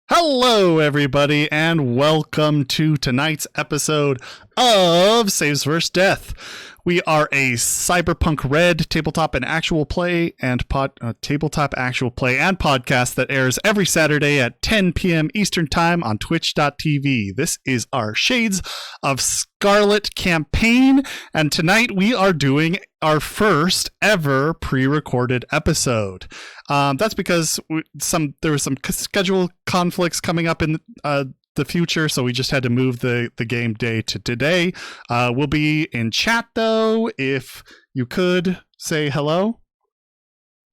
Hello, everybody, and welcome to tonight's episode of Saves vs. Death. We are a Cyberpunk Red tabletop and actual play and podcast that airs every Saturday at 10 p.m. Eastern Time on Twitch.tv. This is our Shades of Scarlet campaign, and tonight we are doing our first ever pre-recorded episode. That's because there were some schedule conflicts coming up in the future, so we just had to move the game day to today. We'll be in chat, though. If you could say hello.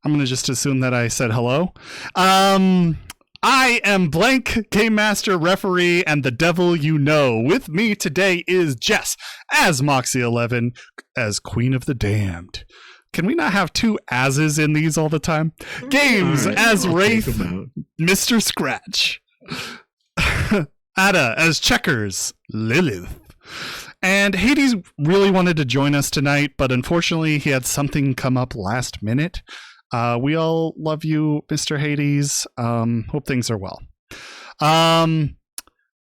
I'm going to just assume that I said hello. I am Blank, Game Master, Referee, and the devil you know. With me today is Jess as Moxie11, as Queen of the Damned. Can we not have two asses in these all the time? Games right, as Wraith, Mr. Scratch. Ada as Checkers, Lilith. And Hades really wanted to join us tonight, but unfortunately he had something come up last minute. We all love you, Mr. Hades. Hope things are well.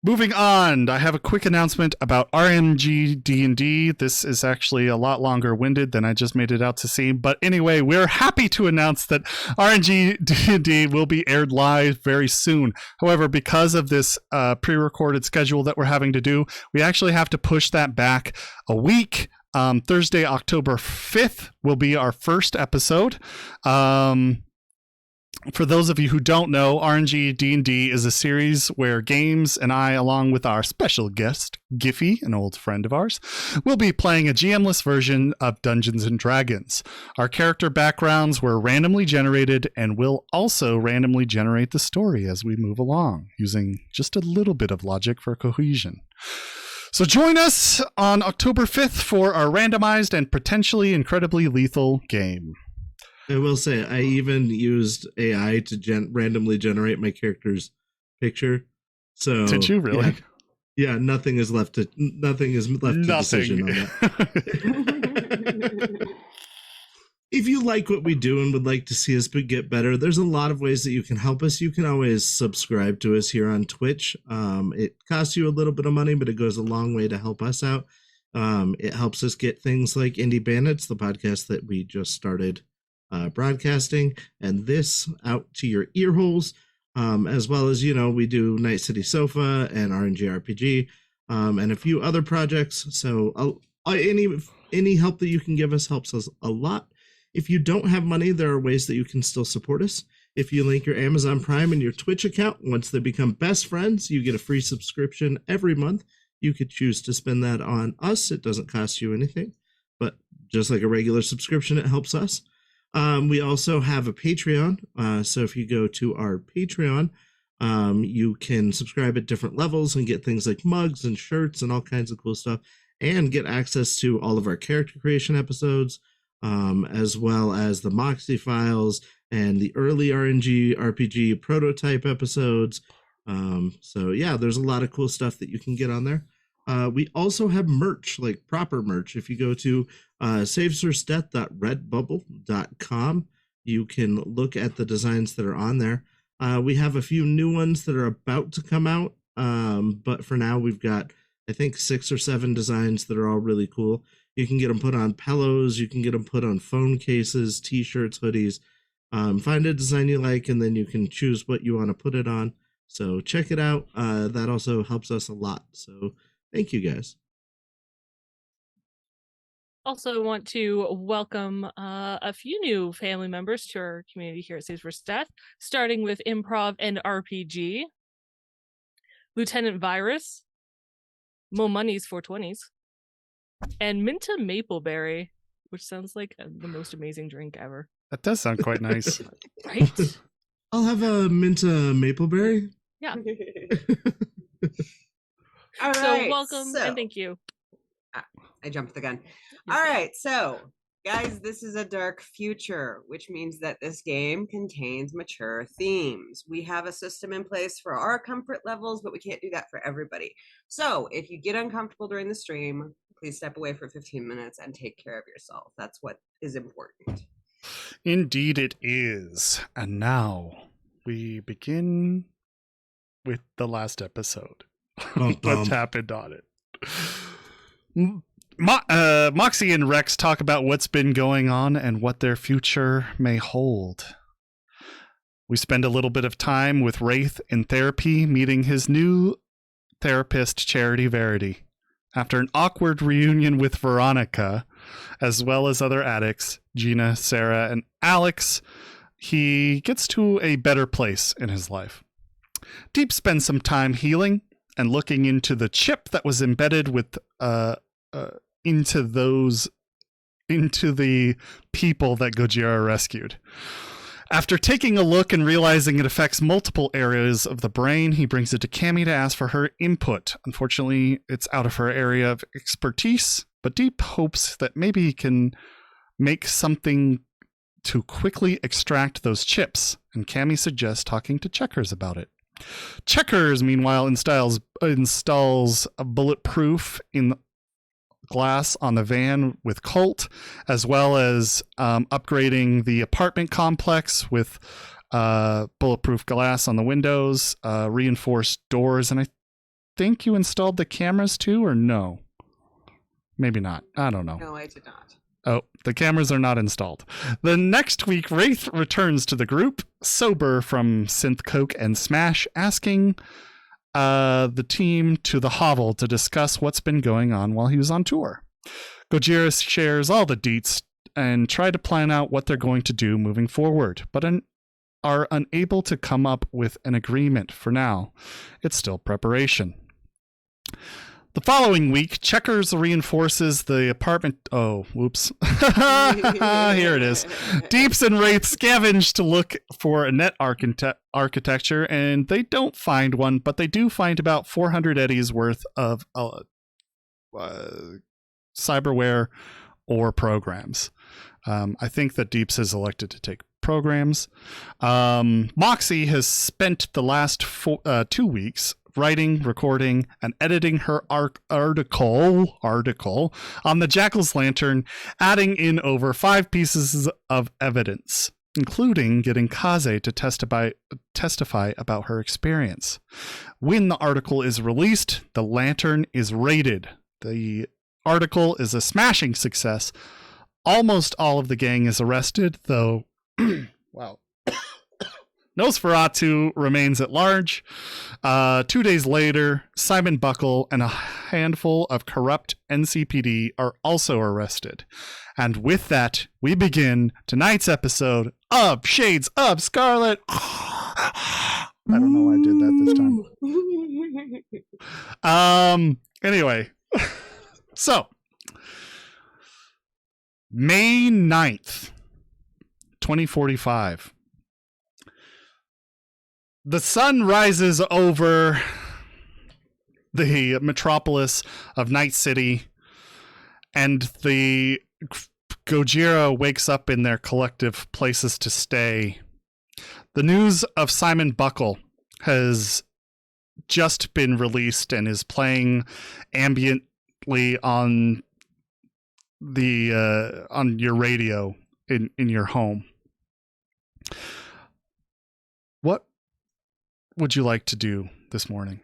Moving on, I have a quick announcement about RNG D&D. This is actually a lot longer winded than I just made it out to seem. But anyway, we're happy to announce that RNG D&D will be aired live very soon. However, because of this pre-recorded schedule that we're having to do, we actually have to push that back a week. Thursday, October 5th will be our first episode. For those of you who don't know, RNG D&D is a series where Games and I, along with our special guest, Giffy, an old friend of ours, will be playing a GM-less version of Dungeons & Dragons. Our character backgrounds were randomly generated and will also randomly generate the story as we move along, using just a little bit of logic for cohesion. So join us on October 5th for our randomized and potentially incredibly lethal game. I will say, I even used AI to randomly generate my character's picture. So did you really? Yeah, nothing is left to decision on that. If you like what we do and would like to see us get better, there's a lot of ways that you can help us. You can always subscribe to us here on Twitch. It costs you a little bit of money, but it goes a long way to help us out. It helps us get things like Indie Bandits, the podcast that we just started broadcasting, and this out to your ear holes, as well as, we do Night City Sofa and RNG RPG, and a few other projects. So any help that you can give us helps us a lot. If you don't have money, there are ways that you can still support us. If you link your Amazon Prime and your Twitch account, once they become best friends, you get a free subscription every month. You could choose to spend that on us. It doesn't cost you anything, but just like a regular subscription, it helps us. We also have a Patreon. So if you go to our Patreon, you can subscribe at different levels and get things like mugs and shirts and all kinds of cool stuff. and get access to all of our character creation episodes, as well as the Moxie files and the early RNG RPG prototype episodes. So yeah, there's a lot of cool stuff that you can get on there. We also have merch, like proper merch. If you go to savesforsteath.redbubble.com, you can look at the designs that are on there. We have a few new ones that are about to come out, but for now we've got, I think, 6 or 7 designs that are all really cool. You can get them put on pillows, you can get them put on phone cases, t-shirts, hoodies. Find a design you like, and then you can choose what you want to put it on. So check it out. That also helps us a lot. So thank you, guys. Also want to welcome a few new family members to our community here at Saves for Death, starting with Improv and RPG, Lieutenant Virus, Mo Money's 420s, and Minta Mapleberry, which sounds like the most amazing drink ever. That does sound quite nice. Right? I'll have a Minta Mapleberry. Yeah. All So right, welcome and thank you. I jumped the gun. All right, so guys, this is a dark future, which means that this game contains mature themes. We have a system in place for our comfort levels, but we can't do that for everybody. So if you get uncomfortable during the stream, please step away for 15 minutes and take care of yourself. That's what is important. Indeed it is. And now we begin with the last episode. What's happened on it. Moxie and Rex talk about what's been going on and what their future may hold. We spend a little bit of time with Wraith in therapy, meeting his new therapist, Charity Verity. After an awkward reunion with Veronica, as well as other addicts, Gina, Sarah, and Alex, he gets to a better place in his life. Deep spends some time healing and looking into the chip that was embedded with into the people that Gojira rescued. After taking a look and realizing it affects multiple areas of the brain, he brings it to Cammy to ask for her input. Unfortunately, it's out of her area of expertise, but Deep hopes that maybe he can make something to quickly extract those chips, and Cammy suggests talking to Checkers about it. Checkers, meanwhile, installs a bulletproof in glass on the van with Colt, as well as upgrading the apartment complex with bulletproof glass on the windows, reinforced doors, and I think you installed the cameras too, or no? Maybe not. I don't know. No, I did not. Oh, the cameras are not installed. The next week, Wraith returns to the group, sober from synth coke and smash, asking the team to the hovel to discuss what's been going on while he was on tour. Gojira shares all the deets and try to plan out what they're going to do moving forward, but are unable to come up with an agreement for now. It's still preparation. The following week, Checkers reinforces the apartment. Oh, whoops. Here it is. Deeps and Wraith scavenge to look for a net architecture, and they don't find one, but they do find about 400 eddies worth of cyberware or programs. I think that Deeps has elected to take programs. Moxie has spent the last 2 weeks writing, recording, and editing her article on the Jackal's Lantern, adding in over 5 pieces of evidence, including getting Kaze to testify about her experience. When the article is released, the Lantern is raided. The article is a smashing success. Almost all of the gang is arrested, though wow. Nosferatu remains at large. 2 days later, Simon Buckle and a handful of corrupt NCPD are also arrested. And with that, we begin tonight's episode of Shades of Scarlet. I don't know why I did that this time. Anyway, so May 9th, 2045. The sun rises over the metropolis of Night City, and the Gojira wakes up in their collective places to stay. The news of Simon Buckle has just been released and is playing ambiently on the on your radio in your home. What would you like to do this morning?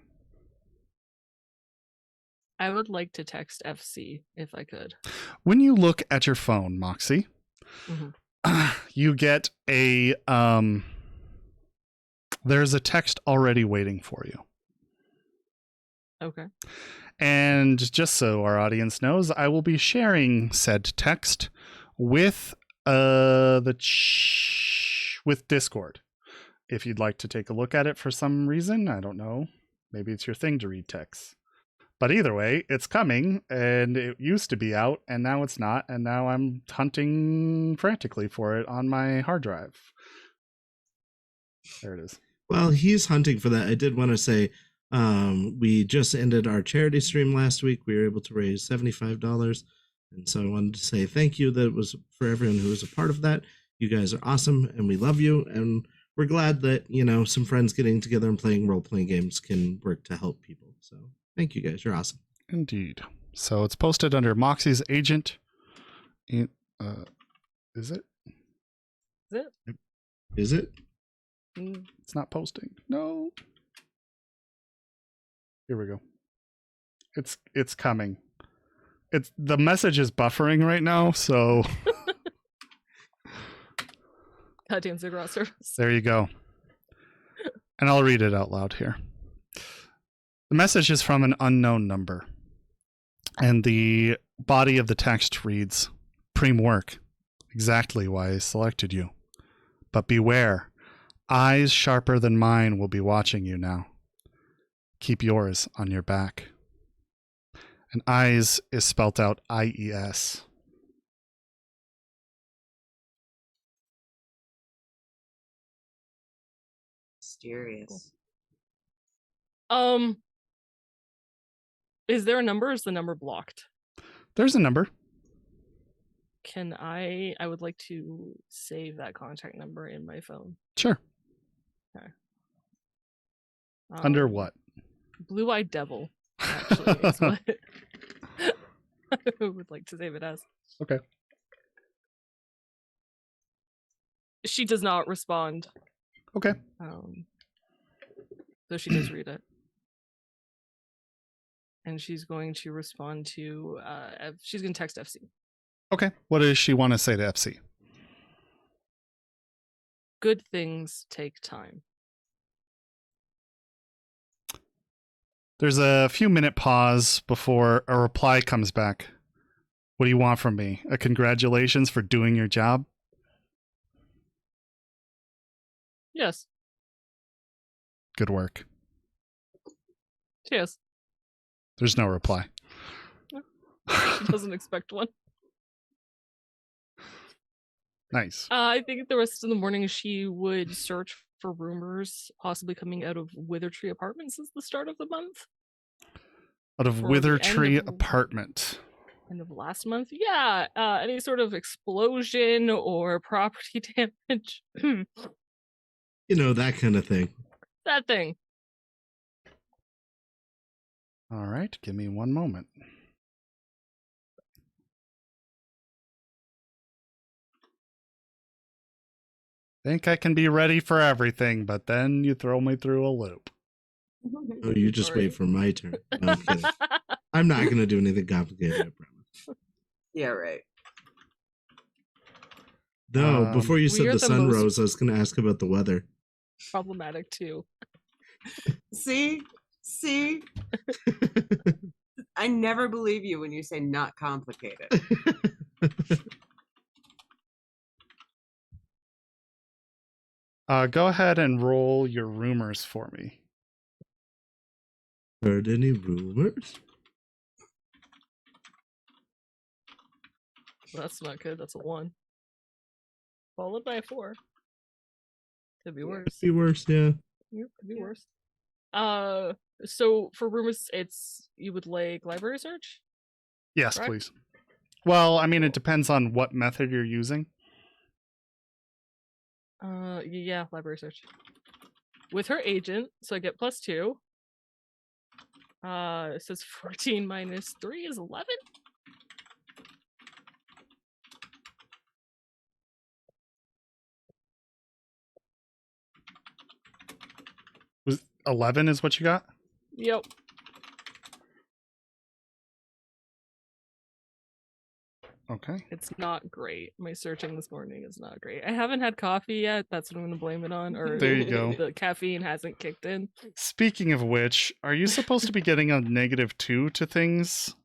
I would like to text FC if I could. When you look at your phone, Moxie, you get a there's a text already waiting for you. Okay. And just so our audience knows, I will be sharing said text with with Discord. If you'd like to take a look at it for some reason, I don't know. Maybe it's your thing to read texts. But either way, it's coming, and it used to be out, and now it's not, and now I'm hunting frantically for it on my hard drive. There it is. Well, he's hunting for that. I did want to say, we just ended our charity stream last week. We were able to raise $75. And so I wanted to say thank you. That was for everyone who was a part of that. You guys are awesome and we love you. And we're glad that, some friends getting together and playing role-playing games can work to help people. So thank you guys. You're awesome. Indeed. So it's posted under Moxie's agent. Is it? Is it? It's not posting. No. Here we go. It's coming. It's the message is buffering right now, so Goddamn Ziggurat service. There you go. And I'll read it out loud here. The message is from an unknown number. And the body of the text reads, "Preem work. Exactly why I selected you. But beware. Eyes sharper than mine will be watching you now. Keep yours on your back." And eyes is spelt out IES. Mysterious. Is there a number or is the number blocked? There's a number. I would like to save that contact number in my phone. Sure. Okay. Under what? Blue-Eyed Devil, actually, is what I would like to save it as. Okay. She does not respond. Okay. So she does read it. And she's going to respond to, she's going to text FC. Okay. What does she want to say to FC? Good things take time. There's a few minute pause before a reply comes back. What do you want from me? A congratulations for doing your job? Yes. Good work. Cheers. There's no reply. She doesn't expect one. Nice. I think the rest of the morning she would search for rumors possibly coming out of Withertree Apartments as the start of the month. Out of Or the Withertree end of- Apartment. End of last month? Yeah. Any sort of explosion or property damage. That kind of thing. That thing. All right. Give me one moment. Think I can be ready for everything, but then you throw me through a loop. Oh, you just Sorry. wait for my turn. No, I'm kidding. I'm not going to do anything complicated, I promise. Yeah, right. No, before you We said are the the sun most- rose, I was going to ask about the weather. Problematic too. See? I never believe you when you say not complicated. Go ahead and roll your rumors for me. Heard any rumors? That's not good. That's a 1. Followed by a 4. Could be Yeah. worse. Be worse, yeah. Yeah, could be Yeah. worse. So for rumors, you would like library search? Yes, Correct. please. Well, I mean, it depends on what method you're using. Yeah, library search. With her agent, so I get +2. It says 14 minus 3 is 11. Was 11 is what you got? Yep. Okay. It's not great. My searching this morning is not great. I haven't had coffee yet. That's what I'm going to blame it on. Or There you go. The caffeine hasn't kicked in. Speaking of which, are you supposed to be getting a -2 to things?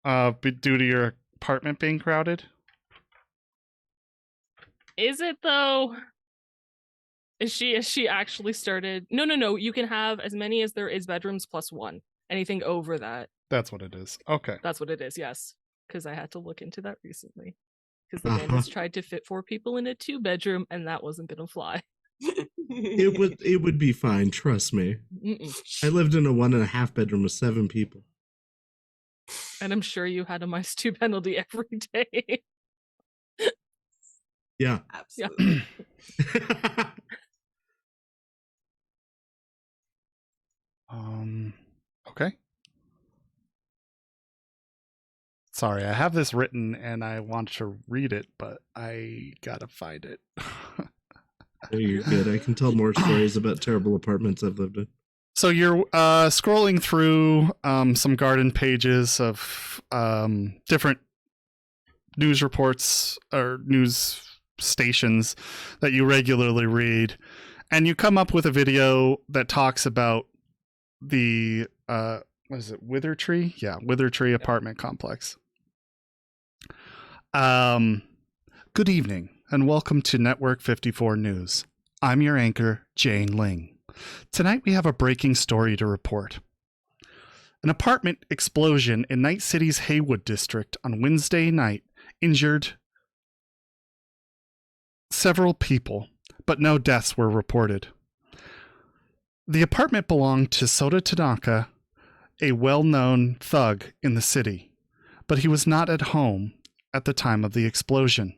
Due to your apartment being crowded? Is it though? Is she actually started? No. You can have as many as there is bedrooms +1. Anything over that. That's what it is. Okay. That's what it is, yes. Because I had to look into that recently. Because the man has tried to fit 4 people in a 2-bedroom, and that wasn't gonna fly. It would be fine, trust me. Mm-mm. I lived in a 1.5 bedroom with 7 people. And I'm sure you had a -2 penalty every day. Yeah. Absolutely. Okay. Sorry, I have this written and I want to read it, but I gotta find it. You're good. I can tell more stories about terrible apartments I've lived in. So you're scrolling through some garden pages of different news reports or news stations that you regularly read, and you come up with a video that talks about the what is it, Wither Tree? Yeah, Wither Tree apartment complex. Good evening and welcome to Network 54 News. I'm your anchor, Jane Ling. Tonight we have a breaking story to report. An apartment explosion in Night City's Haywood district on Wednesday night injured several people, but no deaths were reported. The apartment belonged to Sota Tanaka, a well-known thug in the city, but he was not at home at the time of the explosion.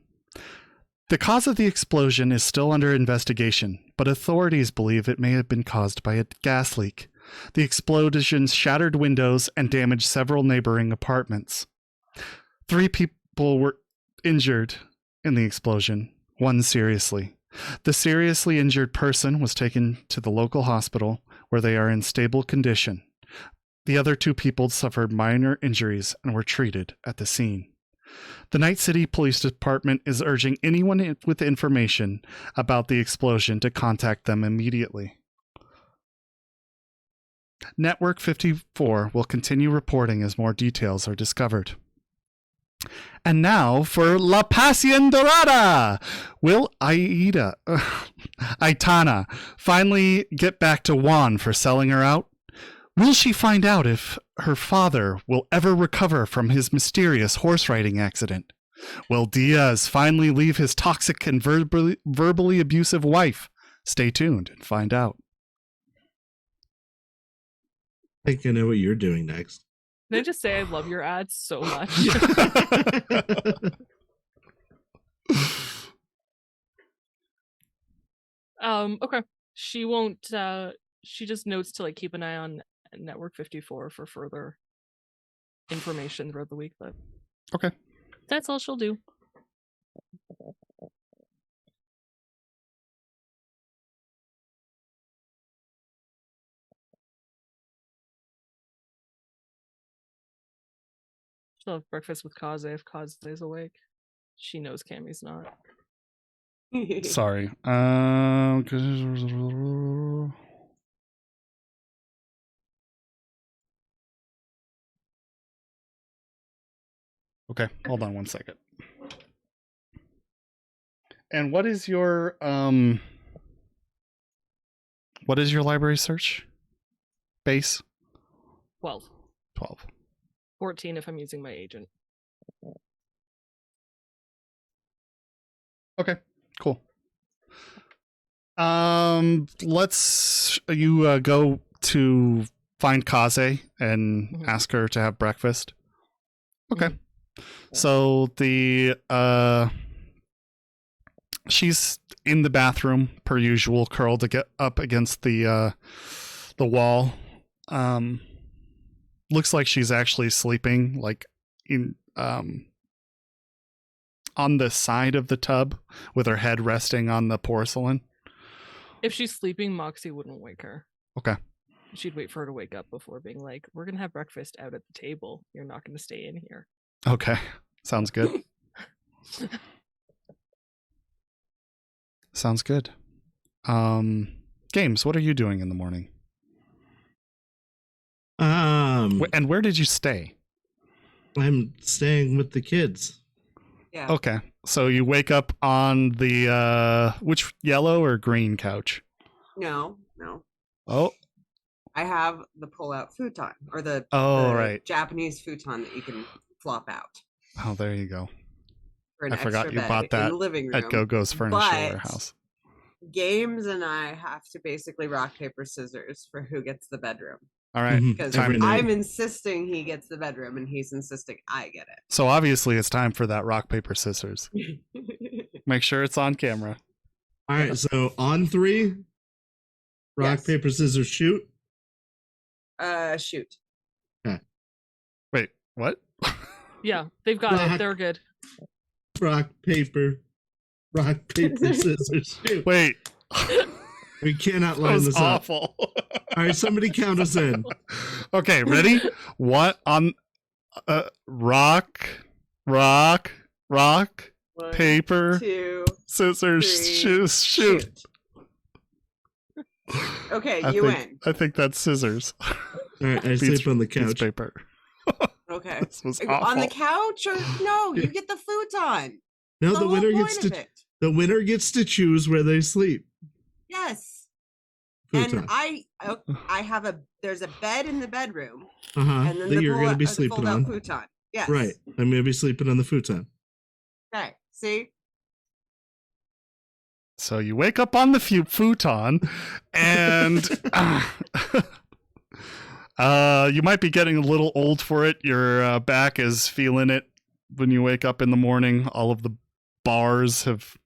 The cause of the explosion is still under investigation, but authorities believe it may have been caused by a gas leak. The explosion shattered windows and damaged several neighboring apartments. 3 people were injured in the explosion, 1 seriously. The seriously injured person was taken to the local hospital where they are in stable condition. The other 2 people suffered minor injuries and were treated at the scene. The Night City Police Department is urging anyone with information about the explosion to contact them immediately. Network 54 will continue reporting as more details are discovered. And now for La Pasión Dorada! Will Aitana finally get back to Juan for selling her out? Will she find out if her father will ever recover from his mysterious horse riding accident? Will Diaz finally leave his toxic and verbally abusive wife? Stay tuned and find out. I think I know what you're doing next. Can I just say I love your ads so much? Okay. She won't she just notes to keep an eye on Network 54 for further information throughout the week, but Okay. That's all she'll do. She'll have breakfast with Kaze if Kaze's awake. She knows Cammy's not. Sorry. Okay, hold on 1 second. And what is your library search base? 12. 12. 14 if I'm using my agent. Okay, cool. Let's you go to find Kaze and ask her to have breakfast. Okay. So the she's in the bathroom per usual, curled to get up against the wall. Looks like she's actually sleeping, like in on the side of the tub with her head resting on the porcelain. If she's sleeping, Moxie wouldn't wake her. Okay. She'd wait for her to wake up before being like, "We're gonna have breakfast out at the table. You're not gonna stay in here." Okay. Sounds good. Sounds good. Games, what are you doing in the morning? And where did you stay? I'm staying with the kids. Yeah. Okay. So you wake up on the which yellow or green couch? No. Oh. I have the pull-out futon, or the right. Japanese futon that you can flop out. Oh, there you go. For an I forgot extra you bed bought that in the living room. at Go-Go's Furniture Warehouse. Games and I have to basically rock, paper, scissors for who gets the bedroom. All right. Because Every night. I'm insisting he gets the bedroom and he's insisting I get So obviously it's time for that rock, paper, scissors. it. Make sure it's on camera. All right, so on 3, rock, Yes. paper, scissors, shoot. Shoot. Wait, what? Yeah, they've got Rock. it. They're good. Rock, paper, scissors, shoot. Wait. We cannot That line was this up. awful. All right, somebody count us in. Okay, ready? What on rock, One, paper, 2, scissors, 3, shoot. Okay, I think that's scissors. All right, I Beats- sleep on the beats couch. paper. Okay. This was On awful. the couch, or no? You get the futon. No, the whole winner point gets of to it. the winner gets to choose where they sleep. Yes. Futon. And I have there's a bed in the bedroom, Uh-huh. and then That the you're gonna be the sleeping fold-out on. futon. Yes. Right. I'm gonna be sleeping on the futon. Okay. See. So you wake up on the futon, and you might be getting a little old for it. Your back is feeling it when you wake up in the morning. All of the bars have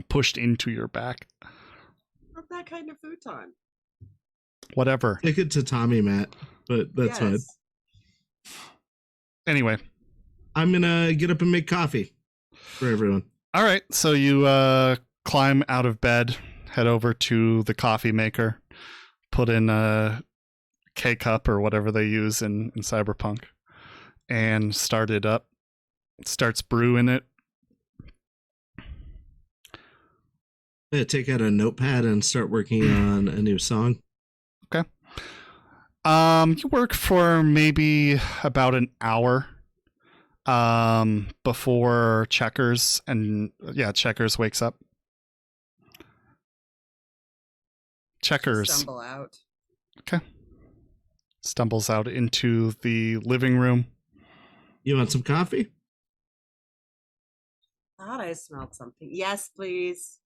pushed into your back. Not that kind of futon. Whatever. Take it to Tommy, Matt, but that's fine. Yes. Anyway. I'm gonna get up and make coffee for everyone. All right. So you climb out of bed, head over to the coffee maker, put in a K-cup or whatever they use in Cyberpunk, and start it up. Starts brewing it. I'm gonna take out a notepad and start working on a new song. Okay. You work for maybe about an hour before Checkers wakes up. Checkers Stumble out. stumbles out into the living room. You want some coffee? Thought I smelled something. Yes, please.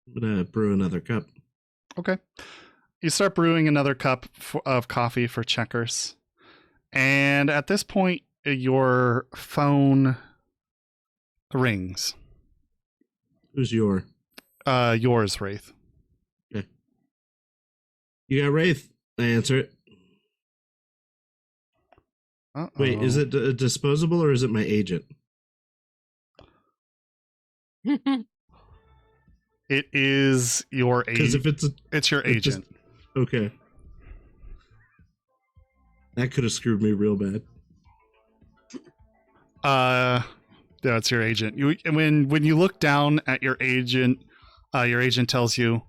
I'm gonna brew another cup. Okay. You start brewing another cup of coffee for Checkers. And at this point, your phone rings. Who's yours? Yours, Wraith. Okay. You got Wraith. I answer it. Uh-oh. Wait, is it a disposable or is it my agent? It is your Because agent. if It's your it's just- agent. okay. That could have screwed me real bad. Yeah, it's your agent. When you look down at your agent tells you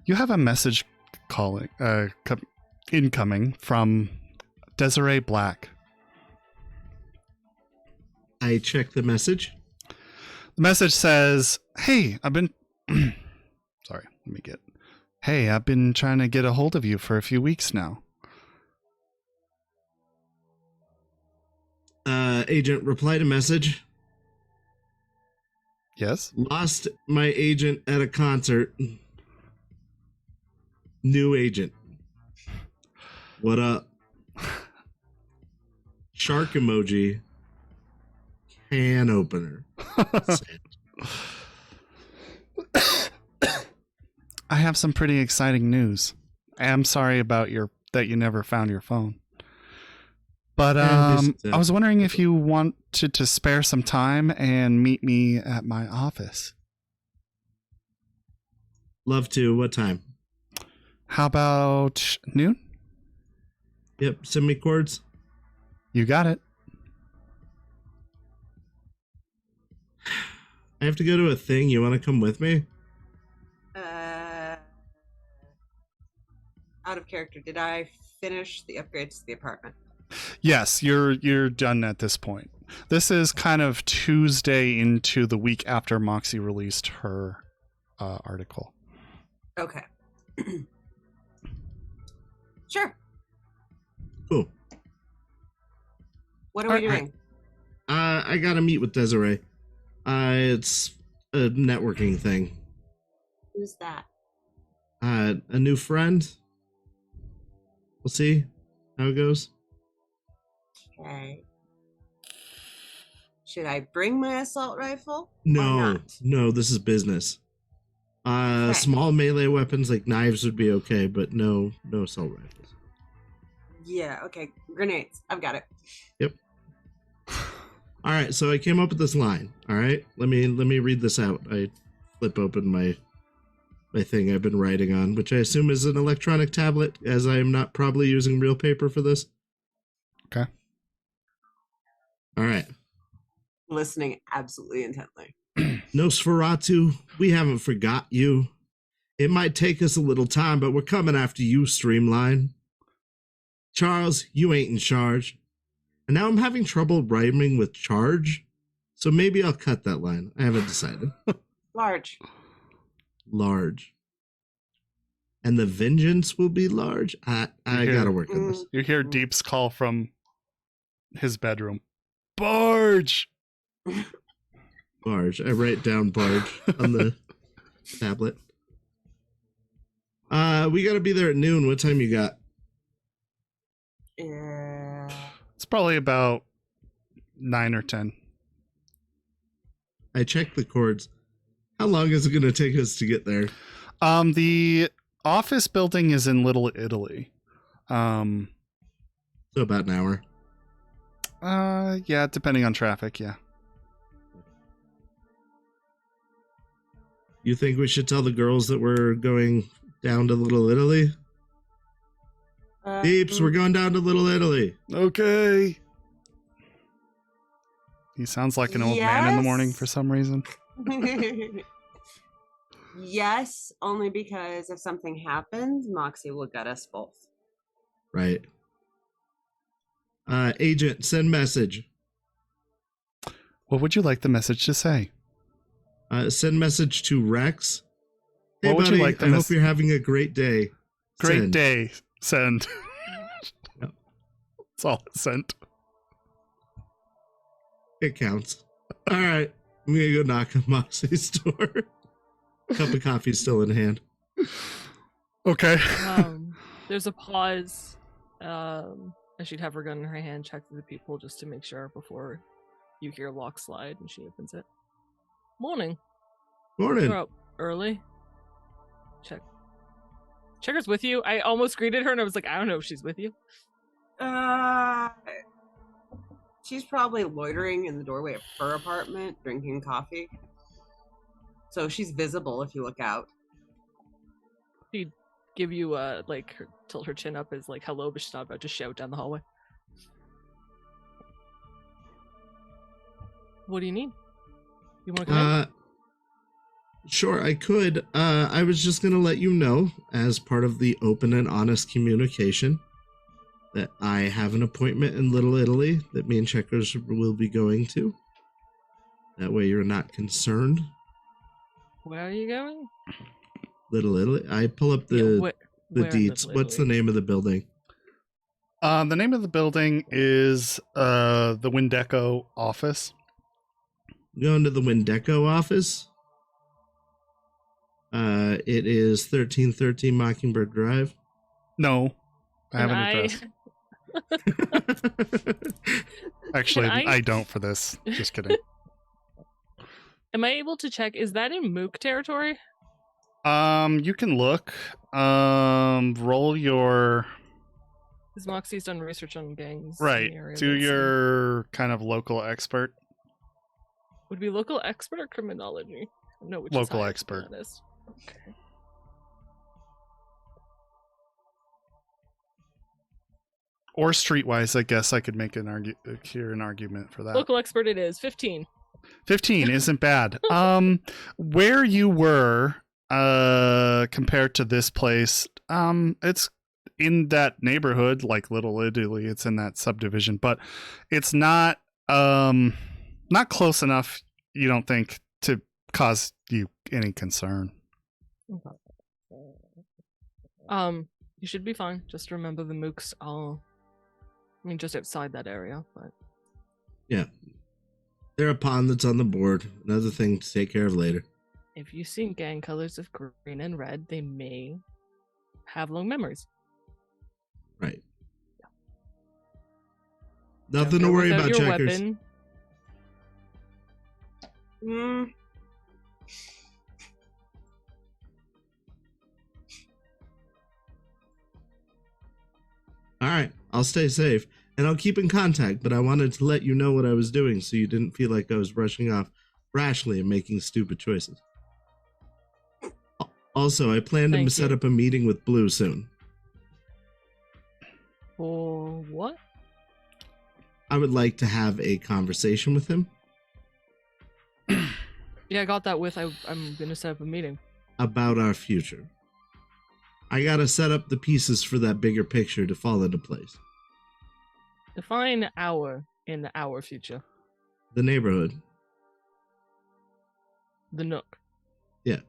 have a message calling incoming from Desiree Black. I check the message. The message says, "Hey, I've been sorry, let me get. Hey, I've been trying to get a hold of you for a few weeks now." Agent, reply to message. Yes. Lost my agent at a concert. New agent. What up? Shark emoji. can opener. I have some pretty exciting news. I am sorry about that you never found your phone. But I was wondering if you wanted to spare some time and meet me at my office. Love to. What time? How about noon? Yep. Send me cords. You got it. I have to go to a thing. You want to come with me? Out of character, did I finish the upgrades to the apartment? Yes, you're done at this point. This is kind of Tuesday into the week after Moxie released her article. Okay. Sure. Cool. What are we doing? I gotta meet with Desiree. It's a networking thing. Who's that? A new friend. We'll see how it goes. Okay. Should I bring my assault rifle? No, this is business. Okay. Small melee weapons like knives would be okay, but no assault rifles. Yeah, okay. Grenades. I've got it. Yep. All right, so I came up with this line. All right, let me read this out. I flip open my thing I've been writing on, which I assume is an electronic tablet, as I am not probably using real paper for this. Okay. All right. Listening absolutely intently. Nosferatu, we haven't forgot you. It might take us a little time, but we're coming after you, Streamline. Charles, you ain't in charge. And now I'm having trouble rhyming with charge, so maybe I'll cut that line. I haven't decided. Large. And the vengeance will be large? I gotta work on this. You hear Deep's call from his bedroom. Barge! Barge. I write down barge on the tablet. We gotta be there at noon. What time you got? It's probably about 9 or 10. I checked the cords. How long is it gonna take us to get there? The office building is in Little Italy. So about an hour. Yeah, depending on traffic, yeah. You think we should tell the girls that we're going down to Little Italy? Deeps, we're going down to Little Italy. Okay. He sounds like an old man in the morning for some reason. Yes, only because if something happens, Moxie will get us both. Right. Agent, send message. What would you like the message to say? Send message to Rex. Hey, What would buddy, you like the I hope you're having a great day. Great Send. day. Send. Yep. That's all it sent. It counts. All right. I'm going to go knock on Moxie's door. Cup of coffee still in hand. Okay. There's a pause. And she'd have her gun in her hand, check through the people just to make sure before you hear a lock slide and she opens it. Morning. Morning. You're up early. Checker's with you. I almost greeted her and I was like, I don't know if she's with you. She's probably loitering in the doorway of her apartment, drinking coffee. So she's visible if you look out. She'd give you tilt her chin up as like hello, but she's not about to shout down the hallway. What do you need? You want to come in? Sure, I could. I was just going to let you know, as part of the open and honest communication, that I have an appointment in Little Italy that me and Checkers will be going to. That way you're not concerned. Where are you going? Little Italy? I pull up the deeds. What's the name of the building? The name of the building is the Windeco office. Going to the Windeco office? It is 1313 Mockingbird Drive. No, I have an address. Actually, Can I don't for this. Just kidding. Am I able to check? Is that in Mook territory? You can look. Roll your Because Moxie's done research on gangs. in right. the area, Do let's see. your kind of local expert. Would it be local expert or criminology? No, which Local is higher, expert. to be honest. Okay. Or streetwise, I guess I could make an argument for that. Local expert it is. 15. 15 isn't bad. Where you were, compared to this place, it's in that neighborhood, like Little Italy. It's in that subdivision, but it's not close enough. You don't think to cause you any concern? You should be fine. Just remember the mooks are, I mean, just outside that area, but Yeah. They're a pawn that's on the board. Another thing to take care of later. if you see gang colors of green and red, they may have long memories. Right. Don't Nothing to go worry without about, your checkers. weapon. All right, I'll stay safe and I'll keep in contact, but I wanted to let you know what I was doing so you didn't feel like I was rushing off rashly and making stupid choices. Also, I plan to Thank set you. up a meeting with Blue soon. For what? I would like to have a conversation with him Yeah, I got that with I'm gonna set up a meeting. about our future. I gotta set up the pieces for that bigger picture to fall into place. Define our in our future. The neighborhood. The Nook. Yeah.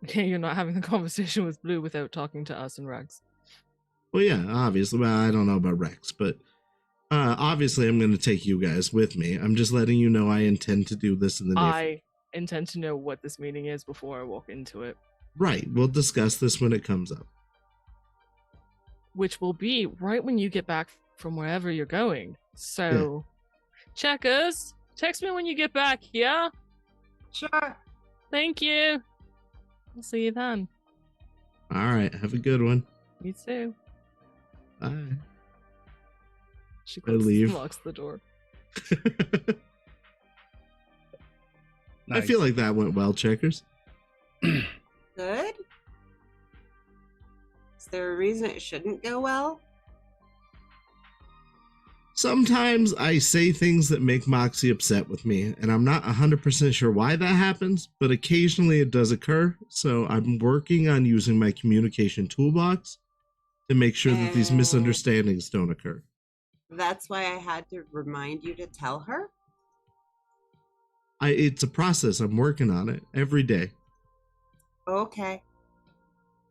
Okay, you're not having a conversation with Blue without talking to us and Rex. Well, yeah, obviously. Well, I don't know about Rex, but obviously I'm going to take you guys with me. I'm just letting you know I intend to do this in the near future. I intend to know what this meeting is before I walk into it, Right. We'll discuss this when it comes up. which will be right when you get back from wherever you're going. So, checkers, text me when you get back, yeah? Sure. Thank you. I'll see you then. All right. Have a good one. You too. Bye. She I leave. locks the door. I feel like that went well, checkers. Good. Is there a reason it shouldn't go well? Sometimes I say things that make Moxie upset with me, and I'm not 100% sure why that happens, but occasionally it does occur, so I'm working on using my communication toolbox to make sure that these misunderstandings don't occur. That's why I had to remind you to tell her? It's a process. I'm working on it every day. Okay.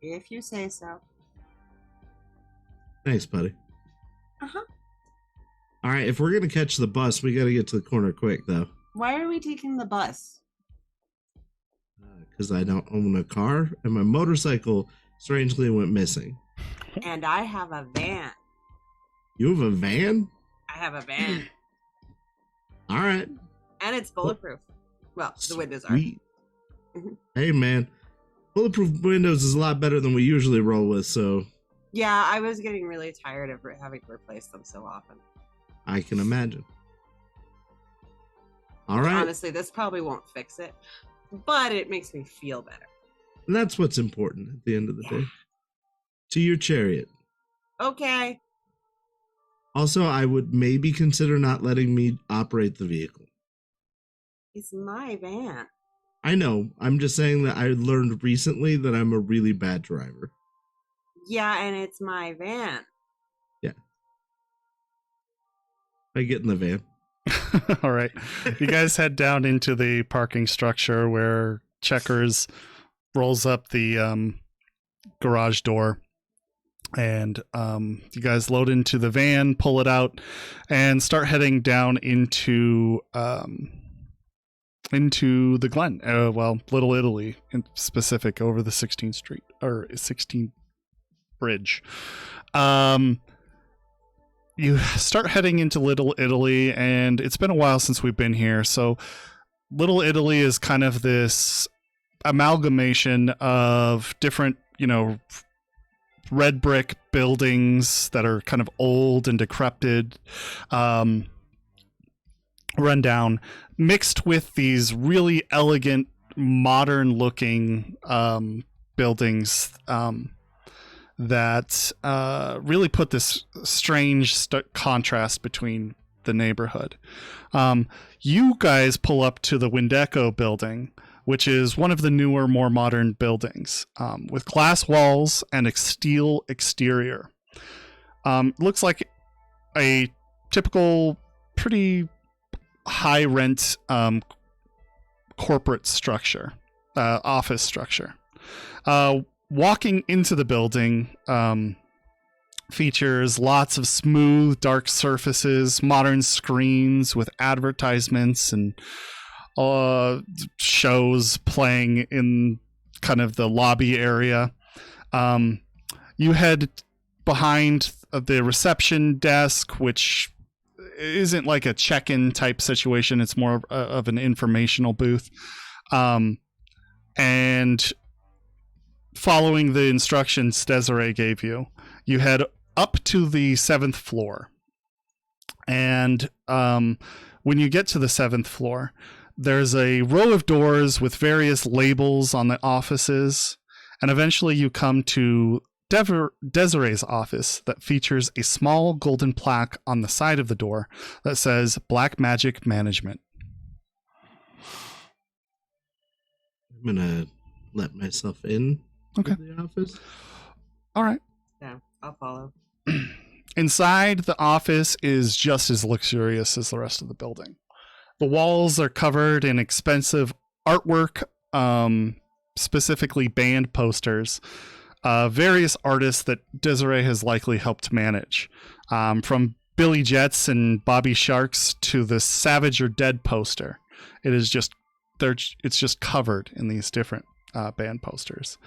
If you say so. Thanks, buddy. Uh-huh. All right, if we're going to catch the bus, we got to get to the corner quick, though. Why are we taking the bus? Because I don't own a car, and my motorcycle strangely went missing. And I have a van. You have a van? I have a van. All right. And it's bulletproof. Well, the windows are. Sweet. Mhm. Hey, man. Bulletproof windows is a lot better than we usually roll with, so Yeah, I was getting really tired of having to replace them so often. I can imagine. All right. Honestly, this probably won't fix it, but it makes me feel better. And that's what's important at the end of the Yeah. day. To your chariot. Okay. Also, I would maybe consider not letting me operate the vehicle. It's my van. I know. I'm just saying that I learned recently that I'm a really bad driver. Yeah, and it's my van. I get in the van. All right. You guys head down into the parking structure where Checkers rolls up the garage door. And you guys load into the van, pull it out, and start heading down into the Glen. Little Italy in specific, over the 16th Street or 16th Bridge. you start heading into Little Italy, and it's been a while since we've been here. So Little Italy is kind of this amalgamation of different, red brick buildings that are kind of old and decrepit, run down, mixed with these really elegant, modern looking buildings that really put this strange contrast between the neighborhood. You guys pull up to the Windeco building, which is one of the newer, more modern buildings, with glass walls and a steel exterior. Looks like a typical, pretty high rent corporate structure, office structure. Walking into the building features lots of smooth, dark surfaces, modern screens with advertisements and shows playing in kind of the lobby area. You head behind the reception desk, which isn't like a check-in type situation. It's more of an informational booth. And following the instructions Desiree gave you, you head up to the 7th floor. And when you get to the 7th floor, there's a row of doors with various labels on the offices, and eventually you come to Desiree's office that features a small golden plaque on the side of the door that says Black Magic Management. I'm gonna let myself in. Okay. To the office. All right. Yeah, I'll follow. Inside, the office is just as luxurious as the rest of the building. The walls are covered in expensive artwork, specifically band posters, various artists that Desiree has likely helped manage, from Billy Jets and Bobby Sharks to the Savage or Dead poster. It's just covered in these different band posters.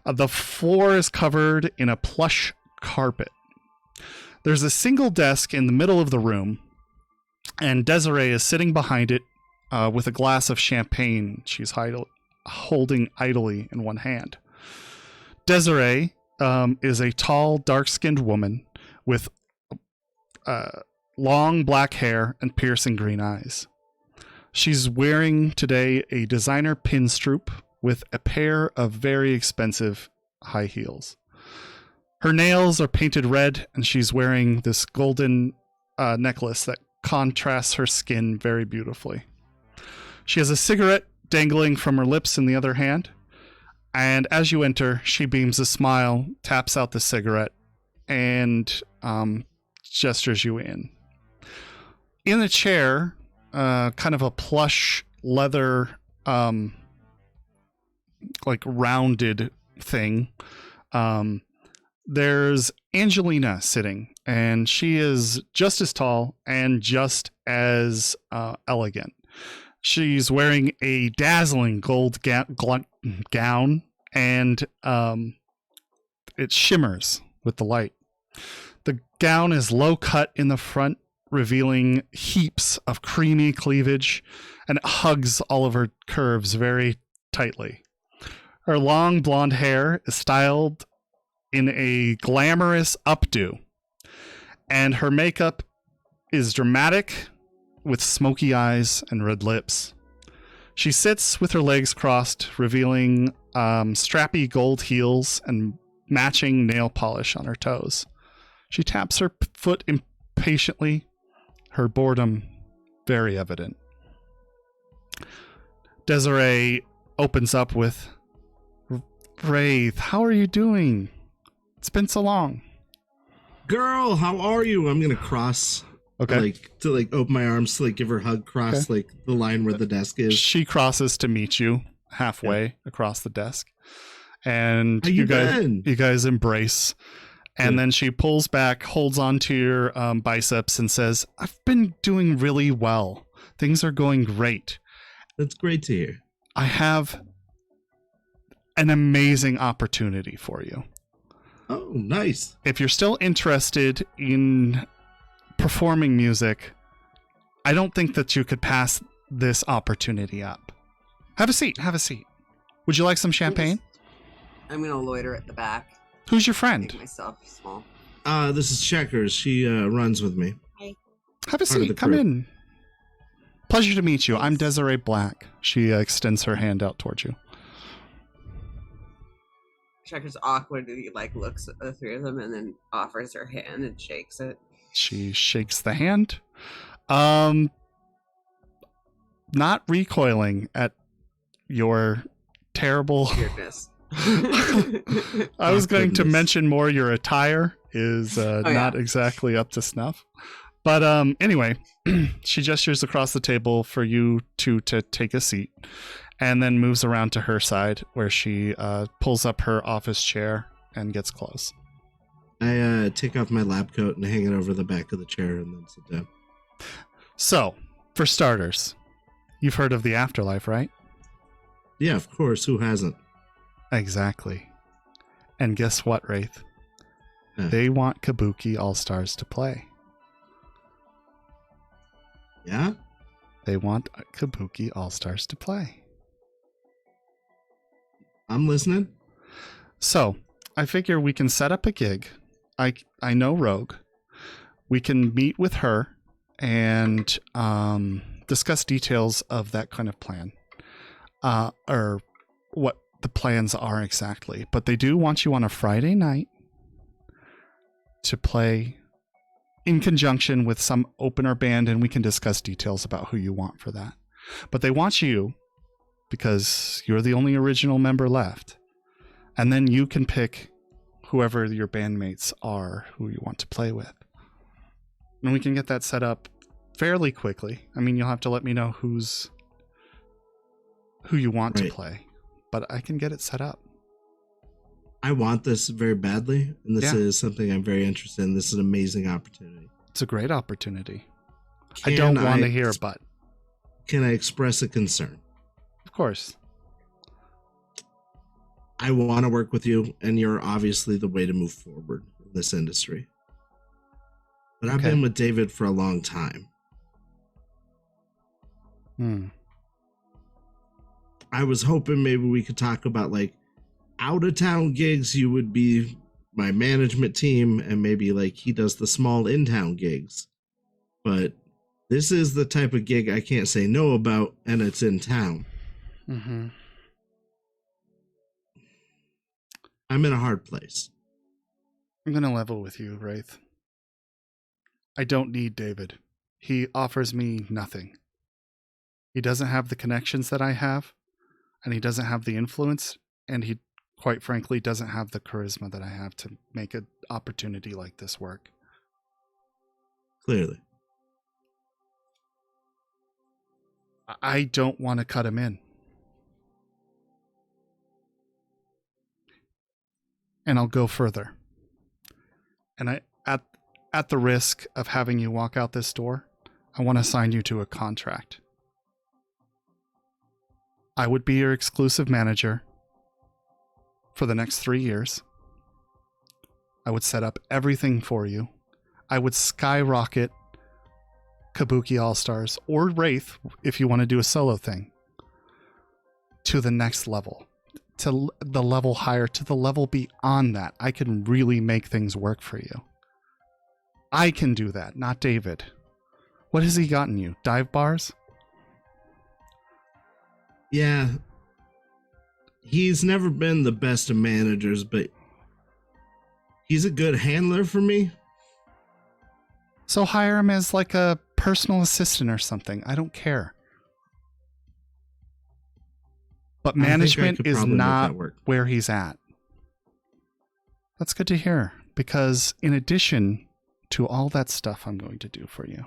The floor is covered in a plush carpet. There's a single desk in the middle of the room, and Desiree is sitting behind it with a glass of champagne she's holding idly in one hand. Desiree is a tall, dark-skinned woman with long black hair and piercing green eyes. She's wearing today a designer pinstripe with a pair of very expensive high heels. Her nails are painted red, and she's wearing this golden necklace that contrasts her skin very beautifully. She has a cigarette dangling from her lips in the other hand, and as you enter, she beams a smile, taps out the cigarette, and gestures you in. In the chair, kind of a plush leather, like rounded thing, there's Angelina sitting, and she is just as tall and just as elegant. She's wearing a dazzling gold gown, and it shimmers with the light. The gown is low cut in the front, revealing heaps of creamy cleavage, and it hugs all of her curves very tightly. Her long blonde hair is styled in a glamorous updo, and her makeup is dramatic with smoky eyes and red lips. She sits with her legs crossed, revealing strappy gold heels and matching nail polish on her toes. She taps her foot impatiently, her boredom very evident. Desiree opens up with, "Wraith, how are you doing? It's been so long." Girl, how are you? I'm gonna cross. Okay. To open my arms to give her a hug, cross the line where the desk is. She crosses to meet you halfway across the desk, and How you been? guys embrace. And Good. then she pulls back, holds onto your biceps, and says, "I've been doing really well. Things are going great. That's great to hear. I have an amazing opportunity for you. Oh, nice. If you're still interested in performing music, I don't think that you could pass this opportunity up. Have a seat. Have a seat. Would you like some champagne? I'm gonna loiter at the back. Who's your friend? Make myself small. This is Checkers. She runs with me. Have a Part of the seat. Come crew. in. Pleasure to meet you. I'm Desiree Black. She extends her hand out towards you. Checker's awkwardly looks at the three of them and then offers her hand and shakes it. She shakes the hand. Not recoiling at your terrible Weirdness. I was going to goodness. mention more your attire is not exactly up to snuff. But anyway, she gestures across the table for you two to take a seat and then moves around to her side where she pulls up her office chair and gets close. I take off my lab coat and hang it over the back of the chair and then sit down. So, for starters, you've heard of the afterlife, right? Yeah, of course. Who hasn't? Exactly. And guess what, Wraith? Huh. They want Kabuki All-Stars to play. Yeah? They want Kabuki All-Stars to play. I'm listening. So, I figure we can set up a gig. I know Rogue. We can meet with her and discuss details of that kind of plan. Or what the plans are exactly. But they do want you on a Friday night to play in conjunction with some opener band, and we can discuss details about who you want for that. But they want you because you're the only original member left. And then you can pick whoever your bandmates are who you want to play with. And we can get that set up fairly quickly. I mean, you'll have to let me know who you want to Right. play, but I can get it set up. I want this very badly, and this Yeah. is something I'm very interested in. This is an amazing opportunity. It's a great opportunity. I don't want to hear but. Can I express a concern? Of course. I want to work with you, and you're obviously the way to move forward in this industry. But I've Okay. been with David for a long time. I was hoping maybe we could talk about out of town gigs. You would be my management team, and maybe he does the small in town gigs. But this is the type of gig I can't say no about, and it's in town. Mm-hmm. I'm in a hard place. I'm going to level with you, Wraith. I don't need David. He offers me nothing. He doesn't have the connections that I have, and he doesn't have the influence, and he, quite frankly, doesn't have the charisma that I have to make an opportunity like this work. Clearly. I don't want to cut him in. And I'll go further. And at the risk of having you walk out this door, I want to sign you to a contract. I would be your exclusive manager for the next 3 years. I would set up everything for you. I would skyrocket Kabuki All-Stars or Wraith, if you want to do a solo thing, to the next level, to the level higher, to the level beyond that. I can really make things work for you. I can do that, not David. What has he gotten you? Dive bars? Yeah. He's never been the best of managers, but he's a good handler for me. So hire him as a personal assistant or something. I don't care. But I think I management could is probably make not that work. where he's at. That's good to hear, because in addition to all that stuff I'm going to do for you,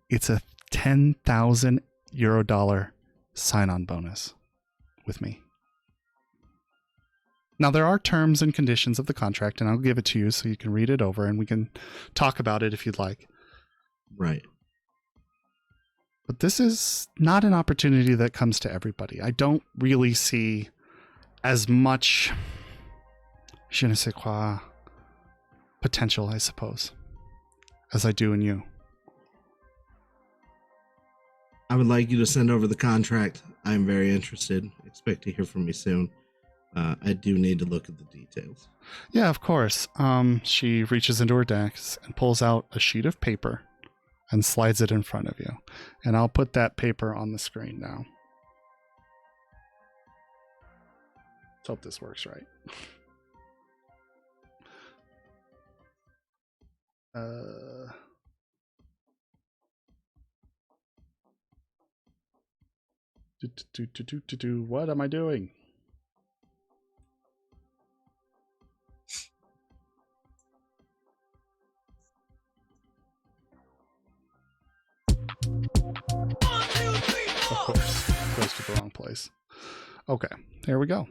it's a 10,000 euro sign-on bonus with me. Now, there are terms and conditions of the contract, and I'll give it to you so you can read it over and we can talk about it if you'd like. Right. But this is not an opportunity that comes to everybody. I don't really see as much je ne sais quoi potential, I suppose. as I do in you. I would like you to send over the contract. I'm very interested. Expect to hear from me soon. I do need to look at the details. Yeah, of course. She reaches into her desk and pulls out a sheet of paper and slides it in front of you. And I'll put that paper on the screen now. Let's hope this works right. What am I doing? Of course, goes to the wrong place. Okay, here we go.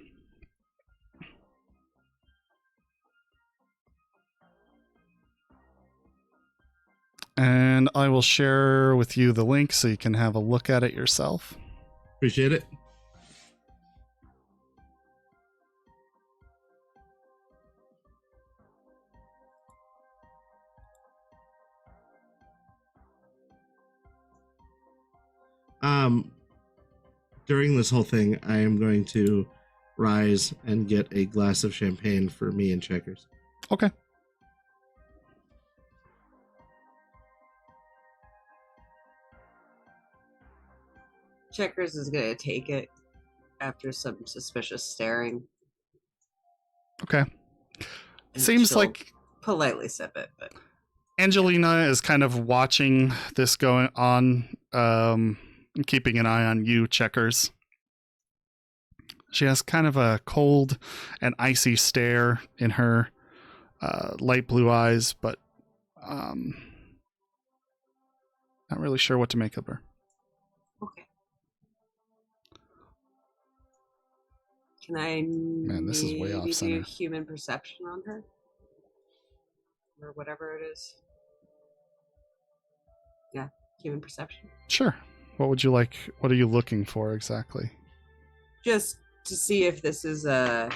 And I will share with you the link so you can have a look at it yourself. Appreciate it. During this whole thing, I am going to rise and get a glass of champagne for me and Checkers. Okay. Checkers is gonna take it after some suspicious staring. Okay. And Seems she'll like politely sip it, but Angelina is kind of watching this going on, and keeping an eye on you, Checkers. She has kind of a cold and icy stare in her light blue eyes, but not really sure what to make of her. okay. Can I this is way off maybe do center. human perception on her? Or whatever it is. Yeah, human perception. Sure. What would you like? What are you looking for exactly? Just to see if this is a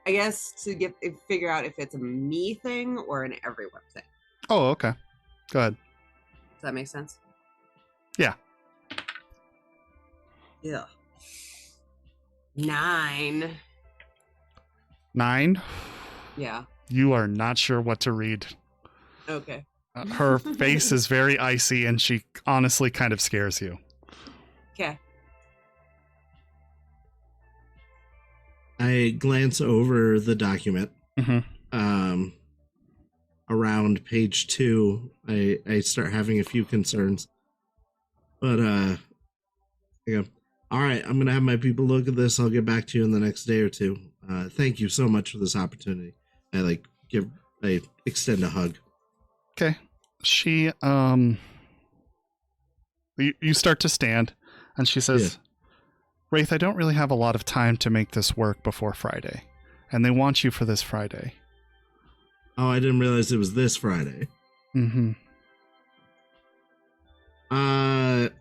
I guess to figure out if it's a me thing or an everyone thing. Oh, okay. Go ahead. Does that make sense? Yeah. Yeah. 9. 9. Yeah. You are not sure what to read. Okay. Her face is very icy, and she honestly kind of scares you. Okay. I glance over the document. Mm-hmm. Around page 2, I start having a few concerns. But I go, all right, I'm going to have my people look at this. I'll get back to you in the next day or two. Thank you so much for this opportunity. I extend a hug. Okay. She, you start to stand, and she says, Wraith, I don't really have a lot of time to make this work before Friday, and they want you for this Friday. Oh, I didn't realize it was this Friday. Mm-hmm. I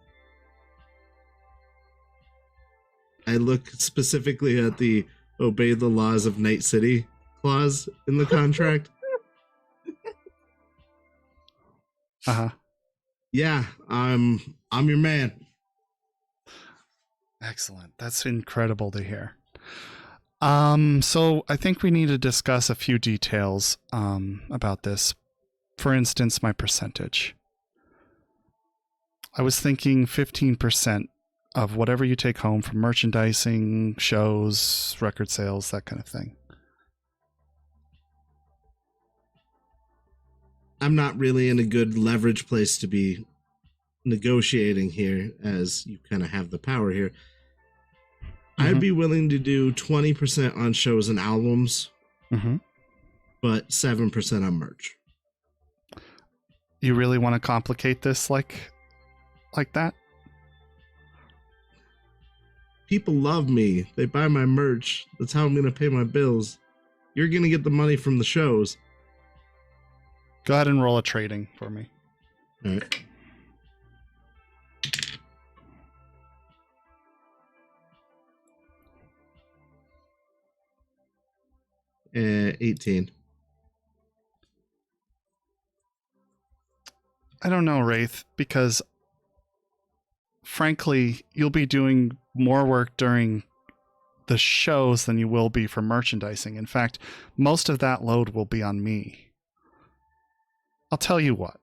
look specifically at the obey the laws of Night City clause in the contract. Uh-huh. Yeah, I'm your man. Excellent. That's incredible to hear. So I think we need to discuss a few details about this. For instance, my percentage. I was thinking 15% of whatever you take home from merchandising, shows, record sales, that kind of thing. I'm not really in a good leverage place to be negotiating here, as you kind of have the power here. Mm-hmm. I'd be willing to do 20% on shows and albums, but 7% on merch. You really want to complicate this like that? People love me. They buy my merch. That's how I'm going to pay my bills. You're going to get the money from the shows. Go ahead and roll a trading for me. All right. 18. I don't know, Wraith, because frankly, you'll be doing more work during the shows than you will be for merchandising. In fact, most of that load will be on me. I'll tell you what.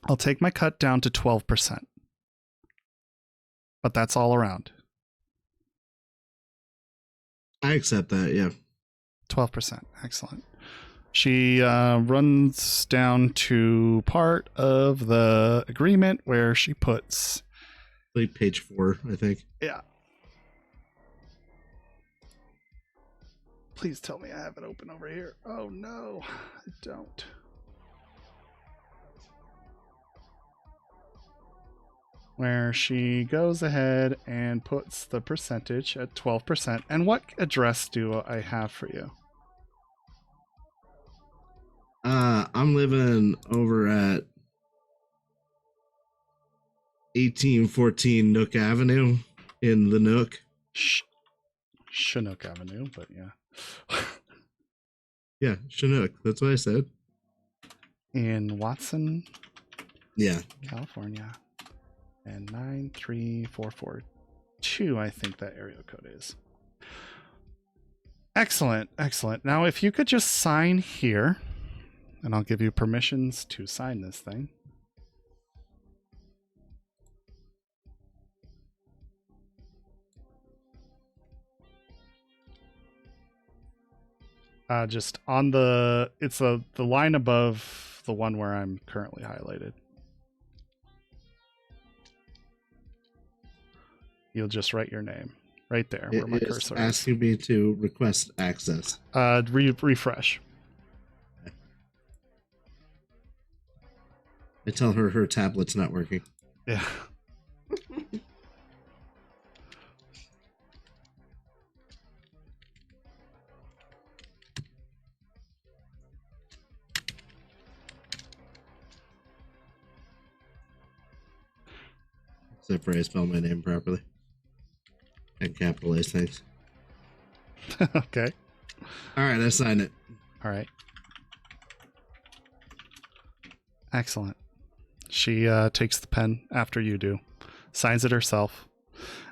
I'll take my cut down to 12%. But that's all around. I accept that, yeah. 12%. Excellent. She runs down to part of the agreement where she puts... Like page 4, I think. Yeah. Please tell me I have it open over here. Oh, no. I don't. Where she goes ahead and puts the percentage at 12%. And what address do I have for you? I'm living over at 1814 Nook Avenue in the Nook. Chinook Avenue, but yeah. Yeah, Chinook. That's what I said. In Watson, Yeah. California. And 93442, I think that area code is. Excellent, excellent. Now, if you could just sign here, and I'll give you permissions to sign this thing. Just on the line above the one where I'm currently highlighted. You'll just write your name right there where my cursor is. Asking me to request access. Refresh. I tell her tablet's not working. Yeah. Except for I spell my name properly. And capitalize things. Okay. All right, I signed it. All right. Excellent. She takes the pen after you do, signs it herself.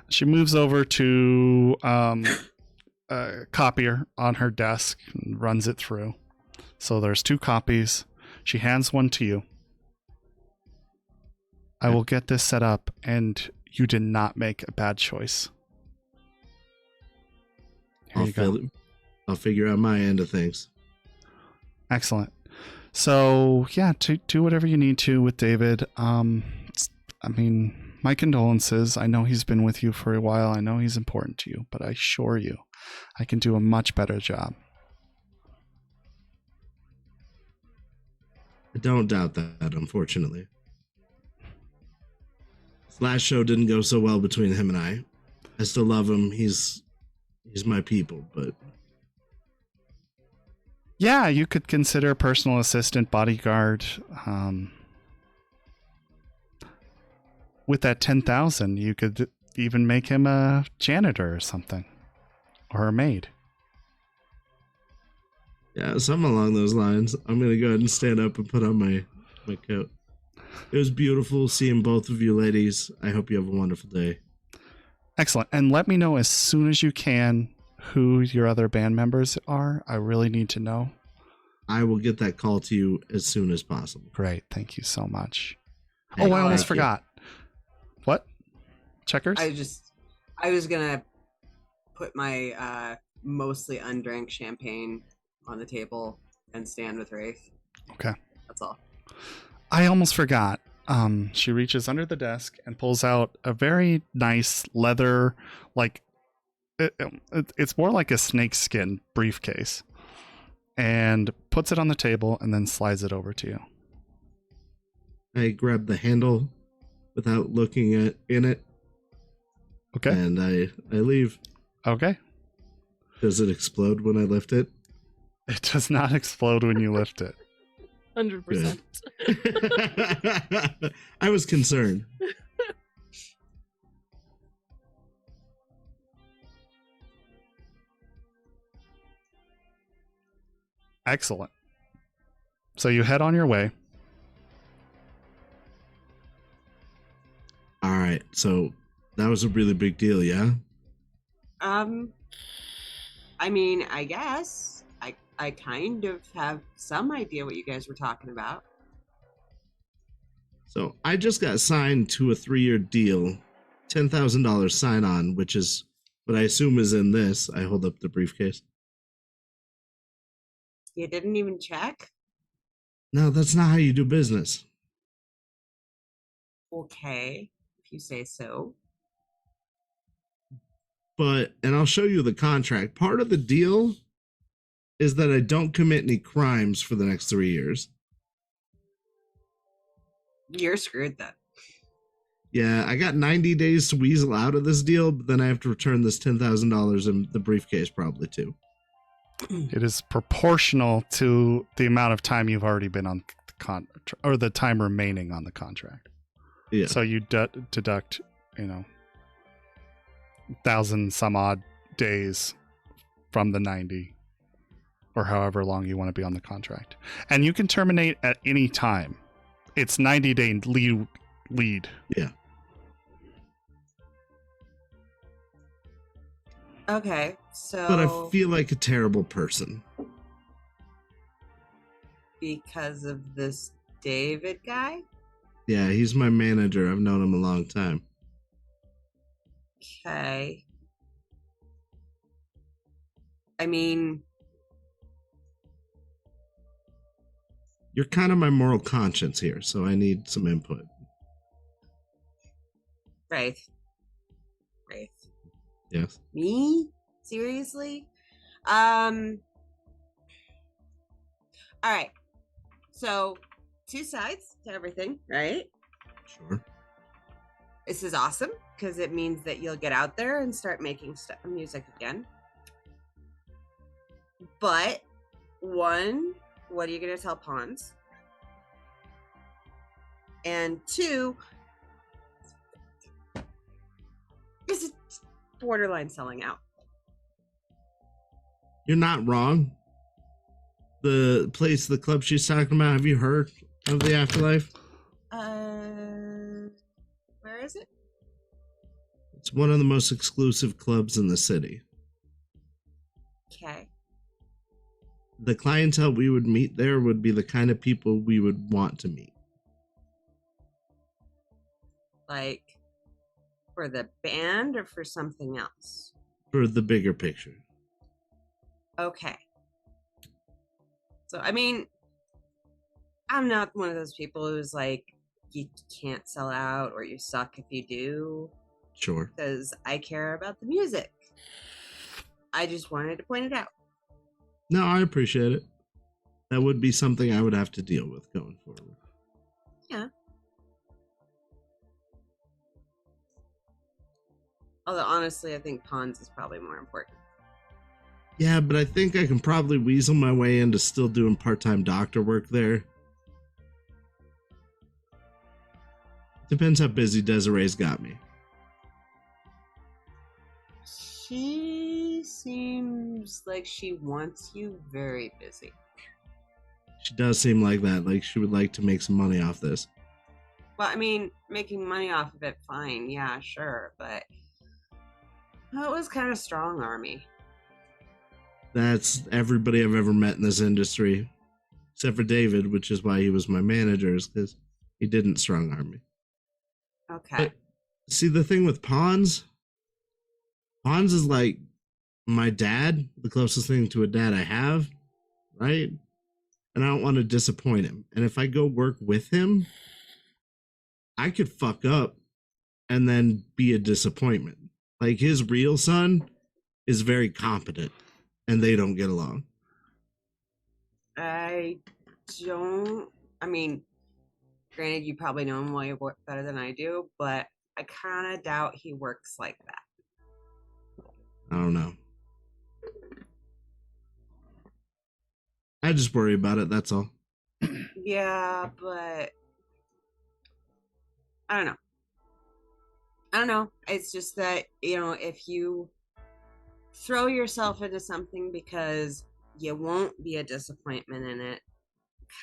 She moves over to a copier on her desk and runs it through. So there's 2 copies. She hands one to you. I will get this set up, and you did not make a bad choice. Here you go. I'll figure out my end of things. Excellent. So, yeah, do whatever you need to with David. I mean, my condolences. I know he's been with you for a while. I know he's important to you, but I assure you, I can do a much better job. I don't doubt that, unfortunately. This last show didn't go so well between him and I. I still love him. He's my people, but... Yeah, you could consider personal assistant, bodyguard. With that 10,000, you could even make him a janitor or something, or a maid. Yeah, something along those lines. I'm gonna go ahead and stand up and put on my coat. It was beautiful seeing both of you ladies. I hope you have a wonderful day. Excellent, and let me know as soon as you can who your other band members are. I really need to know. I will get that call to you as soon as possible. Great, thank you so much. Hey, I almost forgot. What? Checkers? I was gonna put my mostly undrank champagne on the table and stand with Wraith. Okay. That's all. I almost forgot. She reaches under the desk and pulls out a very nice leather, like it's more like a snakeskin briefcase, and puts it on the table and then slides it over to you. I grab the handle without looking in it. Okay. And I leave. Okay. Does it explode when I lift it? It does not explode when you lift it. 100%. I was concerned. Excellent. So you head on your way. All right. So that was a really big deal, yeah? I mean, I guess I kind of have some idea what you guys were talking about. So I just got signed to a 3-year deal, $10,000 sign on, which is what I assume is in this. I hold up the briefcase. You didn't even check? No, that's not how you do business. Okay, if you say so. But, and I'll show you the contract. Part of the deal is that I don't commit any crimes for the next 3 years. You're screwed then. Yeah, I got 90 days to weasel out of this deal, but then I have to return this $10,000 in the briefcase probably too. It is proportional to the amount of time you've already been on the contract, or the time remaining on the contract. Yeah. So you deduct, 1,000 some odd days from the 90, or however long you want to be on the contract, and you can terminate at any time. It's 90-day lead. Yeah. Okay, so But I feel like a terrible person. because of this David guy? Yeah, he's my manager. I've known him a long time. Okay. I mean, You're kind of my moral conscience here, so I need some input. Wraith. Yes. Me? Seriously? All right. So, 2 sides to everything, right? Sure. This is awesome because it means that you'll get out there and start making music again. But 1, what are you going to tell Pawns? And 2, is it borderline selling out? You're not wrong. The club she's talking about, have you heard of the Afterlife? Where is it? It's one of the most exclusive clubs in the city. Okay. The clientele we would meet there would be the kind of people we would want to meet. Like, for the band or for something else? For the bigger picture. Okay. So, I mean, I'm not one of those people who's like, you can't sell out or you suck if you do. Sure. Because I care about the music. I just wanted to point it out. No, I appreciate it. That would be something I would have to deal with going forward. Yeah. Although, honestly, I think Pawns is probably more important. Yeah, but I think I can probably weasel my way into still doing part-time doctor work there. Depends how busy Desiree's got me. She seems like she wants you very busy. She does seem like that, like she would like to make some money off this. Well, I mean, making money off of it, fine. Yeah, sure. But it was kind of strong army. That's everybody I've ever met in this industry. Except for David, which is why he was my manager, is because he didn't strong arm me. Okay. But see, the thing with Pawns is like my dad, the closest thing to a dad I have, right? And I don't want to disappoint him. And if I go work with him, I could fuck up and then be a disappointment. Like his real son is very competent and they don't get along. I mean, granted, you probably know him way better than I do, but I kind of doubt he works like that. I don't know. I just worry about it, that's all. Yeah, but I don't know. It's just that, if you throw yourself into something because you won't be a disappointment in it.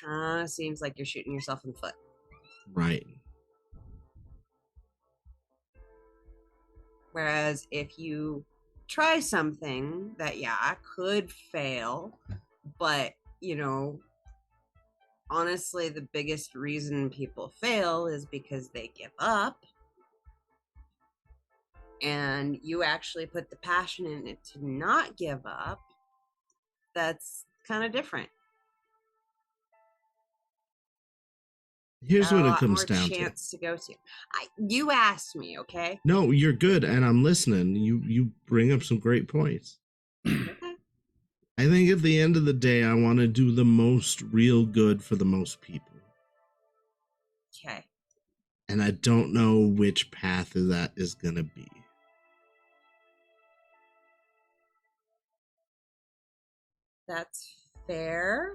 Kind of seems like you're shooting yourself in the foot. Right. Whereas if you try something that, could fail, but, honestly, the biggest reason people fail is because they give up. And you actually put the passion in it to not give up. That's kind of different. Here's what it comes down to. Chance to go to. You asked me, okay? No, you're good, and I'm listening. You bring up some great points. Okay. I think at the end of the day, I want to do the most real good for the most people. Okay. And I don't know which path that is going to be. That's fair.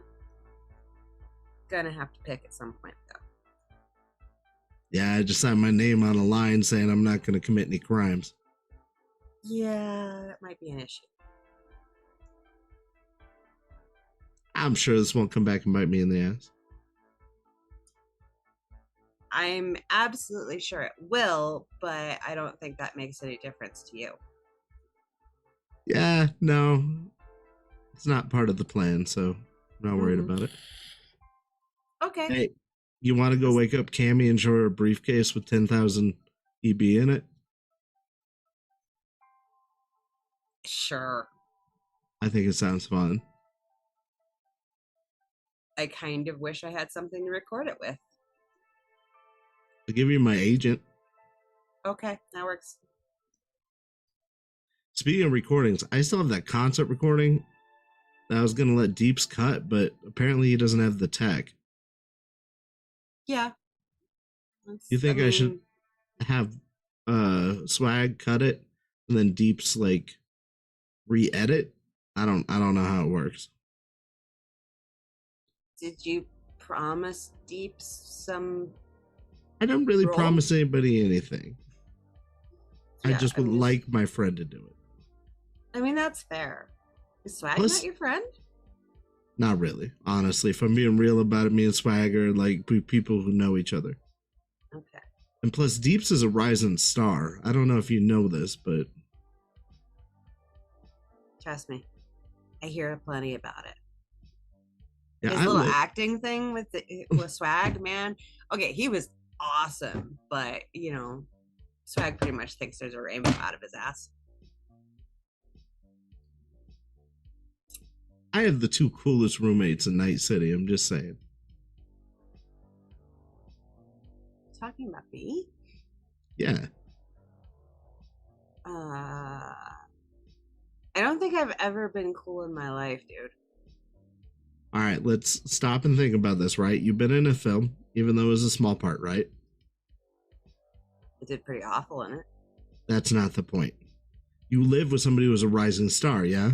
Gonna have to pick at some point, though. Yeah, I just signed my name on a line saying I'm not going to commit any crimes. Yeah, that might be an issue. I'm sure this won't come back and bite me in the ass. I'm absolutely sure it will, but I don't think that makes any difference to you. Yeah, no. It's not part of the plan, so I'm not worried about it. Okay. Hey, you want to go wake up Cammy and show her a briefcase with 10,000 EB in it? Sure. I think it sounds fun. I kind of wish I had something to record it with. I'll give you my agent. Okay, that works. Speaking of recordings, I still have that concert recording that I was going to let Deeps cut, but apparently he doesn't have the tech. Yeah. You think I should have Swag cut it and then Deeps like re-edit? I don't know how it works. Did you promise Deeps some? I don't really role? promise anybody anything. I Yeah, just would like my friend to do it. I mean, that's fair. Is Swag Plus- not your friend? Not really, honestly. If I'm being real about it, me and Swag are like people who know each other. Okay. And plus, Deeps is a rising star. I don't know if you know this, but Trust me, I hear plenty about it. yeah, His little acting thing with Swag, man. Okay, he was awesome, but Swag pretty much thinks there's a rainbow out of his ass. I have the two coolest roommates in Night City. I'm just saying. Talking about me? Yeah. I don't think I've ever been cool in my life, dude. All right, let's stop and think about this, right? You've been in a film, even though it was a small part, right? I did pretty awful in it. That's not the point. You live with somebody who was a rising star, yeah?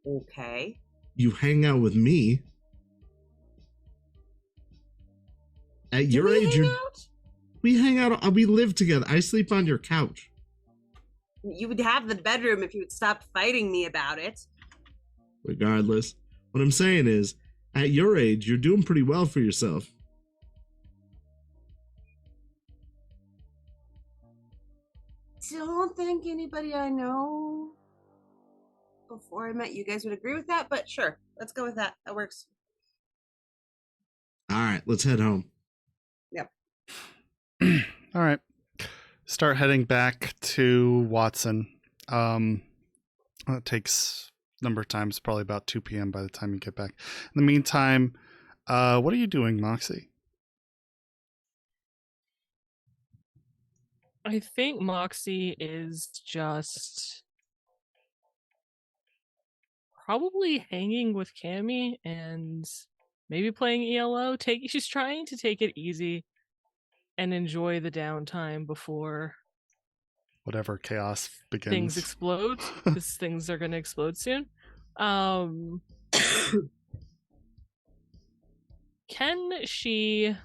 Okay. You hang out with me. At your age, we hang out. We live together. I sleep on your couch. You would have the bedroom if you would stop fighting me about it. Regardless, what I'm saying is, at your age, you're doing pretty well for yourself. Don't think anybody I know before I met you guys would agree with that, but sure, let's go with that. That works. All right, let's head home. Yep. All right. Start heading back to Watson. It takes a number of times, probably about 2 p.m. by the time you get back. In the meantime, what are you doing, Moxie? I think Moxie is just probably hanging with Cammy and maybe playing ELO. She's trying to take it easy and enjoy the downtime before Whatever chaos begins. things explode, because things are going to explode soon. Can she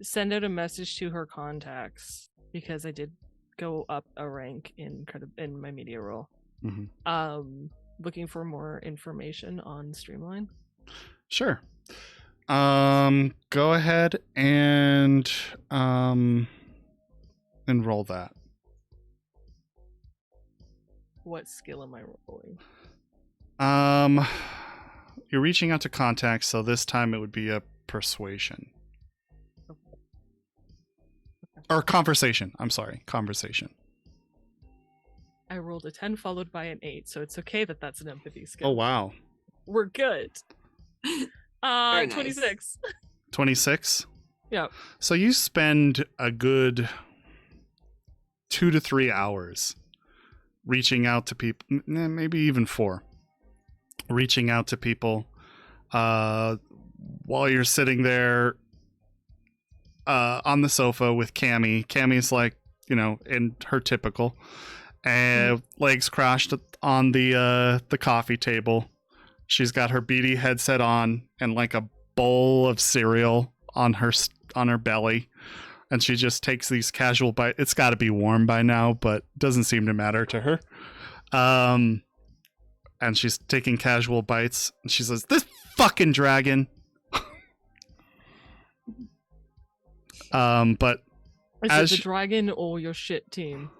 send out a message to her contacts? Because I did go up a rank in my media role. looking for more information on Streamline. Sure. Go ahead and enroll that. What skill am I rolling? You're reaching out to contacts, so this time it would be a persuasion. Or conversation. I'm sorry, conversation. I rolled a 10 followed by an 8, so it's okay that that's an empathy skill. Oh, wow. We're good. Very nice. 26. 26? Yeah. So you spend a good 2 to 3 hours reaching out to people, maybe even 4. Reaching out to people while you're sitting there on the sofa with Cammy. Cammy's like, in her typical, legs crossed on the coffee table. She's got her beady headset on and like a bowl of cereal on her belly, and she just takes these casual bites. It's got to be warm by now, but doesn't seem to matter to her. And she's taking casual bites, and she says, "This fucking dragon." But is it the dragon or your shit team?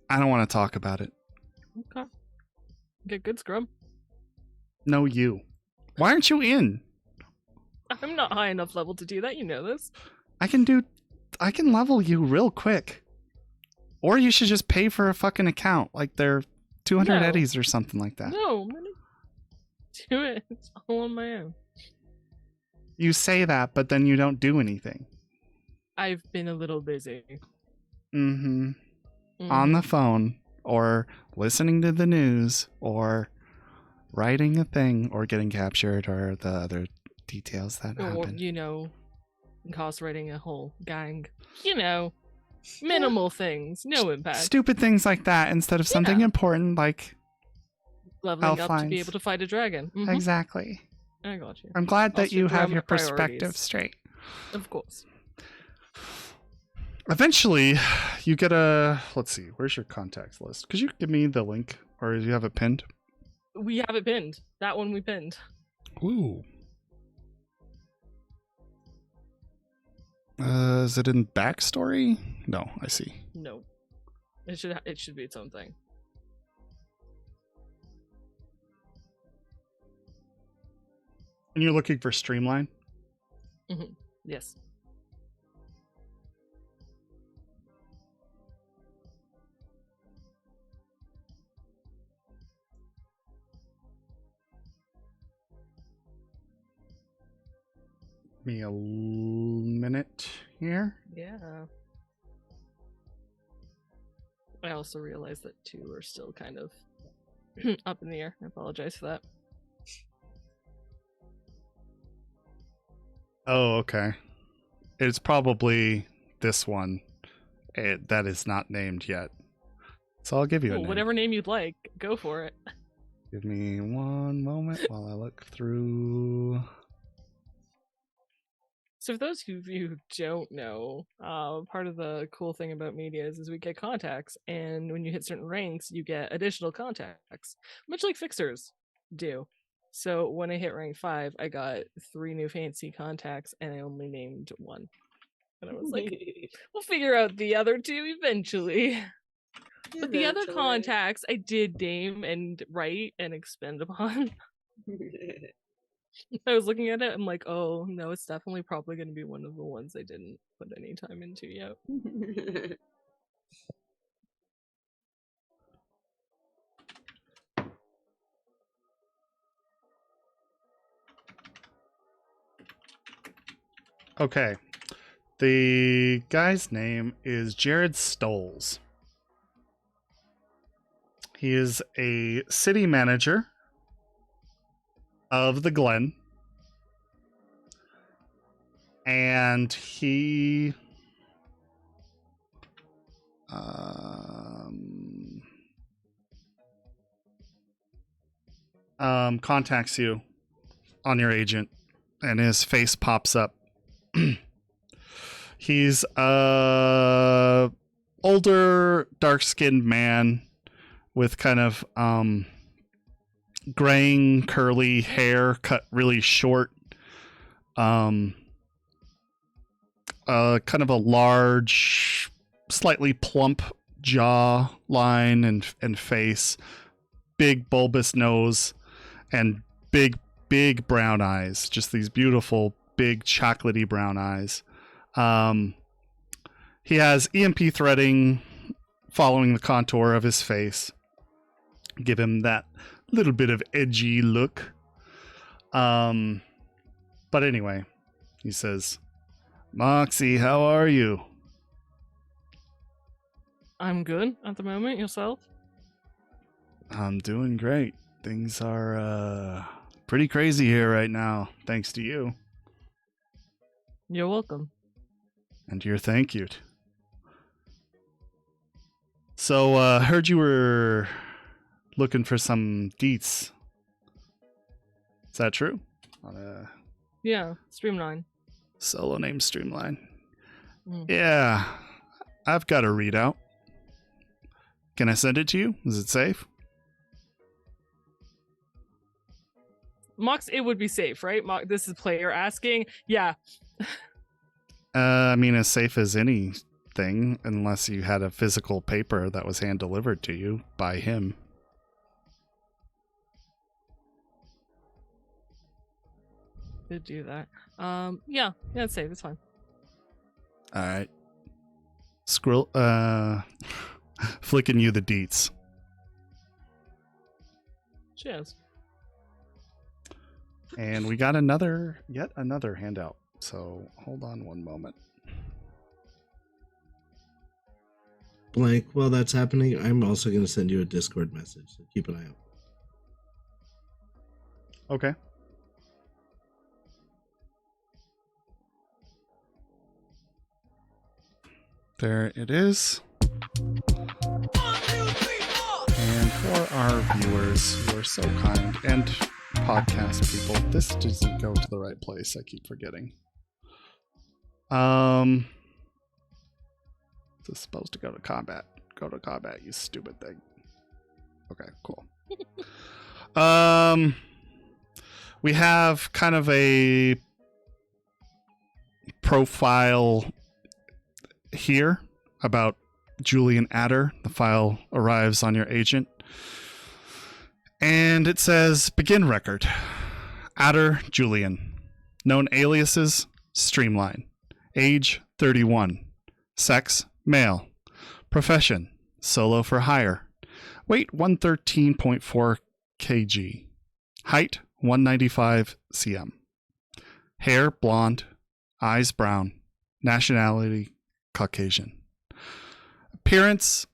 I don't want to talk about it. Okay. Get good, scrub. No, you. Why aren't you in? I'm not high enough level to do that. You know this. I can level you real quick. Or you should just pay for a fucking account. Like they're 200 eddies or something like that. No, I'm gonna do it. It's all on my own. You say that, but then you don't do anything. I've been a little busy. On the phone, or listening to the news, or writing a thing, or getting captured, or the other details that happen. Or, incarcerating a whole gang. Minimal things. No impact. Stupid things like that instead of something important like leveling up to be able to fight a dragon. Mm-hmm. Exactly. I got you. I'm glad that you have your perspective straight. Of course. Eventually, you get let's see, where's your contacts list? Could you give me the link, or do you have it pinned? We have it pinned. That one we pinned. Ooh. Is it in backstory? No, I see. No. It should be its own thing. And you're looking for Streamline? Mm-hmm. Yes. Give me a minute here. Yeah. I also realized that 2 are still kind of up in the air. I apologize for that. Oh, okay. It's probably this one that is not named yet. So I'll give you a name. Whatever name you'd like, go for it. Give me one moment while I look through. So for those of you who don't know, part of the cool thing about media is we get contacts, and when you hit certain ranks, you get additional contacts, much like fixers do. So when I hit rank 5, I got 3 new fancy contacts, and I only named 1. And I was like, we'll figure out the other 2 eventually. But the other contacts I did name and write and expend upon. I was looking at it, I'm like, oh no, it's definitely probably going to be one of the ones I didn't put any time into yet. Okay. The guy's name is Jared Stoles. He is a city manager of the Glen. And he contacts you on your agent, and his face pops up. He's a older, dark-skinned man, with kind of graying curly hair cut really short. Kind of a large, slightly plump jaw line and face, big bulbous nose, and big brown eyes. Just these beautiful, big chocolatey brown eyes. He has EMP threading following the contour of his face. Give him that little bit of edgy look. But anyway, he says, Moxie, how are you? I'm good at the moment. Yourself? I'm doing great. Things are pretty crazy here right now, thanks to you. You're welcome. And you're thank you'd. So, heard you were looking for some deets. Is that true? On a Yeah, Streamline. solo name Streamline. Mm. Yeah, I've got a readout. Can I send it to you? Is it safe? Mox, it would be safe, right? This is player asking. Yeah. I mean, as safe as anything, unless you had a physical paper that was hand delivered to you by him. Could do that. Yeah, it's safe. It's fine. All right. Scroll. Flicking you the deets. Cheers. And we got yet another handout. So hold on one moment. Blank, while that's happening, I'm also going to send you a Discord message, so keep an eye out. Okay. There it is. And for our viewers who are so kind, and podcast people, this doesn't go to the right place. I keep forgetting. This is supposed to go to combat. Go to combat, you stupid thing. Okay, cool. We have kind of a profile here about Julian Adder. The file arrives on your agent. And it says, begin record. Adder Julian. Known aliases, Streamline. Age, 31. Sex, male. Profession, solo for hire. Weight, 113.4 kg. Height, 195 cm. Hair, blonde. Eyes, brown. Nationality, Caucasian. Appearance,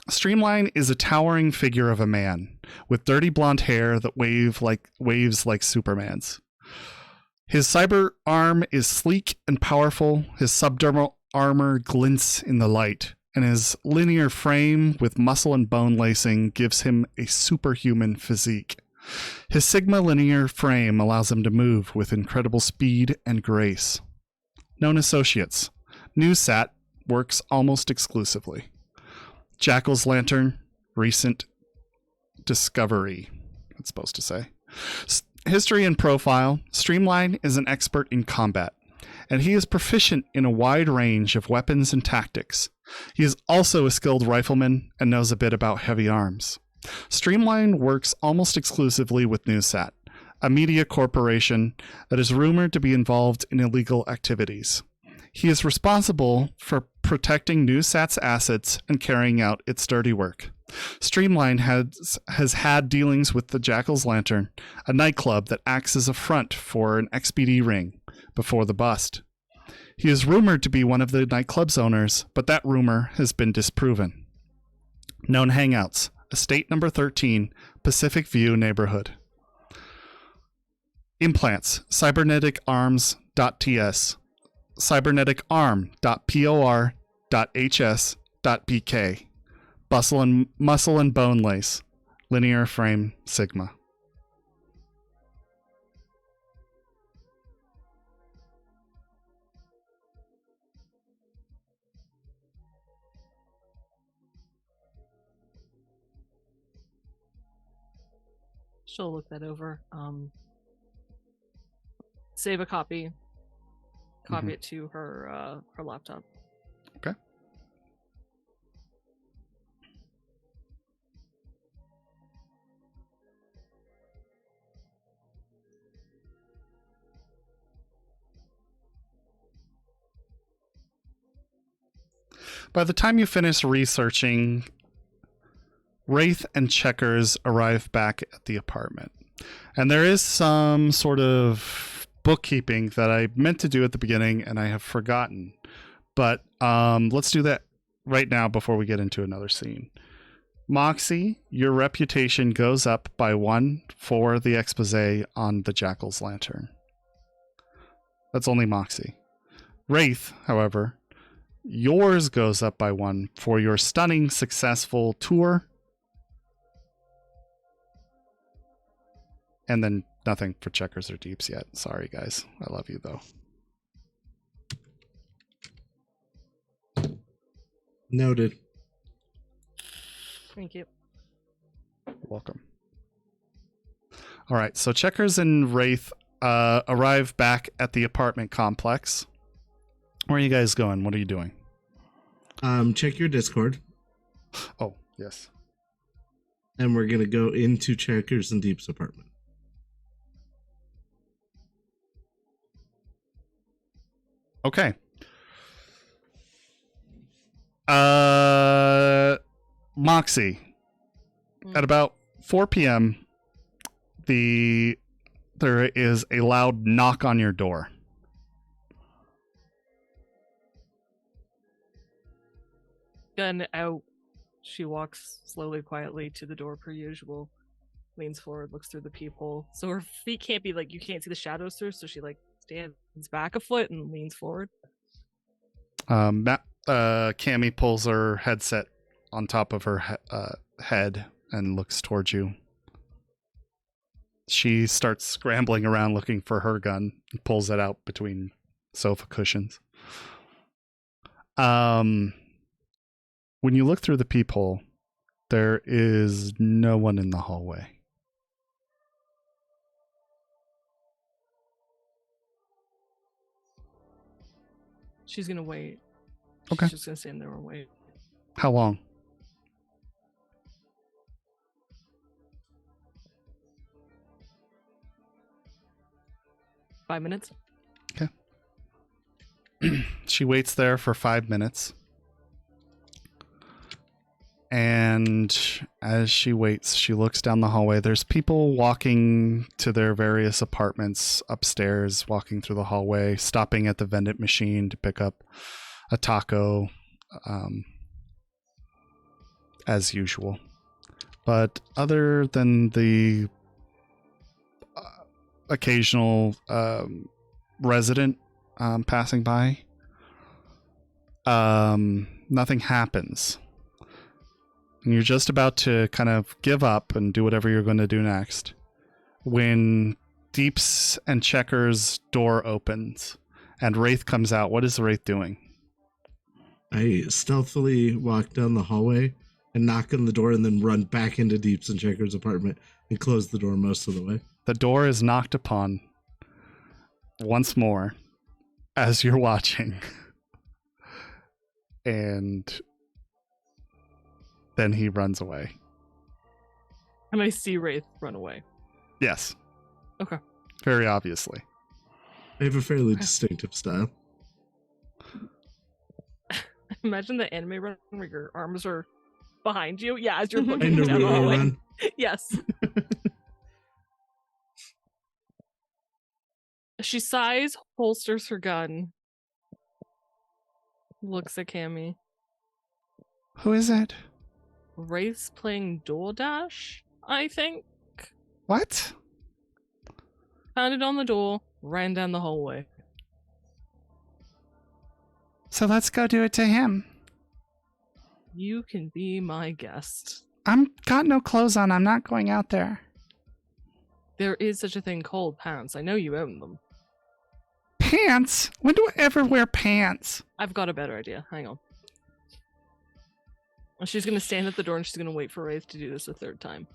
Streamline is a towering figure of a man with dirty blonde hair that waves like Superman's. His cyber arm is sleek and powerful. His subdermal armor glints in the light, and his linear frame with muscle and bone lacing gives him a superhuman physique. His Sigma linear frame allows him to move with incredible speed and grace. Known associates. NewSat works almost exclusively. Jackal's Lantern, recent discovery. It's supposed to say. History and profile. Streamline is an expert in combat, and he is proficient in a wide range of weapons and tactics. He is also a skilled rifleman and knows a bit about heavy arms. Streamline works almost exclusively with NewSat, a media corporation that is rumored to be involved in illegal activities. He is responsible for protecting NewSat's assets and carrying out its dirty work. Streamline has had dealings with the Jackal's Lantern, a nightclub that acts as a front for an XBD ring before the bust. He is rumored to be one of the nightclub's owners, but that rumor has been disproven. Known hangouts, Estate Number 13, Pacific View neighborhood. Implants, cyberneticarms.ts, cyberneticarm.por.hs.bk, muscle and bone lace, linear frame Sigma. She'll look that over. Save a copy. Copy it to her laptop. Okay. By the time you finish researching, Wraith and Checkers arrive back at the apartment. And there is some sort of bookkeeping that I meant to do at the beginning and I have forgotten. But let's do that right now before we get into another scene. Moxie, your reputation goes up by 1 for the expose on the Jackal's Lantern. That's only Moxie. Wraith, however, yours goes up by 1 for your stunning, successful tour. And then nothing for Checkers or Deeps yet. Sorry, guys. I love you, though. Noted. Thank you. Welcome. All right, so Checkers and Wraith arrive back at the apartment complex. Where are you guys going? What are you doing? Check your Discord. Oh, yes. And we're going to go into Checkers and Deep's apartment. Okay. Moxie. At about 4 p.m., there is a loud knock on your door. Gun out. She walks slowly, quietly to the door per usual. Leans forward, looks through the peephole. So her feet can't be you can't see the shadows through, so she stands back a foot and leans forward. Cammy pulls her headset on top of her head and looks towards you. She starts scrambling around looking for her gun and pulls it out between sofa cushions. When you look through the peephole, there is no one in the hallway. She's gonna wait. Okay. She's just gonna stand there and wait. How long? Five minutes. Okay. She waits there for 5 minutes. And as she waits, she looks down the hallway. There's people walking to their various apartments upstairs, walking through the hallway, stopping at the vending machine to pick up a taco, as usual. But other than the occasional resident passing by, nothing happens. And you're just about to kind of give up and do whatever you're going to do next when Deeps and Checkers' door opens and Wraith comes out. What is Wraith doing? I stealthily walk down the hallway and knock on the door and then run back into Deeps and Checkers' apartment and close the door most of the way. The door is knocked upon once more as you're watching. And then he runs away. And I see Wraith run away. Yes. Okay. Very obviously. I have a fairly distinctive style. Imagine the anime run where your arms are behind you. Yeah, as you're I looking know down the where I hallway. run. Yes. She sighs, holsters her gun, looks at Cammy. Who is it? Wraith's playing DoorDash, I think. What? Pounded on the door, ran down the hallway. So let's go do it to him. You can be my guest. I'm got no clothes on. I'm not going out there. There is such a thing called pants. I know you own them. Pants? When do I ever wear pants? I've got a better idea. Hang on. She's going to stand at the door and she's going to wait for Wraith to do this a third time.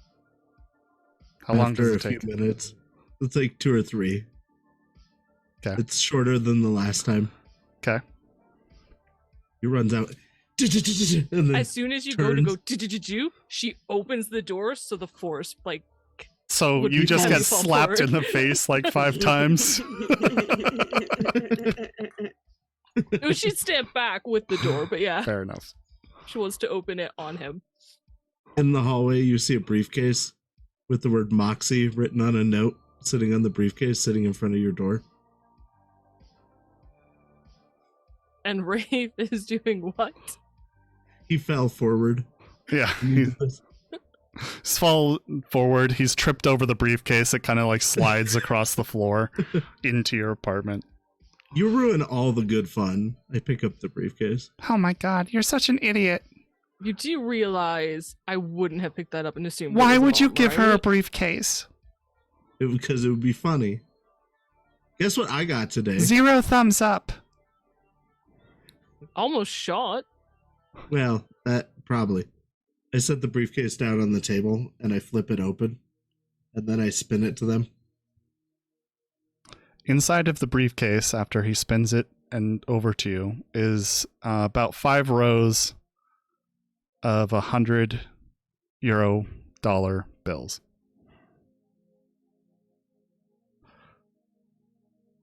How long after does it a take? few minutes. It's like 2 or 3. Okay. It's shorter than the last time. Okay. He runs out. And then As soon as you turns. go to go, she opens the door so the force like. So Would you be just heavy get fall slapped in forward. the face like 5 times. No, she'd stand back with the door, but yeah, Fair enough. she wants to open it on him. In the hallway, you see a briefcase with the word Moxie written on a note sitting on the briefcase, sitting in front of your door. And Rafe is doing what? He fell forward. Yeah. He's fall forward. He's tripped over the briefcase. It kind of like slides across the floor into your apartment. You ruin all the good fun. I pick up the briefcase. Oh my god, you're such an idiot. You do realize I wouldn't have picked that up and assumed. Why it was would you Mom, give her a right? briefcase? Because it would be funny. Guess what I got today? 0 thumbs up. Almost shot. Well, that probably. I set the briefcase down on the table and I flip it open. And then I spin it to them. Inside of the briefcase, after he spins it and over to you, is about 5 rows of €100 bills.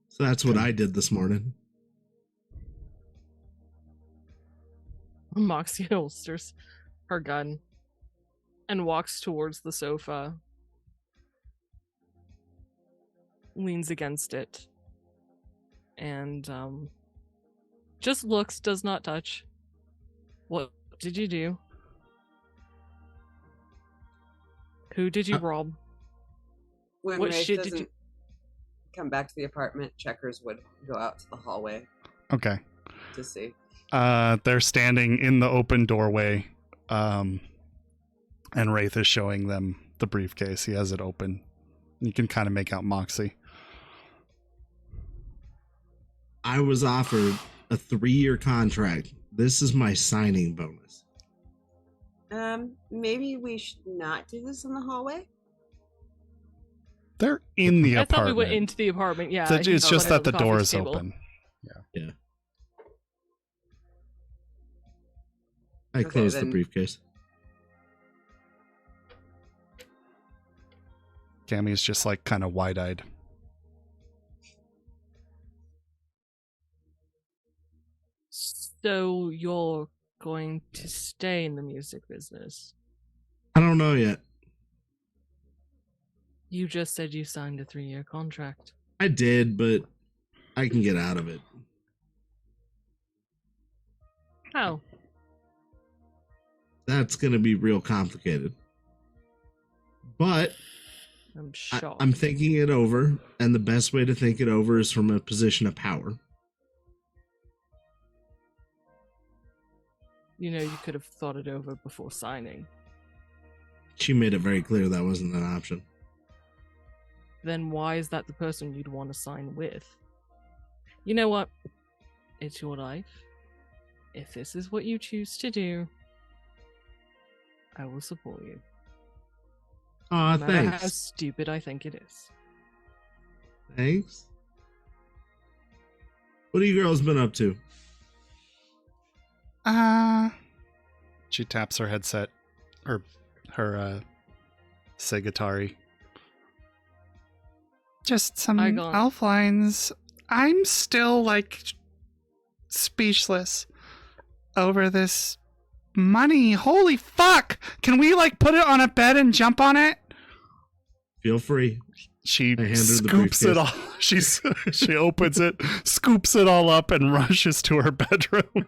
So that's what I did this morning. Moxie holsters her gun and walks towards the sofa. Leans against it. And just looks, does not touch. What did you do? Who did you rob? When What Rafe shit did doesn't you- come back to the apartment, Checkers would go out to the hallway Okay. to see. They're standing in the open doorway, and Wraith is showing them the briefcase. He has it open. You can kind of make out Moxie. I was offered a 3-year contract. This is my signing bonus. Maybe we should not do this in the hallway. They're in the I apartment. thought we went into the apartment, yeah. It's he's just at that the coffee door is table. open. Yeah. I Okay, closed the then- briefcase. Cammy's just like kind of wide-eyed. So you're going to stay in the music business? I don't know yet. You just said you signed a 3-year contract. I did, but I can get out of it. How? That's going to be real complicated. But I'm shocked. I'm thinking it over, and the best way to think it over is from a position of power. You know, you could have thought it over before signing. She made it very clear that wasn't an option. Then why is that the person you'd want to sign with? You know what? It's your life. If this is what you choose to do, I will support you. Aw, No matter how thanks. stupid I think it is. Thanks. What have you girls been up to? She taps her headset, or her Segatari. Just some I got- elf lines. I'm still like speechless over this money. Holy fuck! Can we like put it on a bed and jump on it? Feel free. She I hand her the scoops it briefcase. all. She opens it, scoops it all up, and rushes to her bedroom.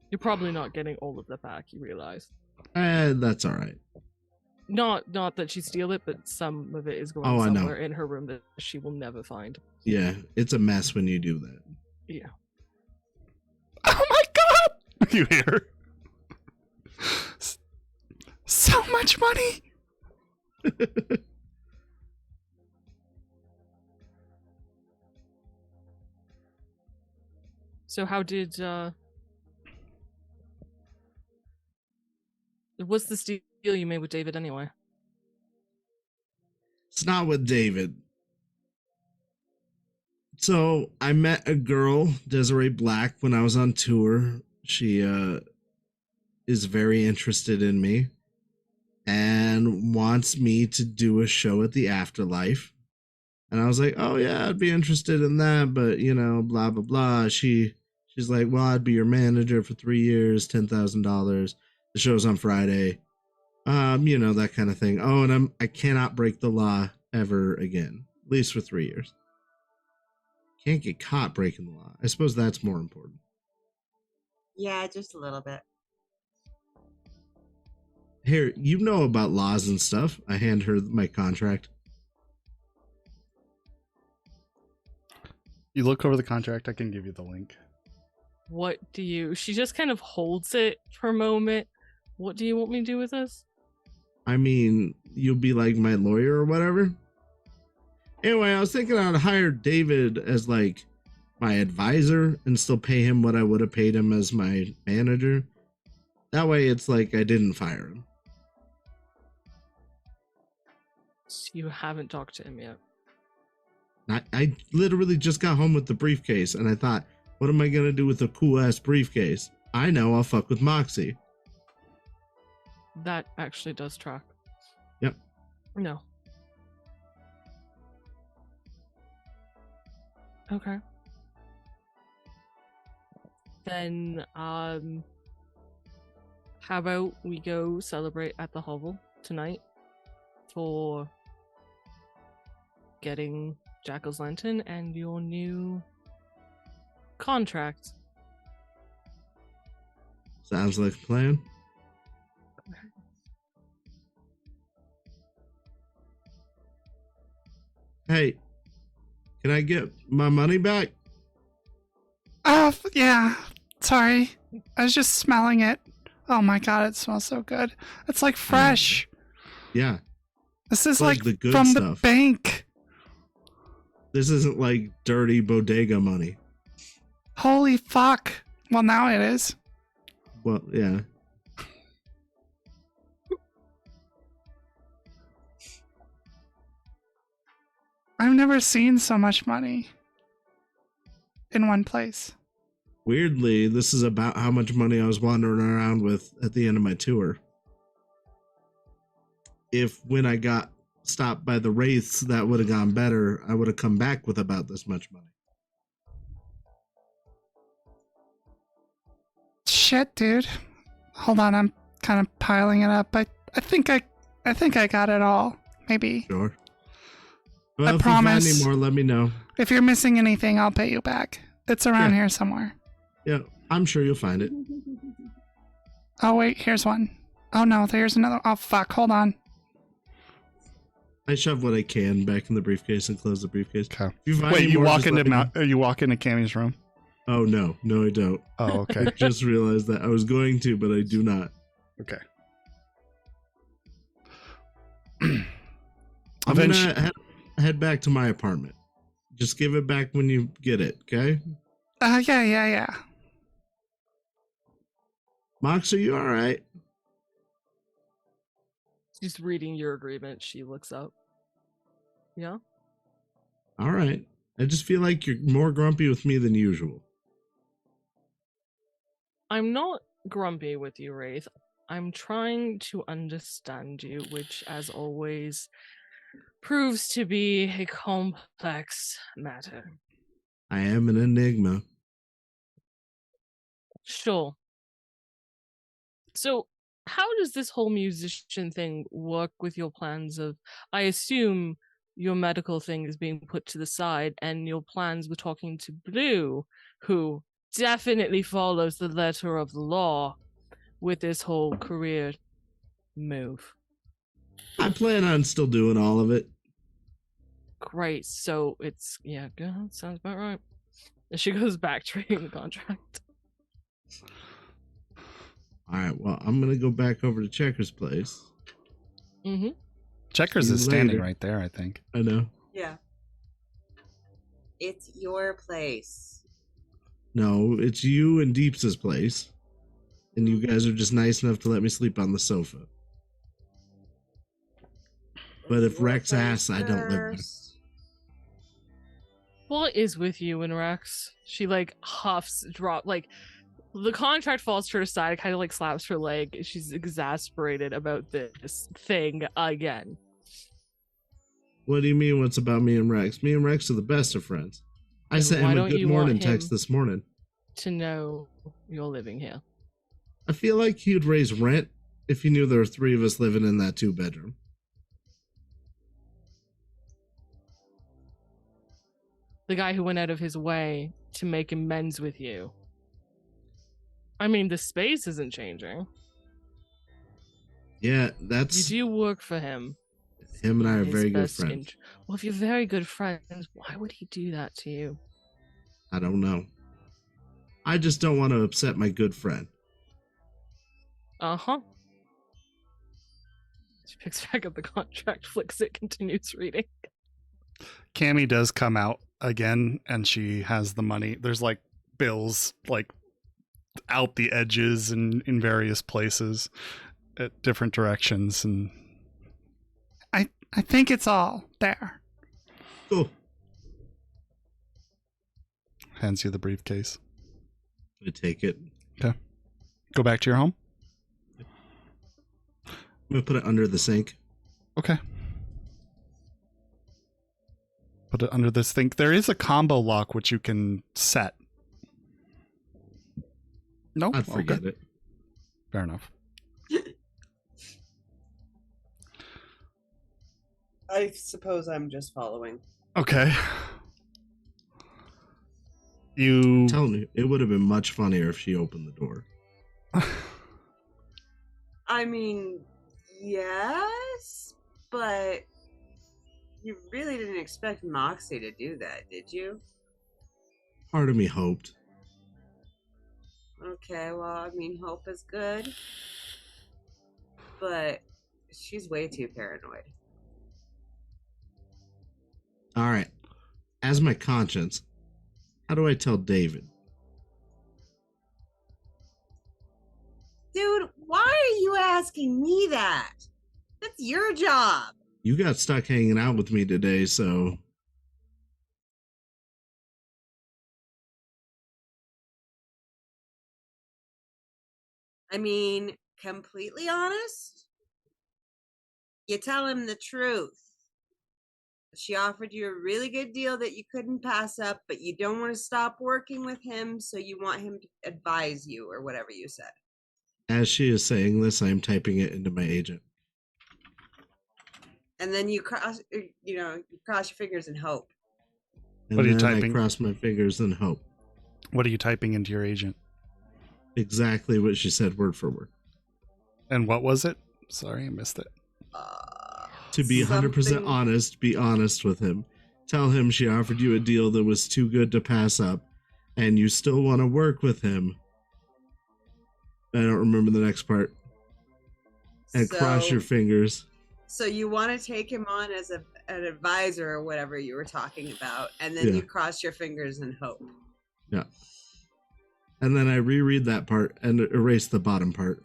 You're probably not getting all of that back, you realize. That's all right. Not that she steal it, but some of it is going Oh, I know. somewhere in her room that she will never find. Yeah, it's a mess when you do that. Yeah. Oh my god! You hear? So much money! So how did what's the steal deal you made with David anyway? It's not with David. So I met a girl, Desiree Black, when I was on tour. She is very interested in me and wants me to do a show at the Afterlife. And I was like, oh yeah, I'd be interested in that, but you know, blah blah blah. She's like, well, I'd be your manager for 3 years, $10,000. The show's on Friday. You know, that kind of thing. Oh, and I cannot break the law ever again, at least for 3 years. Can't get caught breaking the law. I suppose that's more important. Yeah, just a little bit. Here, you know about laws and stuff. I hand her my contract. You look over the contract. I can give you the link. What do you... She just kind of holds it for a moment. What do you want me to do with this? I mean, you'll be like my lawyer or whatever. Anyway, I was thinking I'd hire David as like my advisor and still pay him what I would have paid him as my manager. That way it's like I didn't fire him. So you haven't talked to him yet. I literally just got home with the briefcase and I thought, what am I going to do with a cool ass briefcase? I know, I'll fuck with Moxie. That actually does track. Yep. No. Okay. Then, how about we go celebrate at the hovel tonight for getting Jackal's Lantern and your new contract. Sounds like a plan. Hey, can I get my money back? Yeah. Sorry. I was just smelling it. Oh my god, it smells so good. It's like fresh. Yeah. This is like like the good from stuff. the bank. This isn't like dirty bodega money. Holy fuck. Well, now it is. Well, yeah. I've never seen so much money in one place. Weirdly, this is about how much money I was wandering around with at the end of my tour. If when I got stopped by the wraiths that would have gone better, I would have come back with about this much money. Shit, dude. Hold on, I'm kind of piling it up. I think I got it all. Maybe. Sure. Well, if promise. you find any more, let me know. If you're missing anything, I'll pay you back. It's around here somewhere. Yeah, I'm sure you'll find it. Oh wait, here's one. Oh no, there's another. Oh fuck, hold on. I shove what I can back in the briefcase and close the briefcase. Okay. Wait, you walk into you walk into Cammy's room? Oh no, I don't. Oh, okay. I just realized that I was going to, but I do not. Okay. I'm gonna head back to my apartment. Just give it back when you get it, okay? Yeah. Mox, are you all right? She's reading your agreement. She looks up. Yeah? All right. I just feel like you're more grumpy with me than usual. I'm not grumpy with you, Wraith. I'm trying to understand you, which, as always, proves to be a complex matter. I am an enigma. Sure. So, how does this whole musician thing work with your plans of... I assume your medical thing is being put to the side, and your plans with talking to Blue, who definitely follows the letter of the law with this whole career move. I plan on still doing all of it. Great. So it's... Yeah, good. Sounds about right. And she goes back to reading the contract. All right, well, I'm going to go back over to Checker's place. Mm-hmm. Checkers See you is standing later. right there, I think. I know. Yeah. It's your place. No, it's you and Deeps' place. And you guys are just nice enough to let me sleep on the sofa. But if You Rex went asks, I don't live there. first. What is with you and Rex? She like huffs, like the contract falls to her side, kind of like slaps her leg. She's exasperated about this thing again. What do you mean? What's about me and Rex? Me and Rex are the best of friends. I Then sent why him a don't good you want morning text him this morning. to know you're living here? I feel like he would raise rent if he knew there were 3 of us living in that 2-bedroom. The guy who went out of his way to make amends with you. I mean, the space isn't changing. Yeah, You that's do work for him. him and I are His very good best friends. well, if you're very good friends, why would he do that to you? I don't know. I just don't want to upset my good friend. Uh-huh. She picks back up the contract, flicks it, continues reading. Cammy does come out again, and she has the money. There's like bills like out the edges and in various places at different directions, and I think it's all there. Cool. Hands you the briefcase. I take it. Go back to your home. I'm gonna put it under the sink. Okay. Put it under the sink. There is a combo lock which you can set. No, I'd forget it. Fair enough. I suppose I'm just following. Okay. You I'm telling you, it would have been much funnier if she opened the door. I mean, yes, but you really didn't expect Moxie to do that, did you? Part of me hoped. Okay, well, I mean, hope is good, but she's way too paranoid. All right. As my conscience, how do I tell David? Dude, why are you asking me that? That's your job. You got stuck hanging out with me today, so I mean, completely honest, you tell him the truth. She offered you a really good deal that you couldn't pass up, but you don't want to stop working with him, so you want him to advise you or whatever you said. as she is saying this, I am typing it into my agent. And then you cross your fingers and hope. And What are you then typing? I cross my fingers and hope. What are you typing into your agent? Exactly what she said, word for word. And what was it? Sorry, I missed it. To be 100% Something- honest, be honest with him. Tell him she offered you a deal that was too good to pass up, and you still want to work with him. I don't remember the next part. And cross your fingers. So you want to take him on as an advisor or whatever you were talking about, and then you cross your fingers and hope. Yeah. And then I reread that part and erase the bottom part.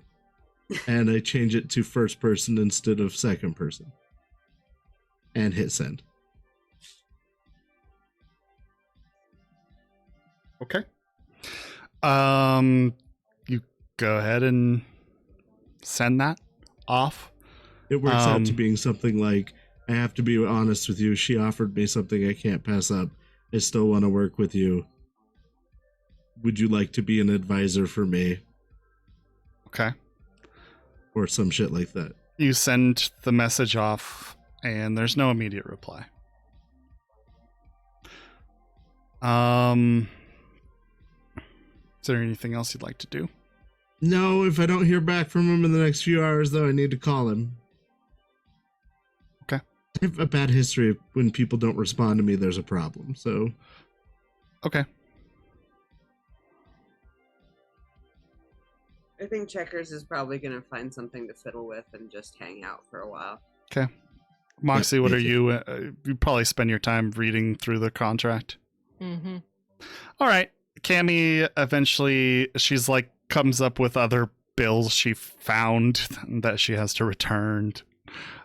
And I change it to first person instead of second person. And hit send. Okay. You go ahead and send that off. It works out to being something like, I have to be honest with you. She offered me something I can't pass up. I still want to work with you. Would you like to be an advisor for me? Okay. Or some shit like that. You send the message off, and there's no immediate reply. Is there anything else you'd like to do? No, if I don't hear back from him in the next few hours, though, I need to call him. Okay. I have a bad history of when people don't respond to me, there's a problem, so... Okay. I think Checkers is probably going to find something to fiddle with and just hang out for a while. Okay. Moxie, what me are too. you? You probably spend your time reading through the contract. Mm-hmm. All right. Cammy eventually, she's like, comes up with other bills she found that she has to return.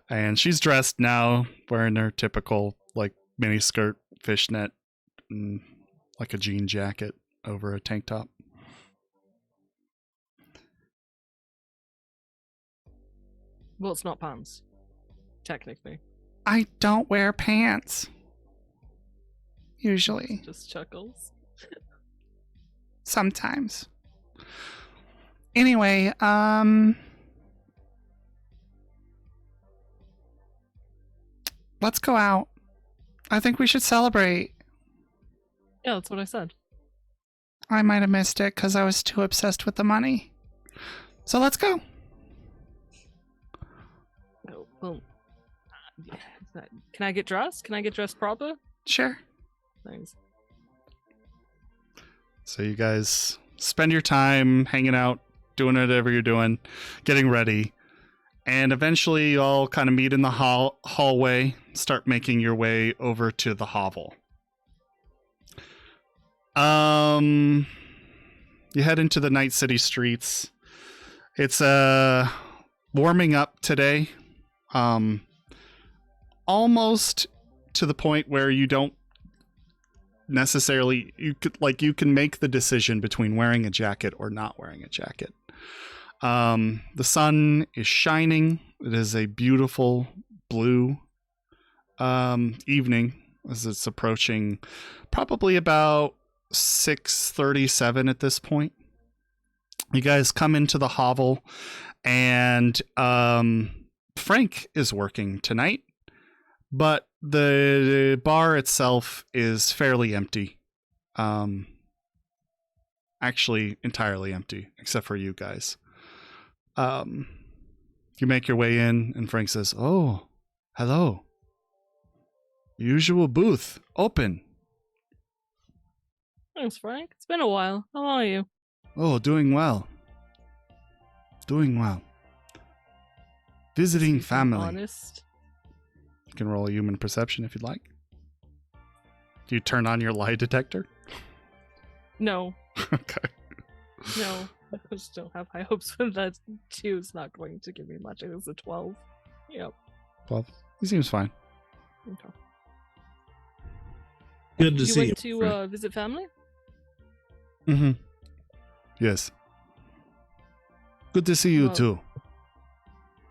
And she's dressed now, wearing her typical like mini skirt, fishnet, and like a jean jacket over a tank top. Well, it's not pants, technically. I don't wear pants. Usually. Just chuckles. Sometimes. Anyway, let's go out. I think we should celebrate. Yeah, that's what I said. I might have missed it because I was too obsessed with the money. So let's go. Oh, well, can I get dressed? Can I get dressed proper? Sure. Thanks. So you guys spend your time hanging out, doing whatever you're doing, getting ready, and eventually you all kind of meet in the hallway, start making your way over to the hovel. You head into the Night City streets. It's warming up today. Almost to the point where you don't necessarily, you can make the decision between wearing a jacket or not wearing a jacket. The sun is shining. It is a beautiful blue evening as it's approaching probably about 6:37 at this point. You guys come into the hovel, and Frank is working tonight, but the bar itself is fairly empty. Actually, entirely empty, except for you guys. You make your way in, and Frank says, "Oh, hello. Usual booth, open." Thanks, Frank. It's been a while. How are you? Oh, doing well. Doing well. Visiting family. Honest. You can roll a human perception if you'd like. Do you turn on your lie detector? No. Okay. No. I just don't have high hopes for that. 2 is not going to give me much. I think it's a 12. Yep. 12. He seems fine. Okay. Good to You see went you. to visit family? Mm-hmm. Yes. Good to see you Well, too.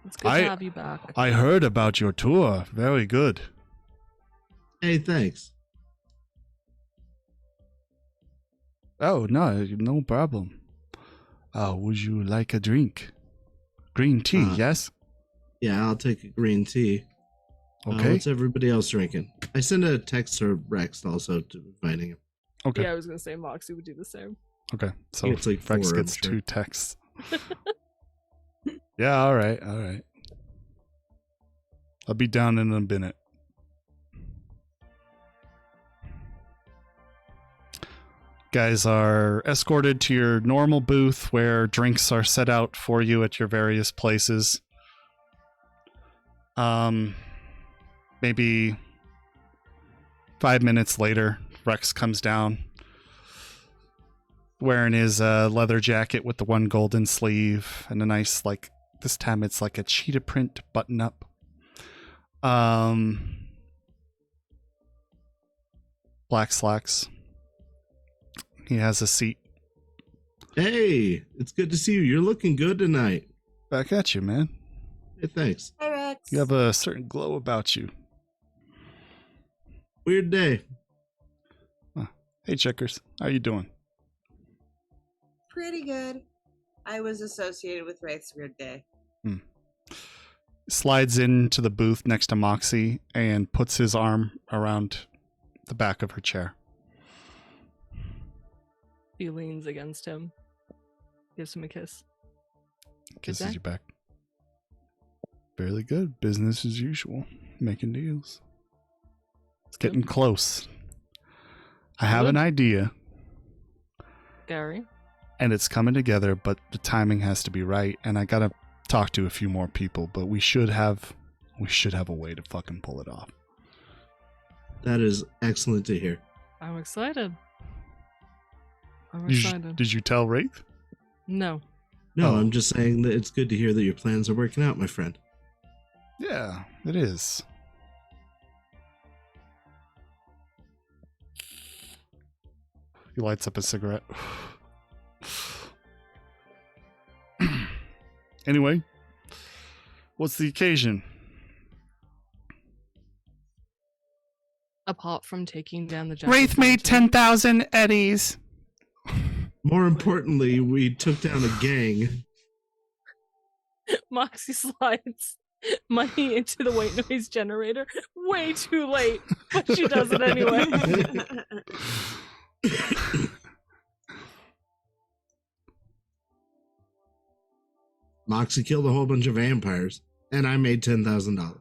It's good to have you back. I heard about your tour. Very good. Hey, thanks. Oh, no problem. Would you like a drink? Green tea, yes? Yeah, I'll take a green tea. Okay. What's everybody else drinking? I sent a text to Rex also to inviting him. Okay. Yeah, I was going to say Moxie would do the same. Okay. So It's like Rex 4, I'm gets sure. 2 texts. Yeah, all right. I'll be down in a minute. Guys are escorted to your normal booth where drinks are set out for you at your various places. Maybe 5 minutes later, Rex comes down wearing his leather jacket with the one golden sleeve and a nice, like, this time it's like a cheetah print button up. Black slacks. He has a seat. Hey, it's good to see you. You're looking good tonight. Back at you, man. Hey, thanks. Hey, Rex. You have a certain glow about you. Weird day. Hey, Checkers. How you doing? Pretty good. I was associated with Wraith's Weird Day. Slides into the booth next to Moxie and puts his arm around the back of her chair. He leans against him. Gives him a kiss. Kisses day? you back. Fairly good. Business as usual. Making deals. It's getting close. I have an idea, Gary. and it's coming together, but the timing has to be right, and I gotta talk to a few more people, but we should have a way to fucking pull it off. That is excellent to hear. I'm excited. I'm excited. Did you tell Wraith? No. No, Oh. I'm just saying that it's good to hear that your plans are working out, my friend. Yeah, it is. He lights up a cigarette. Anyway, what's the occasion? Apart from taking down the Wraith made 10,000 eddies. More importantly, we took down a gang. Moxie slides money into the white noise generator way too late, but she does it anyway. Moxie killed a whole bunch of vampires, and I made $10,000.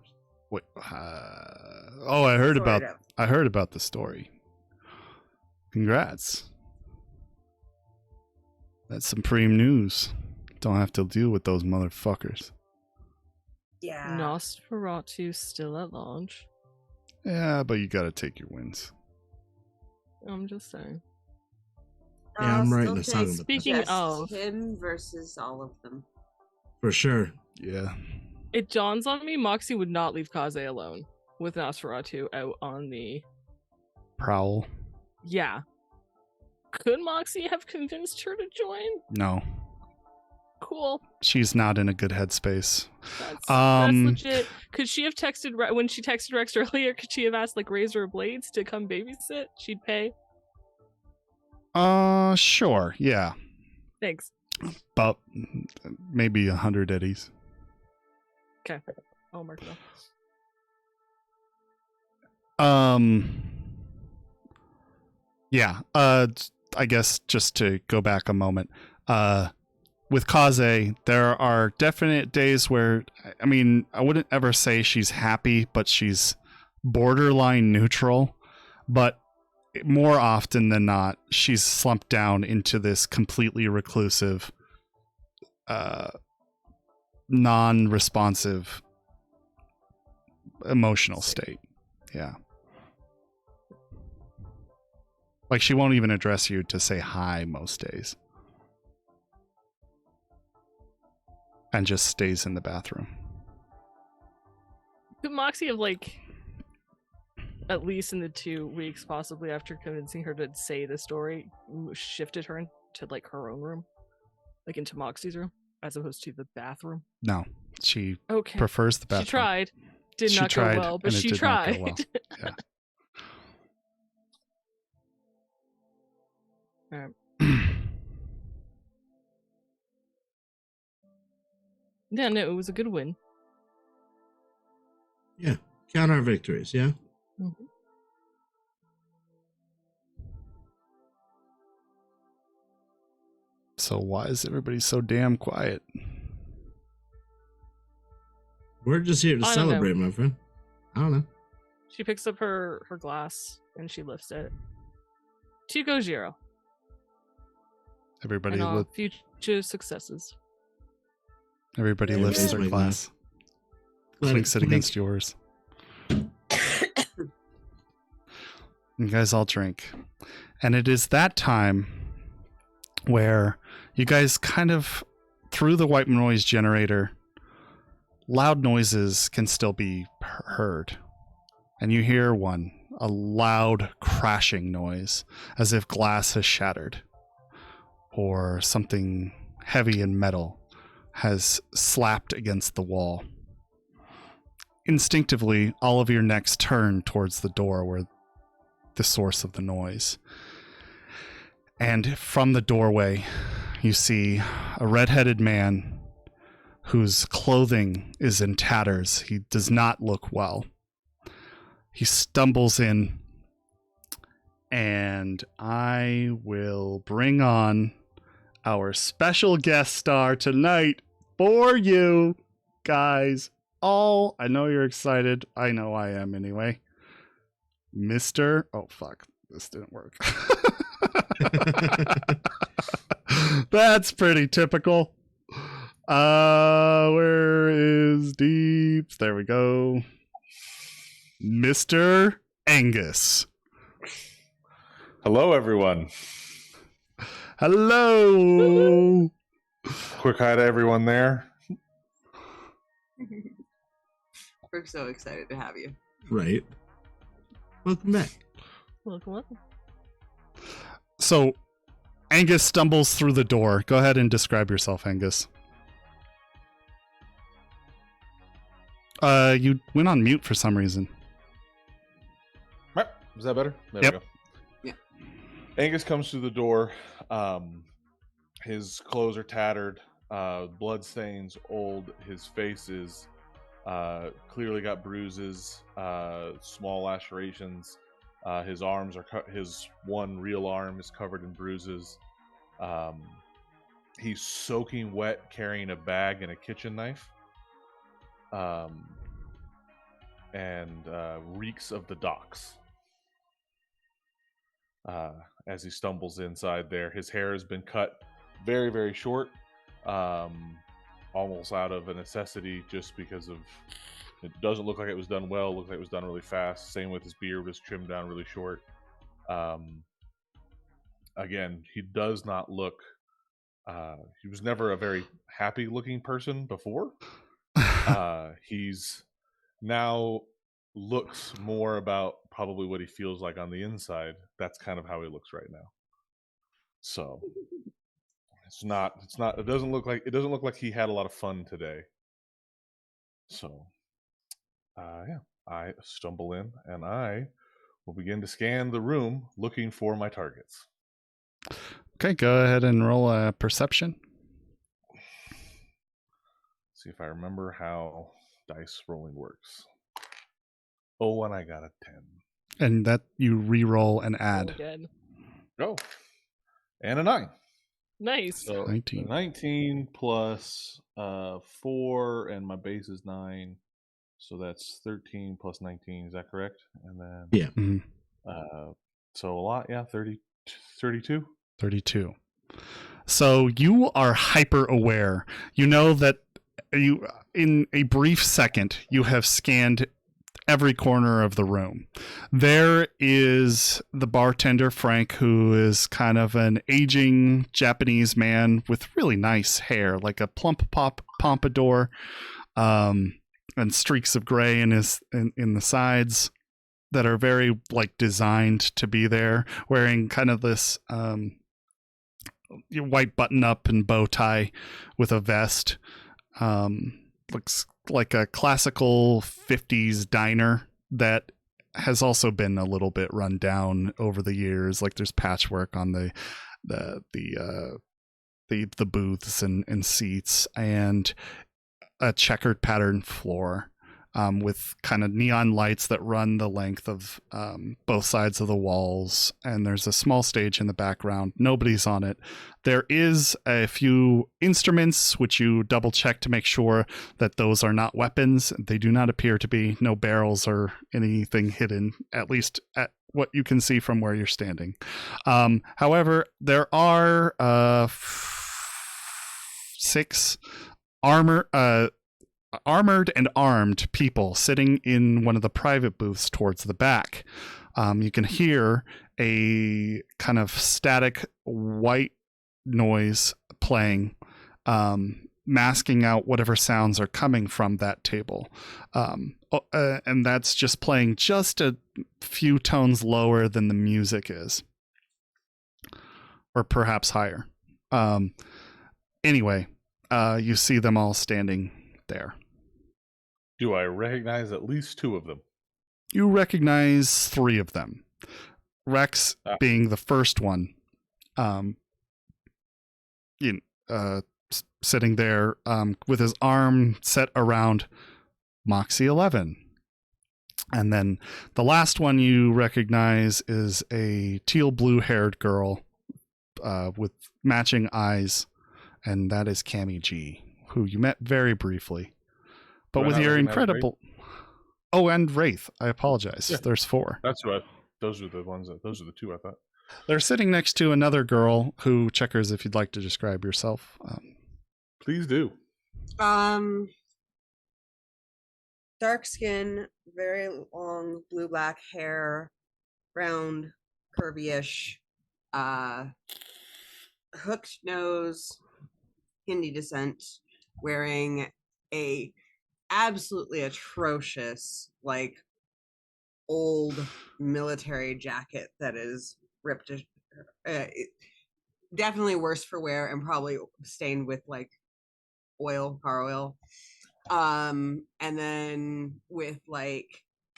Wait, I heard about the story. Congrats. That's supreme news. Don't have to deal with those motherfuckers. Yeah. Nosferatu still at large. Yeah, but you gotta take your wins. I'm just saying. Yeah, I'm I'll writing still a song take about Speaking just of, him versus all of them. For sure. Yeah. it dawns on me Moxie would not leave Kaze alone with Nosferatu out on the... Prowl. Yeah. Could Moxie have convinced her to join? No. Cool. She's not in a good headspace. That's Um, legit. Could she have texted when she texted Rex earlier? Could she have asked like Razor or Blades to come babysit? She'd pay. Sure. Yeah. Thanks. About maybe 100 eddies. Okay. I'll mark it off. Yeah. I guess just to go back a moment. With Kaze, there are definite days where, I mean, I wouldn't ever say she's happy, but she's borderline neutral. But more often than not, she's slumped down into this completely reclusive, non-responsive emotional state. Yeah. Like, she won't even address you to say hi most days. And just stays in the bathroom. Could Moxie have like, at least in the 2 weeks, possibly after convincing her to say the story, shifted her into like her own room, like into Moxie's room, as opposed to the bathroom? No, she Okay. prefers the bathroom. She tried. Did She not tried, go well, but and it she did not go tried. well. Yeah. Alright. Yeah, no, it was a good win. Yeah. Count our victories, yeah? Mhm. So why is everybody so damn quiet? We're just here to I don't know. celebrate, my friend. I don't know. She picks up her glass and she lifts it. To Gojiro Everybody, and all future successes. everybody Yeah, lifts raise their my glass. Let Clinks it against yours. You guys all drink. And it is that time where you guys kind of, through the white noise generator, loud noises can still be heard. And you hear one, a loud crashing noise, as if glass has shattered. Or something heavy and metal has slapped against the wall. Instinctively, all of your necks turn towards the door where the source of the noise. And from the doorway, you see a red-headed man whose clothing is in tatters. He does not look well. He stumbles in, and I will bring on our special guest star tonight for you guys all. I know you're excited. I know I am anyway. Mr. Oh, fuck. This didn't work. That's pretty typical. Where is Deeps? There we go. Mr. Angus. Hello, everyone. Hello. Quick hi to everyone there. We're so excited to have you. Right. Welcome back. Welcome. So Angus stumbles through the door. Go ahead and describe yourself, Angus. You went on mute for some reason. Right. Is that better? There Yep. we go. Yeah. Angus comes through the door. His clothes are tattered. Blood stains old. His face is clearly got bruises, small lacerations. His arms are his one real arm is covered in bruises. He's soaking wet, carrying a bag and a kitchen knife. And reeks of the docks. As he stumbles inside there, his hair has been cut very, very short, almost out of a necessity, just because of it doesn't look like it was done well. It looks like it was done really fast. Same with his beard, was trimmed down really short. Again, he does not look. He was never a very happy-looking person before. He's now looks more about probably what he feels like on the inside. That's kind of how he looks right now. So it doesn't look like he had a lot of fun today. So yeah, I stumble in and I will begin to scan the room looking for my targets. Okay, go ahead and roll a perception. See if I remember how dice rolling works. Oh, and I got a 10. And that you re-roll and Oh, add. good. Oh, and a 9. Nice. So 19. 19 plus 4, and my base is 9. So that's 13 plus 19. Is that correct? And then Yeah. Mhm. So a lot, yeah. 32. 32. So you are hyper aware. You know that you, in a brief second, you have scanned every corner of the room. There is the bartender, Frank, who is kind of an aging Japanese man with really nice hair, like a plump pompadour, and streaks of gray in the sides that are very like designed to be there, wearing kind of this white button up and bow tie with a vest. Looks like a classical 50s diner that has also been a little bit run down over the years. Like there's patchwork on the booths and seats, and a checkered pattern floor, with kind of neon lights that run the length of both sides of the walls. And there's a small stage in the background. Nobody's on it. There is a few instruments, which you double check to make sure that those are not weapons. They do not appear to be. No barrels or anything hidden, at least at what you can see from where you're standing. However, there are 6 armored and armed people sitting in one of the private booths towards the back. You can hear a kind of static white noise playing, masking out whatever sounds are coming from that table. And that's just playing just a few tones lower than the music is, or perhaps higher. Anyway, you see them all standing there. Do I recognize at least 2 of them? You recognize 3 of them. Rex being the first one, sitting there with his arm set around Moxie 11. And then the last one you recognize is a teal blue haired girl with matching eyes, and that is Cammy G, who you met very briefly. But with your incredible... Oh, and Wraith. I apologize. Yeah. There's 4. That's what. Those are the ones. Those are the 2 I thought. They're sitting next to another girl who, checkers, if you'd like to describe yourself. Please do. Dark skin, very long blue-black hair, round, curvy-ish, hooked nose, Hindi descent, wearing a absolutely atrocious, like old military jacket that is ripped. Definitely worse for wear and probably stained with like car oil. And then with like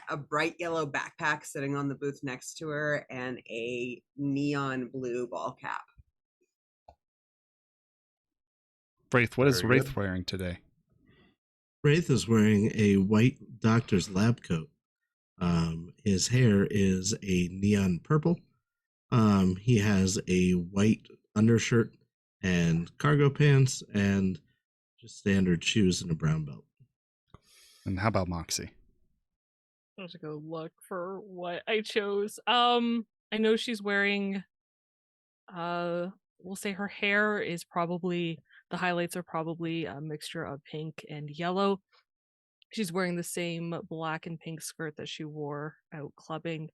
a bright yellow backpack sitting on the booth next to her and a neon blue ball cap. Wraith, what is Very Wraith good. wearing today? Wraith is wearing a white doctor's lab coat. His hair is a neon purple. He has a white undershirt and cargo pants and just standard shoes and a brown belt. And how about Moxie? I have to go look for what I chose. I know she's wearing we'll say her hair is probably, the highlights are probably a mixture of pink and yellow. She's wearing the same black and pink skirt that she wore out clubbing.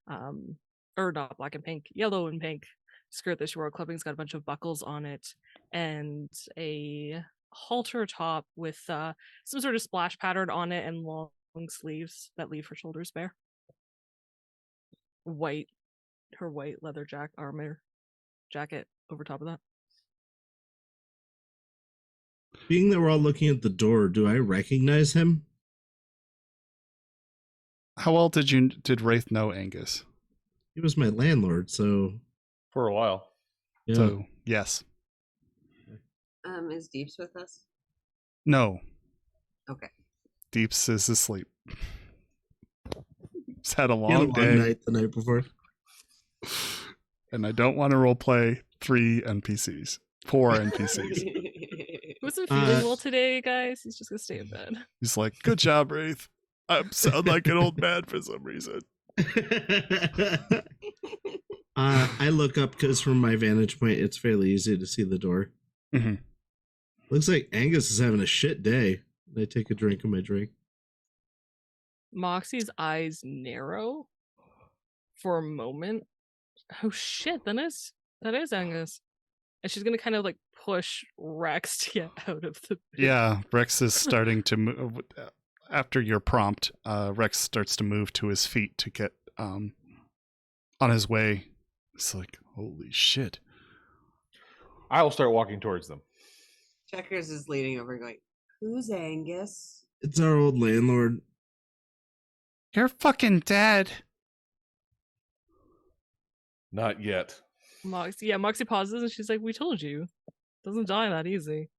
Or not black and pink, yellow and pink skirt that she wore out clubbing. It's got a bunch of buckles on it and a halter top with some sort of splash pattern on it and long sleeves that leave her shoulders bare. Her white leather armor jacket over top of that. Being that we're all looking at the door, do I recognize him? How well did Wraith know Angus? He was my landlord, so For a while. yeah. So yes. Is Deeps with us? No. Okay. Deeps is asleep. He's had a He had a long day, night the night before. and I don't want to roleplay 4 NPCs. Wasn't feeling well today, guys. He's just gonna stay in bed. He's like, "Good job, Wraith. I sound like an old man for some reason." I look up because from my vantage point, it's fairly easy to see the door. Mhm. Looks like Angus is having a shit day. I take a drink of my drink. Moxie's eyes narrow for a moment. Oh shit, that is Angus. And she's gonna kind of like push Rex to get out of the bed. Yeah, Rex is starting to move. After your prompt, Rex starts to move to his feet to get on his way. It's like, holy shit. I will start walking towards them. Checkers is leaning over going, "Who's Angus?" It's our old landlord. You're fucking dead. Not yet. Moxie pauses and she's like, "We told you. Doesn't die that easy."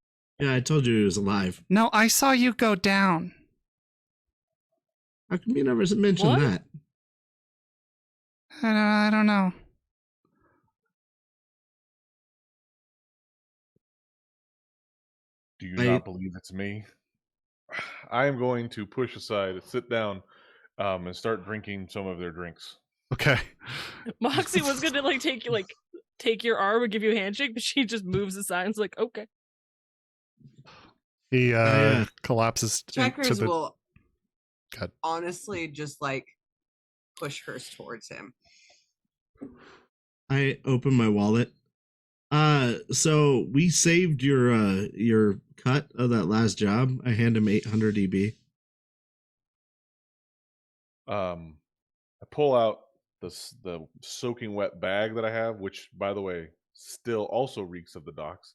Yeah, I told you he was alive. No, I saw you go down. How come you never mentioned What? that? I don't know. Do you not believe it's me? I am going to push aside, sit down, and start drinking some of their drinks. Okay. Moxie was gonna take your arm and give you a handshake, but she just moves aside and's like, "Okay." He yeah. collapses into Checkers the... will God. honestly just like push hers towards him. I open my wallet. So we saved your cut of that last job. I hand him 800 EB. I pull out the soaking wet bag that I have, which, by the way, still also reeks of the docks.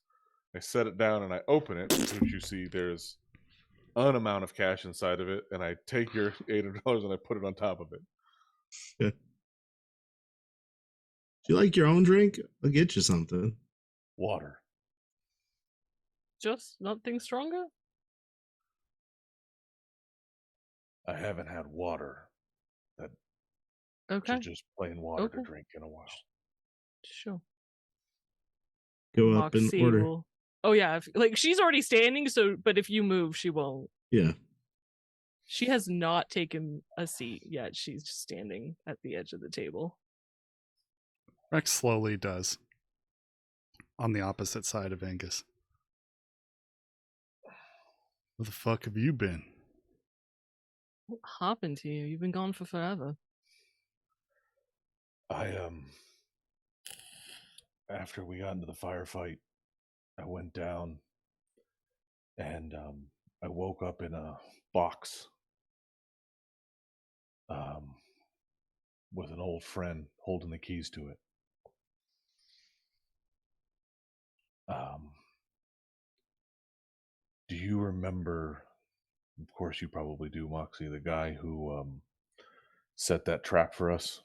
I set it down and I open it, which you see there's an amount of cash inside of it, and I take your $800 and I put it on top of it. Yeah. Do you like your own drink? I'll get you something. Water. Just nothing stronger? I haven't had water. Okay. Just plain water to Okay. drink in a while. Sure. Go up in Moxie order. will... Oh yeah, she's already standing, but if you move, she won't. Yeah. She has not taken a seat yet. She's just standing at the edge of the table. Rex slowly does. On the opposite side of Angus. Where the fuck have you been? What happened to you? You've been gone for forever. After we got into the firefight, I went down and I woke up in a box with an old friend holding the keys to it. Do you remember, of course you probably do, Moxie, the guy who set that trap for us?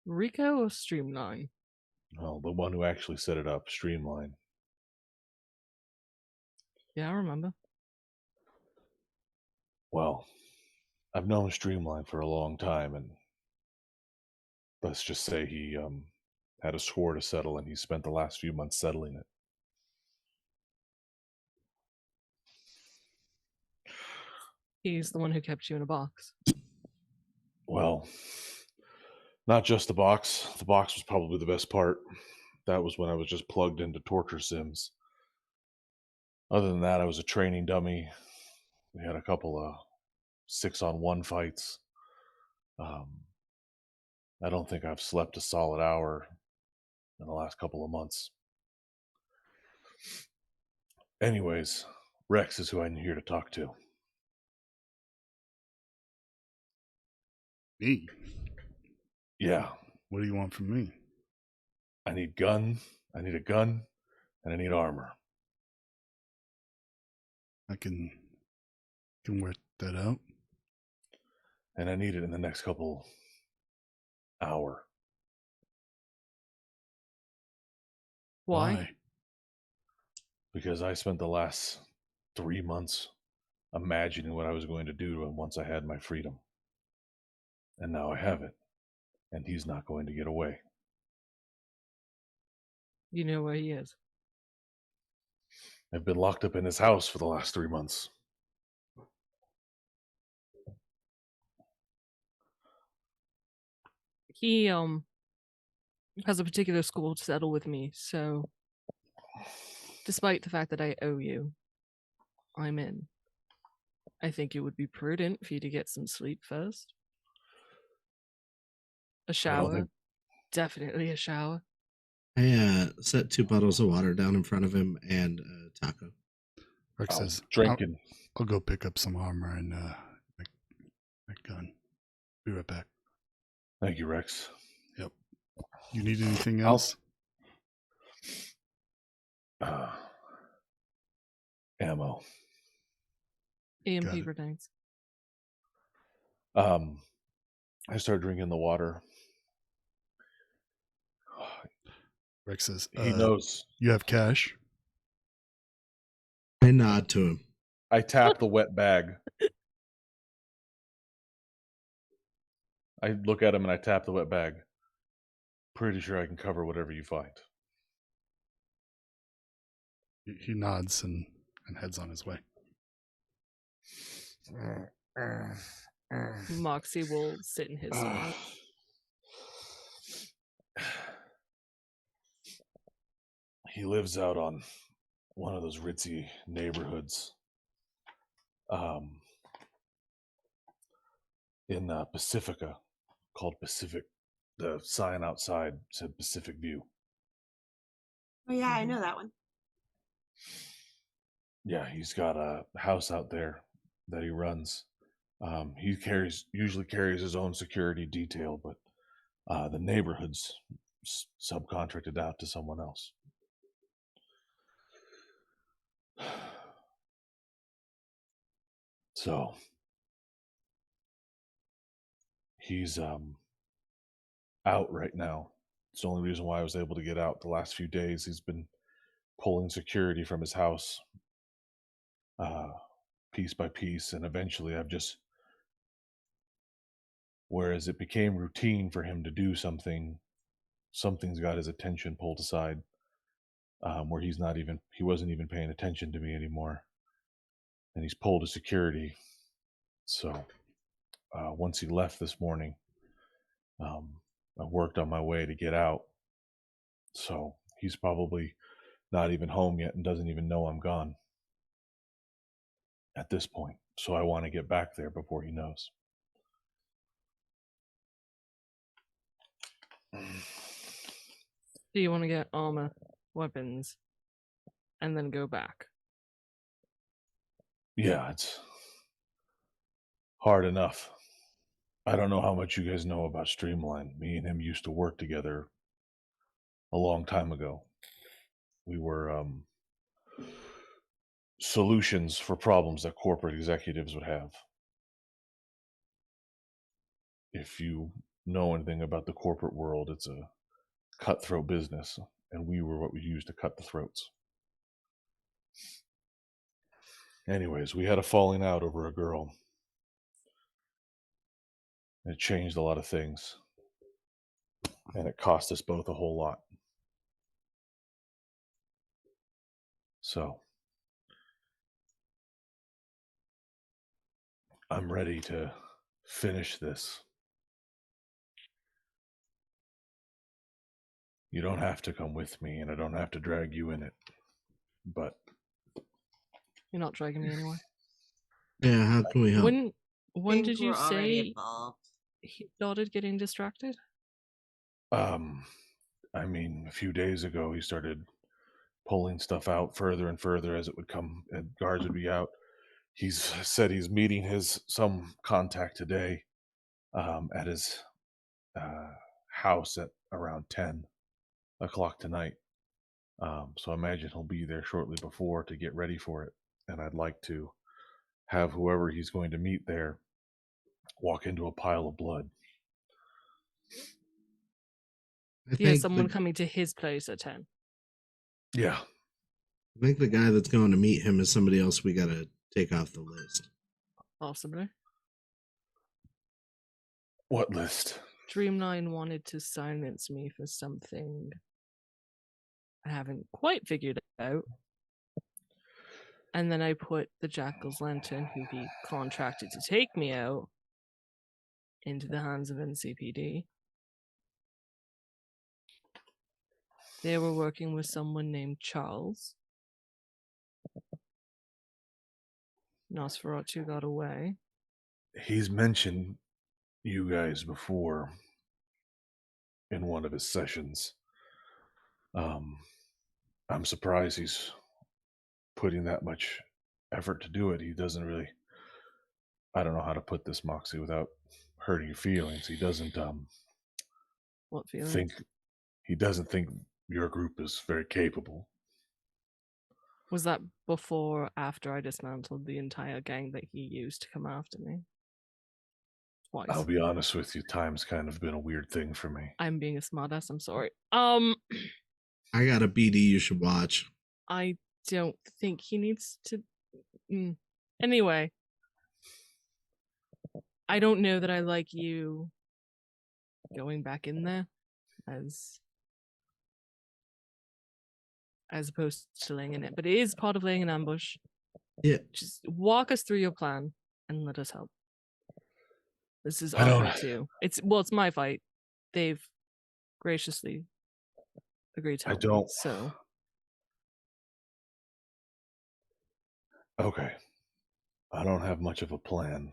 Rico or Streamline? Well, the one who actually set it up, Streamline. Yeah, I remember. Well, I've known Streamline for a long time, and let's just say he had a score to settle, and he spent the last few months settling it. He's the one who kept you in a box. Well, not just the box. The box was probably the best part. That was when I was just plugged into torture sims. Other than that, I was a training dummy. We had a couple of 6-on-1 fights. I don't think I've slept a solid hour in the last couple of months. Anyways, Rex is who I'm here to talk to. Me? Yeah, What do you want from me? I need a gun, and I need armor. I can work that out. And I need it in the next couple hour. Why? Because I spent the last 3 months imagining what I was going to do to him once I had my freedom. And now I have it. And he's not going to get away. You know where he is. I've been locked up in his house for the last 3 months. He has a particular school to settle with me, so despite the fact that I owe you, I'm in. I think it would be prudent for you to get some sleep first. A shower. Definitely a shower. I set 2 bottles of water down in front of him and a taco. Rex I'll says, drink and I'll go pick up some armor and my gun. Be right back. thank you, Rex. Yep. You need anything else? Ammo. EMP Got it. grenades. I started drinking the water. Rex says, He knows. You have cash? I nod to him. I tap the wet bag. I look at him and I tap the wet bag. Pretty sure I can cover whatever you find. He nods and heads on his way. Moxie will sit in his spot. He lives out on one of those ritzy neighborhoods in Pacifica called Pacific. The sign outside said Pacific View. Oh yeah, I know that one. Yeah, he's got a house out there that he runs. He usually carries his own security detail, but the neighborhood's subcontracted out to someone else. So he's out right now. It's the only reason why I was able to get out the last few days. He's been pulling security from his house piece by piece, and eventually whereas it became routine for him to do something's got his attention pulled aside, where he wasn't even paying attention to me anymore, and he's pulled his security. So once he left this morning, I worked on my way to get out. So he's probably not even home yet and doesn't even know I'm gone at this point. So I want to get back there before he knows. Do you want to get armor, weapons, and then go back? Yeah, it's hard enough. I don't know how much you guys know about Streamline. Me and him used to work together a long time ago. We were solutions for problems that corporate executives would have. If you know anything about the corporate world, it's a cutthroat business, and we were what we used to cut the throats. Anyways, we had a falling out over a girl. It changed a lot of things, and it cost us both a whole lot. So, I'm ready to finish this. You don't have to come with me, and I don't have to drag you in it. But You're not dragging me anywhere. Yeah, how can we help? When Think did you we're already say involved. he started getting distracted? I mean, a few days ago, he started pulling stuff out further and further as it would come, and guards would be out. He's said he's meeting some contact today at his house at around 10 o'clock tonight. So I imagine he'll be there shortly before to get ready for it. And I'd like to have whoever he's going to meet there walk into a pile of blood. I He has think someone coming to his place at 10. Yeah. I think the guy that's going to meet him is somebody else we got to take off the list. Possibly. What list? Dreamline wanted to silence me for something I haven't quite figured out. And then I put the Jackal's Lantern, who he contracted to take me out, into the hands of NCPD. They were working with someone named Charles. Nosferatu got away. He's mentioned you guys before in one of his sessions. I'm surprised he's putting that much effort to do it. He doesn't really, I don't know how to put this, Moxie, without hurting your feelings. He doesn't What feelings? think your group is very capable. Was that before or after I dismantled the entire gang that he used to come after me? Twice. I'll be honest with you, time's kind of been a weird thing for me. I'm being a smartass, I'm sorry. I got a BD you should watch. I don't think he needs to. Anyway, I don't know that I like you going back in there as opposed to laying in it, but it is part of laying an ambush. Yeah. Just walk us through your plan and let us help. This is I our don't- fight too. It's my fight. They've graciously agreed to I help me, don't. so Okay. I don't have much of a plan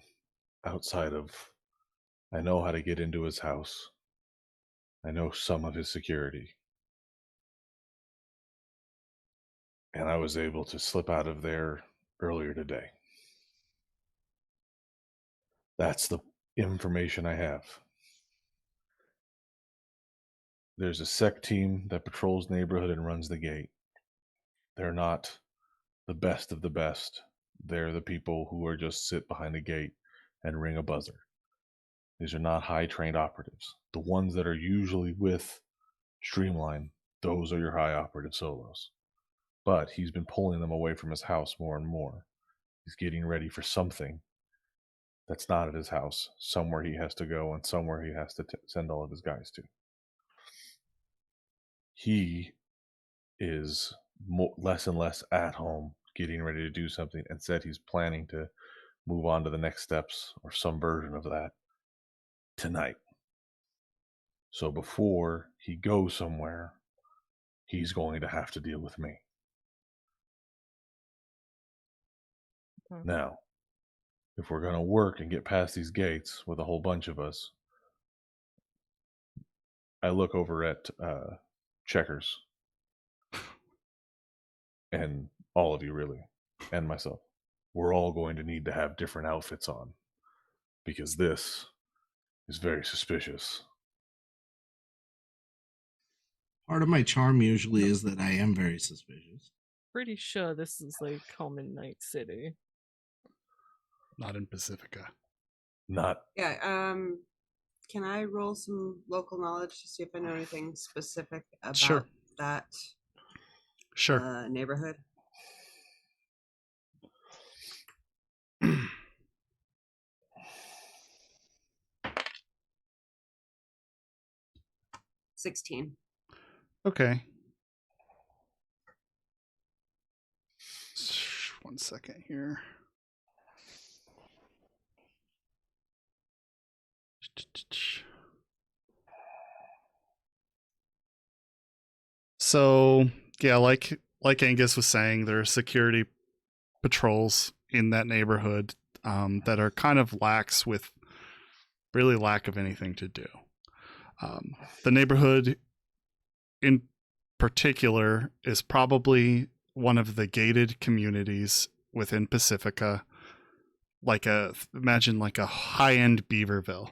outside of I know how to get into his house. I know some of his security. And I was able to slip out of there earlier today. That's the information I have. There's a sec team that patrols the neighborhood and runs the gate. They're not the best of the best. They're the people who are just sit behind the gate and ring a buzzer. These are not high trained operatives. The ones that are usually with Streamline, those are your high operative solos. But he's been pulling them away from his house more and more. He's getting ready for something that's not at his house, somewhere he has to go and somewhere he has to send all of his guys to. He is less and less at home, getting ready to do something, and said he's planning to move on to the next steps or some version of that tonight. So before he goes somewhere, he's going to have to deal with me. Now, if we're going to work and get past these gates with a whole bunch of us, I look over at Checkers and all of you, really, and myself. we're all going to need to have different outfits on, because this is very suspicious. Part of my charm usually is that I am very suspicious. Pretty sure this is like Common Night City. Not in Pacifica. Not Yeah. Can I roll some local knowledge to see if I know anything specific about Sure. that Sure. neighborhood? $16. Okay. 1 second here. So yeah, like Angus was saying, there are security patrols in that neighborhood that are kind of lax with really lack of anything to do. The neighborhood in particular is probably one of the gated communities within Pacifica, imagine like a high-end Beaverville.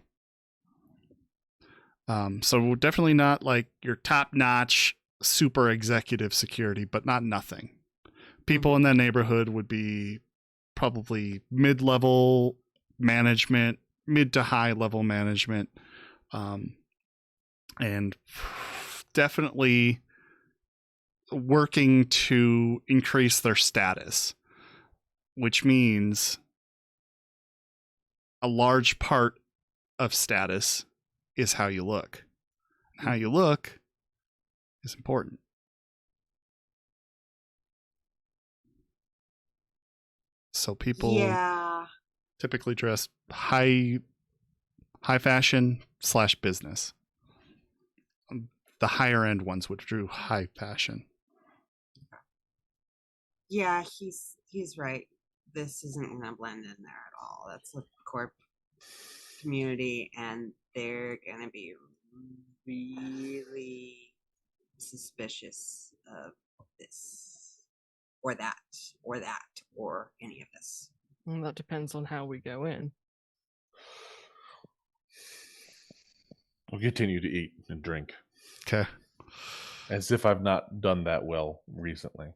So definitely not like your top-notch super executive security, but not nothing. People in that neighborhood would be probably mid-level management, mid to high level management, and definitely working to increase their status, which means a large part of status is how you look. How you look is important. So people typically dress high fashion / business. The higher end ones would do high fashion. Yeah, he's right. This isn't gonna blend in there at all. That's a corp community, and they're gonna be really suspicious of this or that or any of this. And that depends on how we go in. We'll continue to eat and drink. Okay. As if I've not done that well recently.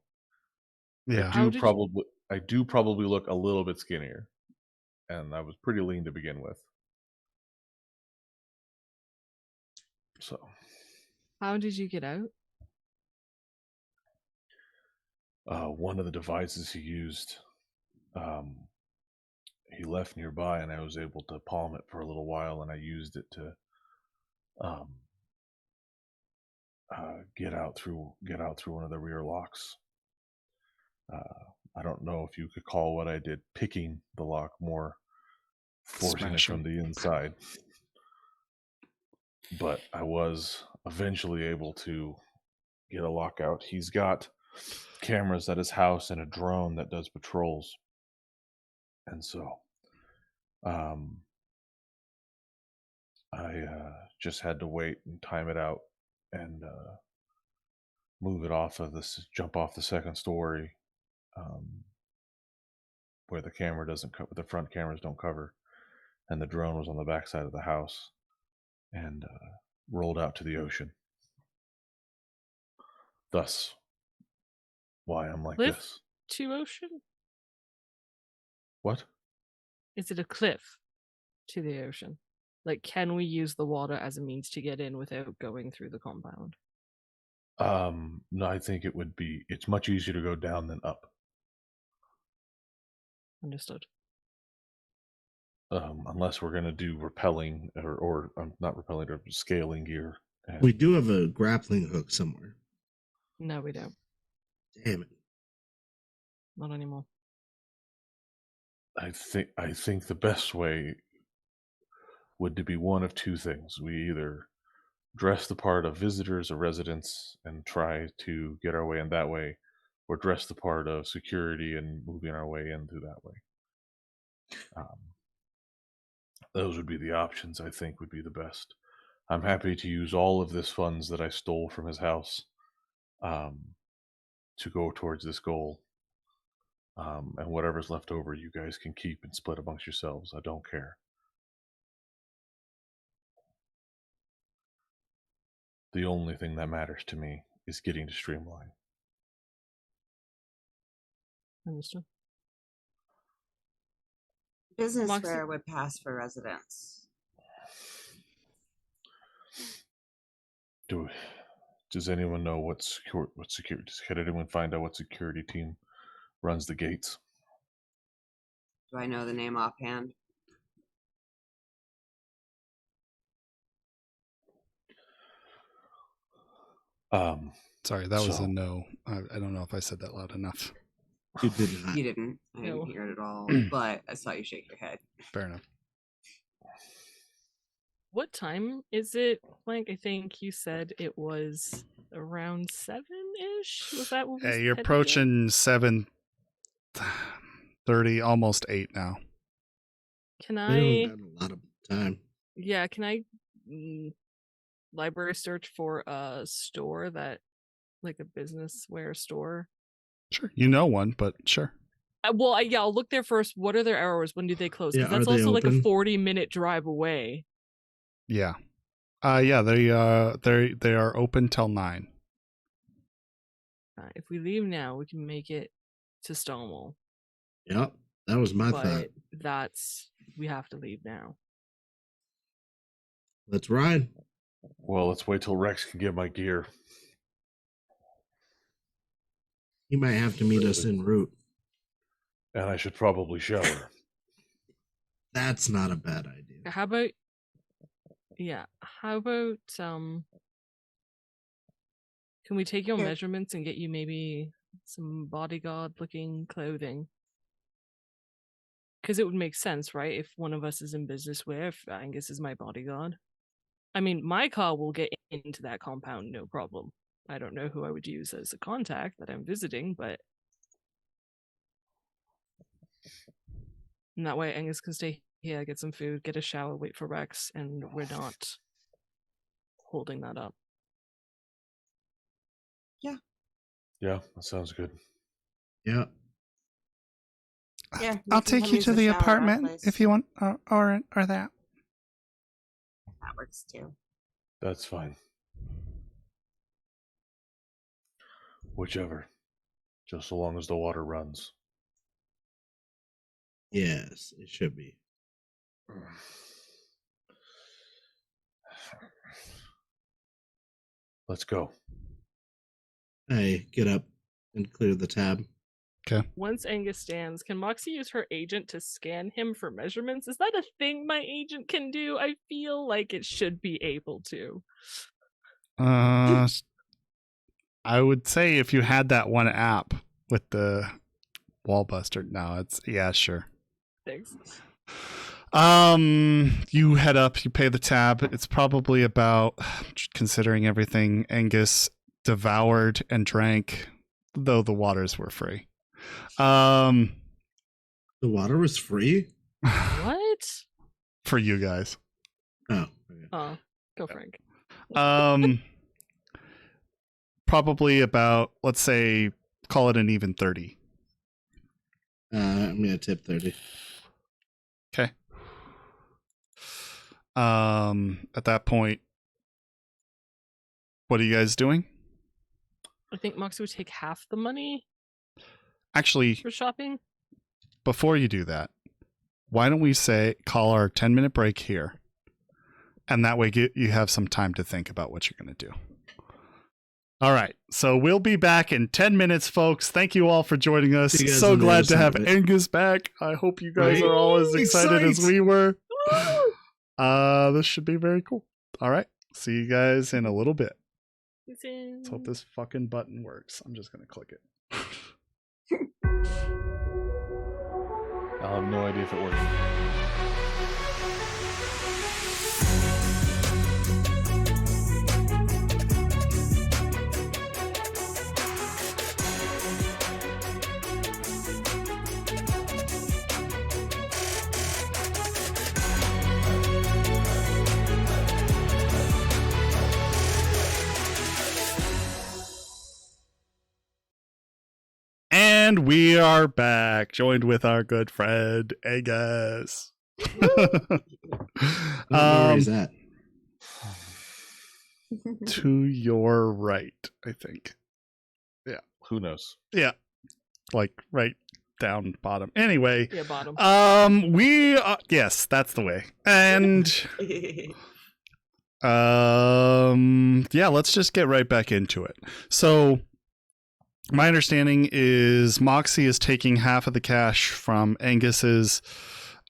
Yeah. I do probably look a little bit skinnier. And I was pretty lean to begin with. So. How did you get out? One of the devices he used, he left nearby, and I was able to palm it for a little while, and I used it to get out through one of the rear locks. I don't know if you could call what I did picking the lock, more forcing it from the inside. But I was eventually able to get a lock out. He's got cameras at his house and a drone that does patrols. And so I just had to wait and time it out and move it off of this, jump off the second story where the camera doesn't cover, the front cameras don't cover, and the drone was on the back side of the house, and rolled out to the ocean. Thus, why I'm like Cliff this. To ocean? What? Is it a cliff to the ocean? Like, can we use the water as a means to get in without going through the compound? No, I think it's much easier to go down than up. Understood. Unless we're going to do rappelling or not rappelling, or scaling gear. We do have a grappling hook somewhere. No, we don't. Damn it. Not anymore. I think the best way would to be one of two things. We either dress the part of visitors or residents and try to get our way in that way, or dress the part of security and moving our way in through that way. Those would be the options I think would be the best. I'm happy to use all of this funds that I stole from his house to go towards this goal. And whatever's left over, you guys can keep and split amongst yourselves. I don't care. The only thing that matters to me is getting to Streamline. Understood. Business Moxie- fare would pass for residents. Does anyone know what security? Can anyone find out what security team runs the gates? Do I know the name offhand? Sorry, that was So- a no. I don't know if I said that loud enough. You did not. You didn't. I didn't No. hear it at all, but I saw you shake your head. Fair enough. What time is it, Blank? I think you said it was around 7-ish. Was that what we Hey, you're had to do? approaching 7:30, almost 8 now. Can We I? don't have a lot of time. Yeah, can I library search for a store that, like a business wear store? Sure, you know one, but sure. I'll look there first. What are their hours? When do they close? 'Cause Yeah, that's are they also like a open? 40-minute drive away. Yeah. Yeah, they are open till 9. If we leave now, we can make it to Stonewall. Yep, that was my thought. But we have to leave now. Let's ride. Well, let's wait till Rex can get my gear. You might have to meet us en route. And I should probably shower. That's not a bad idea. How about can we take your Yeah. measurements and get you maybe some bodyguard looking clothing? Because it would make sense, right? If one of us is in business wear, if Angus is my bodyguard. I mean, my car will get into that compound, no problem. I don't know who I would use as a contact that I'm visiting, but and that way Angus can stay here, get some food, get a shower, wait for Rex, and we're not holding that up. Yeah, that sounds good. Yeah. Yeah, I'll we can take come you use to the shower at our apartment place. if you want, or that. That works too. That's fine. Whichever. Just so long as the water runs. Yes, it should be. Let's go. Hey, get up and clear the tab. Once Angus stands, can Moxie use her agent to scan him for measurements? Is that a thing my agent can do? I feel like it should be able to. I would say if you had that one app with the wall buster. No, sure. Thanks. You head up, you pay the tab. It's probably about, considering everything Angus devoured and drank, though the waters were free. The water was free? What? For you guys. Oh, okay. Oh, go Frank. Probably about, let's say, call it an even 30. I'm going to tip 30. Okay. At that point, what are you guys doing? I think Moxie would take half the money Actually, for shopping. before you do that, why don't we call our 10-minute break here, and that way you have some time to think about what you're going to do. All right, so we'll be back in 10 minutes, folks. Thank you all for joining us. See you guys So on the glad other to side have of it. Angus back. I hope you guys Right? are all as excited as Excited. we were. This should be very cool. All right, see you guys in a little bit. Let's hope this fucking button works. I'm just going to click it. I'll have no idea if it works. And And we are back, joined with our good friend Angus. I don't know where he's at. To your right, I think. Who knows? Yeah, like right down bottom. Anyway, Yeah, bottom. we yes, that's the way. And yeah, let's just get right back into it. So my understanding is Moxie is taking half of the cash from Angus's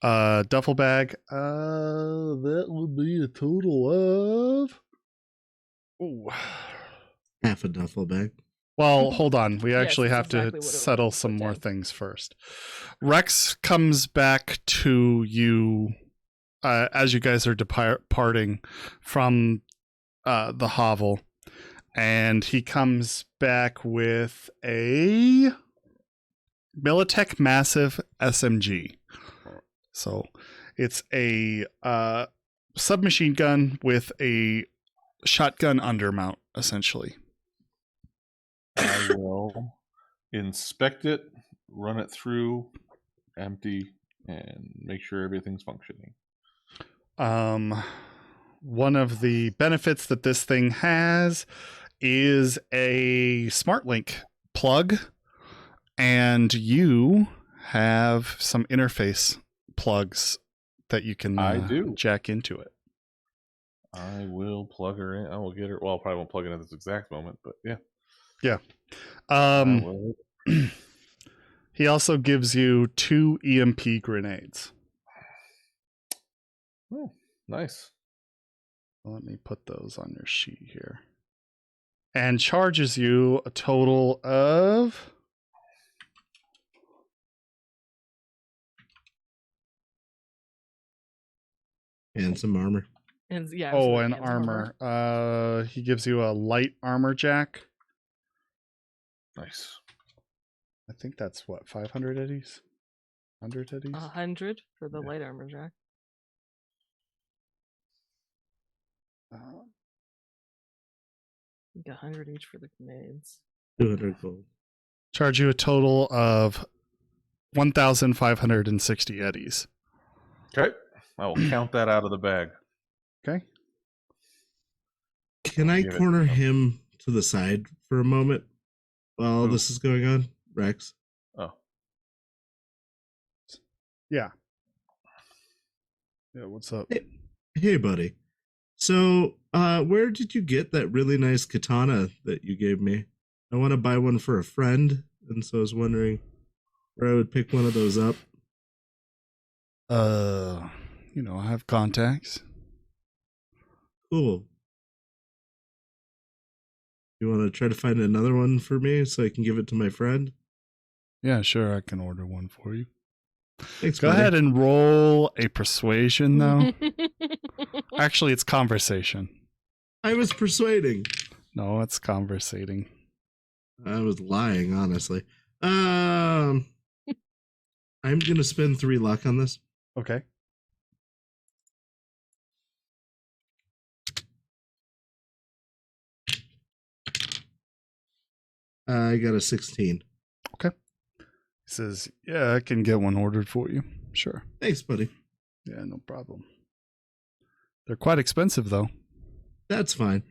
duffel bag. That would be a total of Half a duffel bag. well, hold on. We actually that's have exactly to what it settle was, some but more yeah. things first. Rex comes back to you as you guys are departing from the hovel, and he comes back with a Militech Massive SMG. So it's a submachine gun with a shotgun undermount, essentially. I will inspect it, run it through, empty, and make sure everything's functioning. One of the benefits that this thing has is a SmartLink plug, and you have some interface plugs that you can I do. jack into it. I will plug her in. I will get her. Well, I probably won't plug in at this exact moment, but yeah. Yeah. I will. He also gives you 2 EMP grenades. Oh, nice. Let me put those on your sheet here. And charges you a total of And some armor. And yeah. oh, absolutely, and some armor. He gives you a light armor jack. Nice. I think that's what, 500 eddies? 100 eddies? 100 for the Yeah. light armor jack. I think 100 each for the grenades. 200 gold. Charge you a total of 1,560 eddies. Okay. I will count that out of the bag. Okay. Can I Give it corner to him. him to the side for a moment while Who? this is going on? Rex. Oh. Yeah. Yeah, what's up? Hey, buddy. So, where did you get that really nice katana that you gave me? I want to buy one for a friend, and so I was wondering where I would pick one of those up. I have contacts. Cool. You want to try to find another one for me so I can give it to my friend? Yeah, sure, I can order one for you. Thanks, Go buddy. ahead and roll a persuasion, though. Actually, it's conversation. I was persuading. No, it's conversating. I was lying, honestly. I'm gonna spend 3 luck on this. Okay. I got a 16. He says, yeah, I can get one ordered for you. Sure. Thanks, buddy. Yeah, no problem. They're quite expensive, though. That's fine.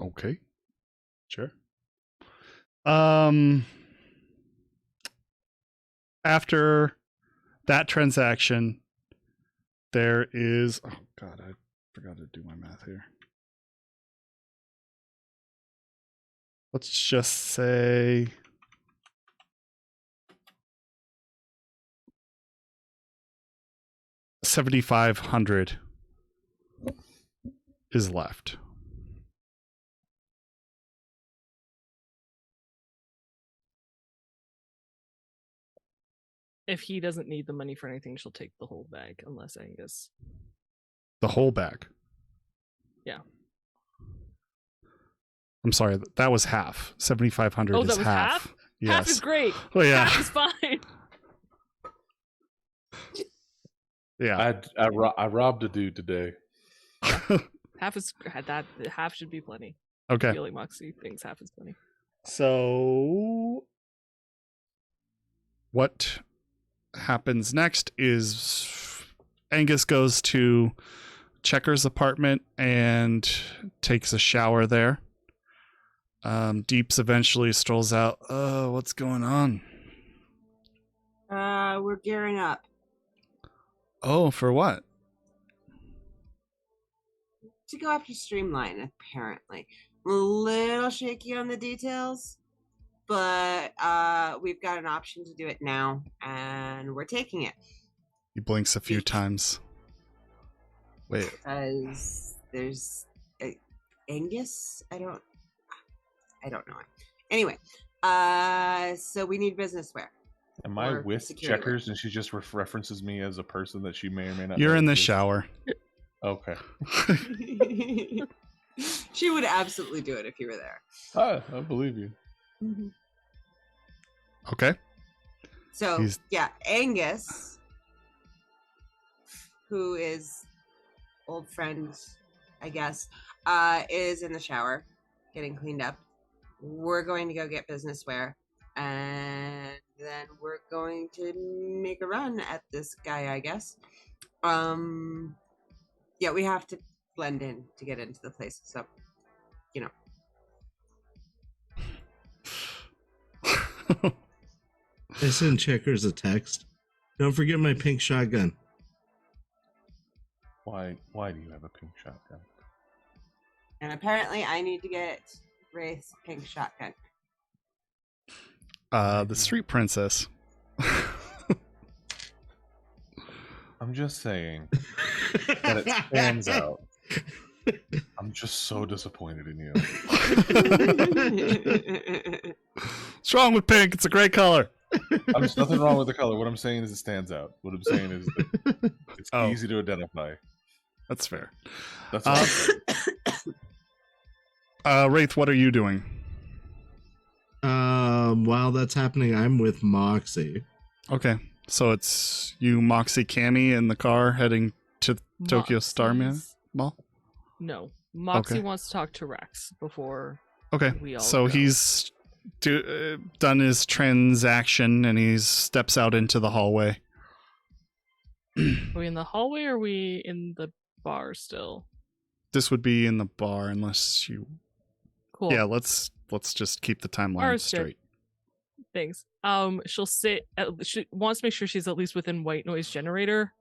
Okay. Sure. After that transaction, there is... Oh, God, I forgot to do my math here. Let's just say... $7,500 is left. If he doesn't need the money for anything, she'll take the whole bag, unless Angus. The whole bag. Yeah. I'm sorry, that was half. 7,500 Oh, is that was half? Yes. Half is great. Oh, yeah. Half is fine. Yeah. I robbed a dude today. Half is that. Half should be plenty. I Okay. feel like Moxie thinks half is plenty. So what happens next is Angus goes to Checker's apartment and takes a shower there. Deeps eventually strolls out. What's going on? We're gearing up. Oh, for what? To go after Streamline, apparently. I'm a little shaky on the details, but we've got an option to do it now, and we're taking it. He blinks a few times. Wait. Because there's Angus? I don't know. Anyway, so we need business wear. Am I Or with security Checkers and she just references me as a person that she may or may not You're know in the exists? shower. Okay. She would absolutely do it if you were there. I believe you. Okay. So, He's- yeah, Angus, who is old friend, I guess, is in the shower getting cleaned up. We're going to go get business wear, and then we're going to make a run at this guy, I guess. Yeah, we have to blend in to get into the place, so, you know. I send Checkers a text. Don't forget my pink shotgun. Why do you have a pink shotgun? And apparently I need to get Wraith's pink shotgun. The street princess. I'm just saying that it stands out. I'm just so disappointed in you. What's wrong with pink? It's a great color. There's nothing wrong with the color. What I'm saying is it stands out. What I'm saying is that it's Oh. easy to identify. That's fair. That's what I'm saying. Wraith, what are you doing? While that's happening, I'm with Moxie. Okay. So it's you, Moxie, Cammy in the car heading to Tokyo Starman Moxie's- Mall? No. Moxie Okay. wants to talk to Rex before Okay. we all So go. he's done his transaction and he steps out into the hallway. Are we in the hallway or are we in the bar still? This would be in the bar unless you... Cool. Yeah, let's just keep the timeline Bar's good. straight. Thanks. She'll sit she wants to make sure she's at least within white noise generator.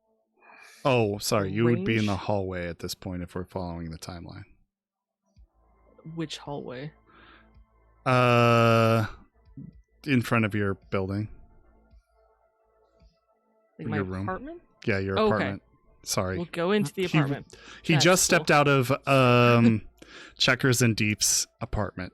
Oh, sorry. You would be in the Range? hallway at this point if we're following the timeline. Which hallway? In front of your building. Like Your my room. apartment? Yeah, your Okay. apartment. Sorry. We'll go into the He- apartment. He That's just stepped cool. out of Checkers and Deep's apartment.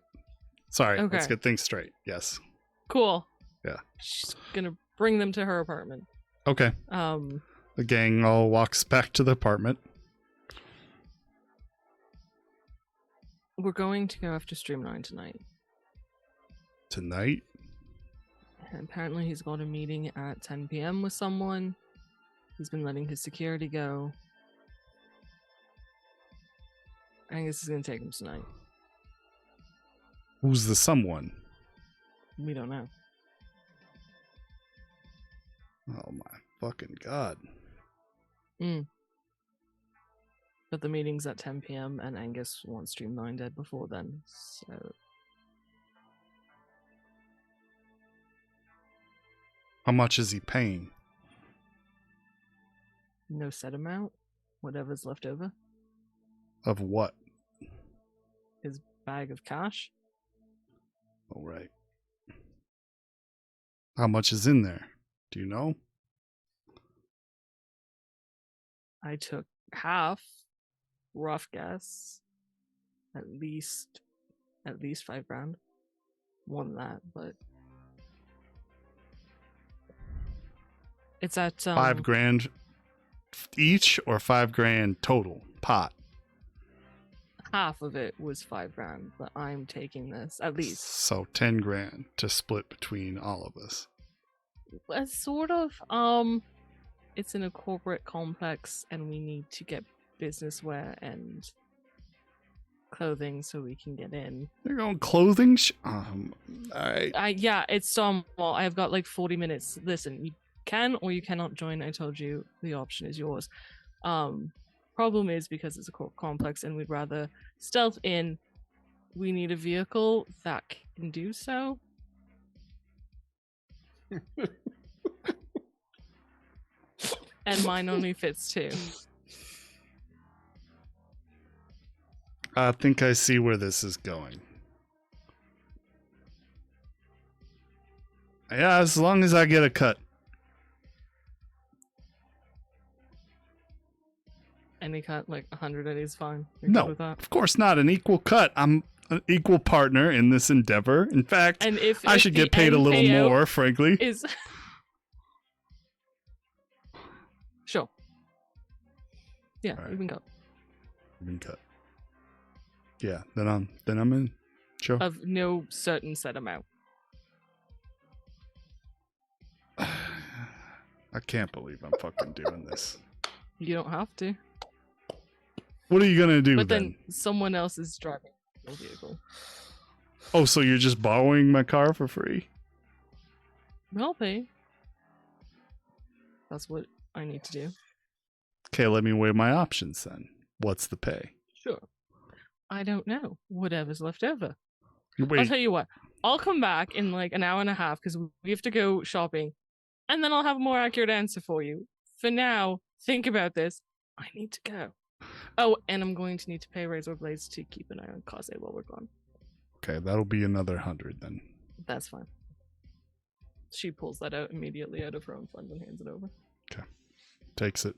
Sorry, let's Okay. get things straight. Yes. Cool. Yeah. She's gonna bring them to her apartment. Okay. The gang all walks back to the apartment. We're going to go after Streamline tonight. Tonight? And apparently he's got a meeting at 10 p.m. with someone. He's been letting his security go. Angus is gonna take him tonight. Who's the someone? We don't know. Oh my fucking god. But the meeting's at 10 p.m. and Angus wants Streamline dead before then. So How much is he paying? no set amount. Whatever's left over. Of what? His bag of cash. All right. How much is in there? Do you know? I took half. Rough guess. At least $5,000. More than that, but it's at $5,000 each or $5,000 total pot? half of it was $5,000, but I'm taking this at least. So $10,000 to split between all of us. Sort of. It's in a corporate complex, and we need to get business wear and clothing so we can get in. They're going clothing. All right. Yeah, it's Stonewall. I've got like 40 minutes. Listen, you can or you cannot join. I told you the option is yours. Problem is because it's a complex and we'd rather stealth in. We need a vehicle that can do so. And mine only fits 2. I think I see where this is going. Yeah, as long as I get a cut. Any cut, like 100 is fine. You're good No, with that? of course not. An equal cut. I'm an equal partner in this endeavor. In fact, And if I should the get paid a end little payout more, frankly. Is sure. Yeah, Alright. you can go. Been cut. Yeah, then I'm in. Sure. Of no certain set amount. I can't believe I'm fucking doing this. You don't have to. What are you gonna do But then? then someone else is driving your vehicle. Oh, so you're just borrowing my car for free? I'll pay. That's what I need to do. Okay, let me weigh my options then. What's the pay? Sure. I don't know. Whatever's left over. I'll Wait, tell you what. I'll come back in like an hour and a half because we have to go shopping. And then I'll have a more accurate answer for you. For now, think about this. I need to go. Oh, and I'm going to need to pay Razor Blades to keep an eye on Kaze while we're gone. okay, that'll be another 100 then. That's fine. She pulls that out immediately out of her own funds and hands it over. Takes it.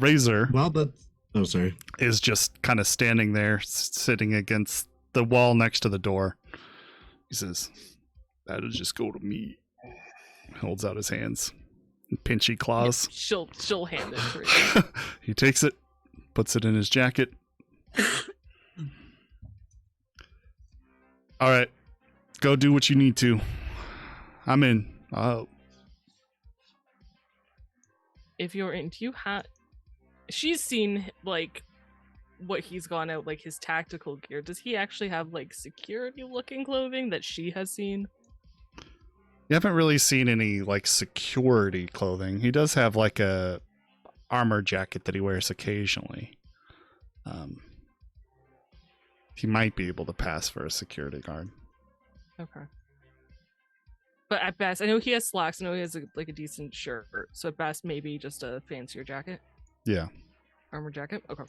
Razor Well, that's. Oh, sorry. is just kind of standing there, sitting against the wall next to the door. He says, "That'll just go to me." Holds out his hands, pinchy claws. Yeah, she'll hand it for you. He takes it, puts it in his jacket. All right, go do what you need to. I'm in. Oh, If you're in, do you have? She's seen like what he's gone out, like his tactical gear. Does he actually have like security-looking clothing that she has seen? you haven't really seen any like security clothing. He does have like a armor jacket that he wears occasionally. He might be able to pass for a security guard. Okay. But at best, I know he has slacks. I know he has like a decent shirt. So at best, maybe just a fancier jacket, Yeah. armor jacket. Okay.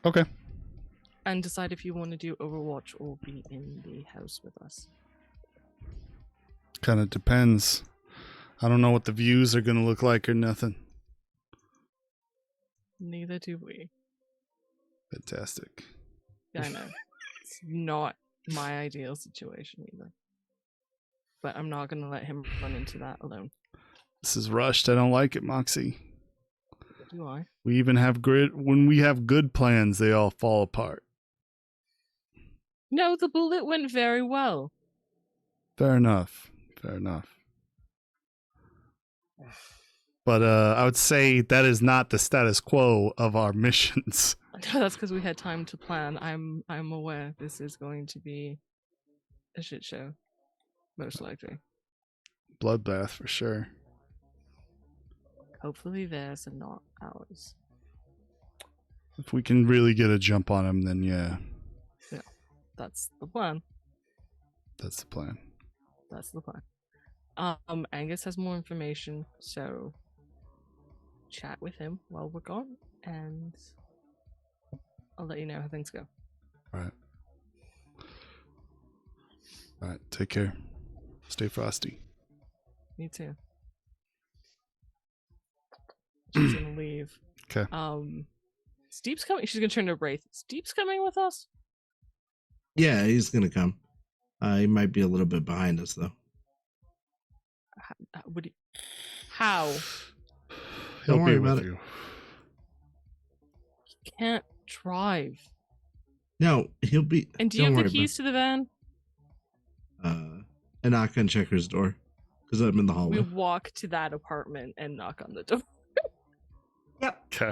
Okay. And decide if you want to do Overwatch or be in the house with us. Kind of depends. I don't know what the views are going to look like or nothing. Neither do we. Fantastic. Yeah, I know. It's not my ideal situation either. But I'm not going to let him run into that alone. This is rushed. I don't like it, Moxie. Do I? We even have when we have good plans, they all fall apart. No, the bullet went very well. Fair enough. Fair enough. But I would say that is not the status quo of our missions. That's because we had time to plan. I'm aware this is going to be a shit show. Most likely. Bloodbath for sure. Hopefully theirs and not ours. If we can really get a jump on him, then yeah, That's the plan. that's the plan. That's the plan. Angus has more information, so chat with him while we're gone, and I'll let you know how things go. All right. Take care. Stay frosty. Me too. She's gonna leave. Okay. Steep's coming. She's gonna turn to Wraith. Steep's coming with us? Yeah, he's gonna come. He might be a little bit behind us though. How? He'll Don't worry be about with it. you. He can't drive. No, he'll be. And do you don't have the worry keys to the van? I knock on Checker's door because I'm in the We hallway. walk to that apartment and knock on the door. Yep. Okay.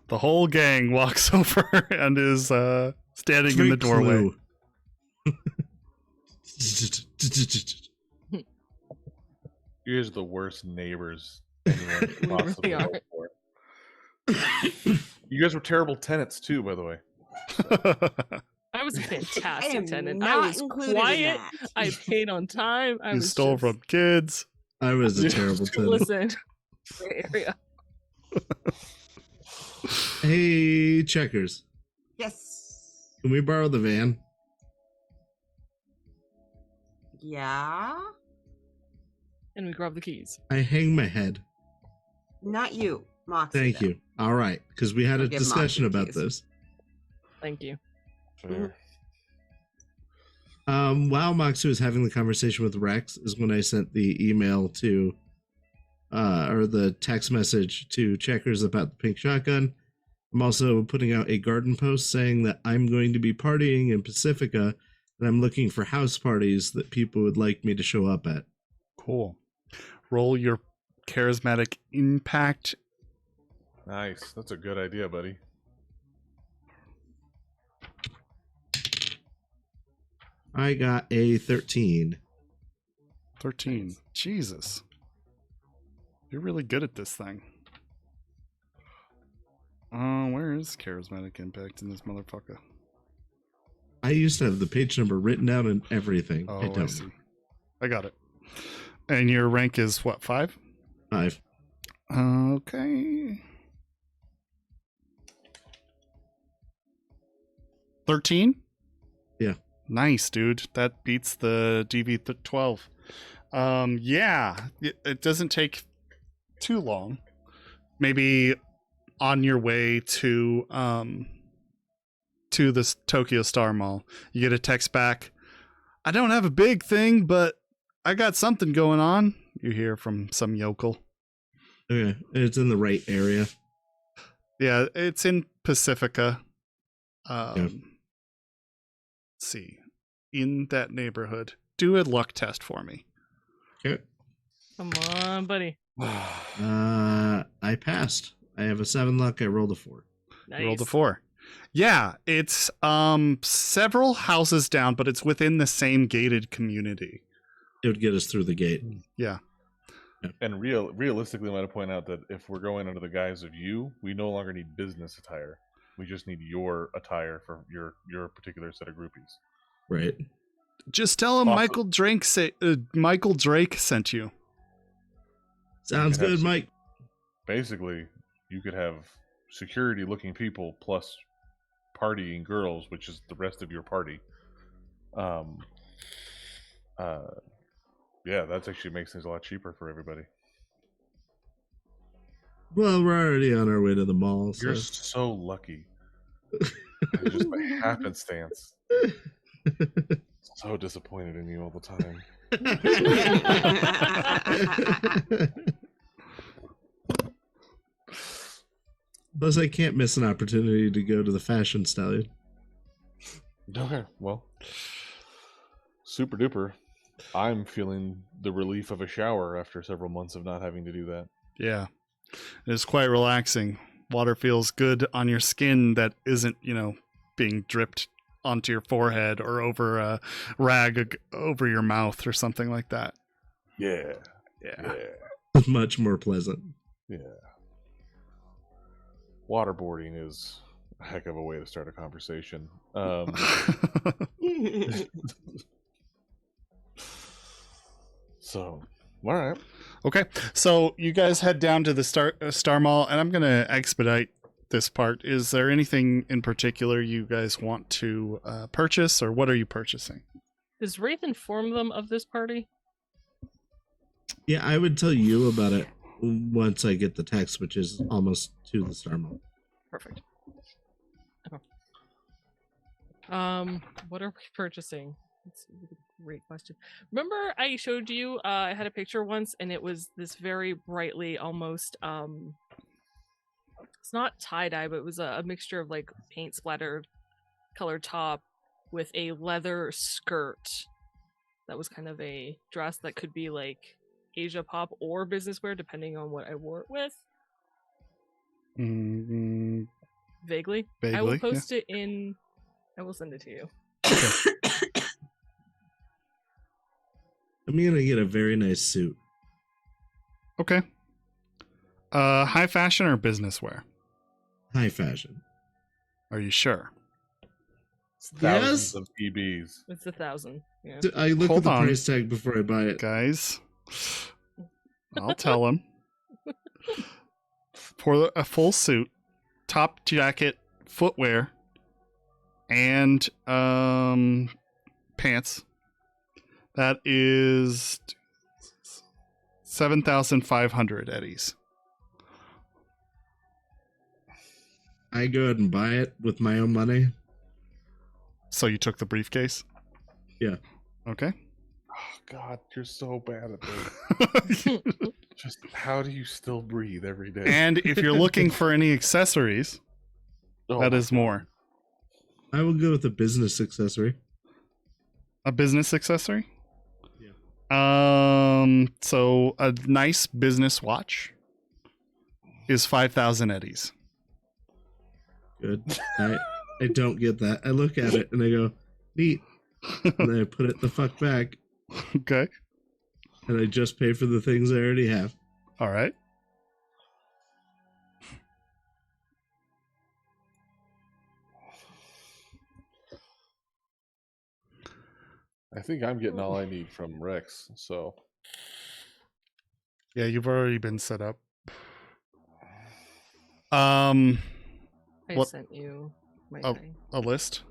The whole gang walks over and is standing in Great the doorway. clue. You guys are the worst neighbors anyone could We really possibly are. hope for. You guys were terrible tenants too, by the way. I was a I fantastic am tenant. not I was included in quiet. that. I paid on time. I You was stole just, from kids. I was a terrible tenant. Listen, gray area. Hey, Checkers. Yes. Can we borrow the van? Yeah. And we grab the keys. I hang my head. Not you, Moxie. Thank though. you. All right, because we had a I'll give discussion Moxie about keys. this. Thank you. Fair. While Moxie was having the conversation with Rex is when I sent the email to or the text message to Checkers about the pink shotgun. I'm also putting out a garden post saying that I'm going to be partying in Pacifica and I'm looking for house parties that people would like me to show up at. Cool. Roll your charismatic impact. Nice. That's a good idea, buddy. I got a 13. 13. Jesus. You're really good at this thing. Where is charismatic impact in this motherfucker? I used to have the page number written down and everything. Oh, I I don't. see. I got it. And your rank is what, 5? 5. Okay. 13? Yeah. Nice, dude. That beats the DV12. Yeah, it doesn't take too long. Maybe on your way to this Tokyo Star Mall, you get a text back. I don't have a big thing, but I got something going on. You hear from some yokel. Okay, it's in the right area. Yeah, it's in Pacifica. Let's see. In that neighborhood. Do a luck test for me. Okay. Come on, buddy. I passed. I have a 7 luck. I rolled a 4. Nice. Rolled a 4. Yeah, it's several houses down, but it's within the same gated community. It would get us through the gate. Yeah. And realistically, I want to point out that if we're going under the guise of you, we no longer need business attire. We just need your attire for your particular set of groupies. Right. Just tell him Awesome. Michael Drake sent you. Sounds You can have good, Mike. Basically, you could have security-looking people plus partying girls, which is the rest of your party. Yeah, that actually makes things a lot cheaper for everybody. Well, we're already on our way to the mall. So. You're so lucky. It's just by happenstance. So disappointed in you all the time. Plus, I can't miss an opportunity to go to the fashion stallion. Okay, well, super duper. I'm feeling the relief of a shower after several months of not having to do that. Yeah. It's quite relaxing. Water feels good on your skin that isn't, being dripped onto your forehead or over a rag over your mouth or something like that. Yeah. Yeah. Much more pleasant. Yeah. Waterboarding is a heck of a way to start a conversation. So, all right. Okay, so you guys head down to the Star Mall, and I'm going to expedite this part. Is there anything in particular you guys want to purchase, or what are you purchasing? Does Wraith inform them of this party? Yeah, I would tell you about it once I get the text, which is almost to the Star Mall. Perfect. Okay. What are we purchasing? That's a great question. Remember I showed you, I had a picture once, and it was this very brightly, almost, it's not tie-dye, but it was a mixture of like paint splattered colored top with a leather skirt. That was kind of a dress that could be like Asia pop or business wear, depending on what I wore it with. Mm, Vaguely. I Vaguely, will yeah. post it in. I will send it to you. I'm gonna get a very nice suit. okay. High fashion or business wear? High fashion. Are you sure? It's thousands Yes. of PBs. It's 1,000. Yeah. I look Hold at the on. price tag before I buy it. Guys, I'll tell him. For a full suit, top jacket, footwear, and pants, that is 7,500 eddies. I go ahead and buy it with my own money. So you took the briefcase? Yeah. Okay. Oh, God, you're so bad at this. Just how do you still breathe every day? And if you're looking for any accessories, Oh that my is God. more. I will go with a business accessory. A business accessory? Yeah. So a nice business watch is 5,000 eddies. Good. I don't get that. I look at it and I go, neat. And then I put it the fuck back. Okay. And I just pay for the things I already have. All right. I think I'm getting all I need from Rex, so Yeah, you've already been set up. I What- sent you my Oh. thing. A list?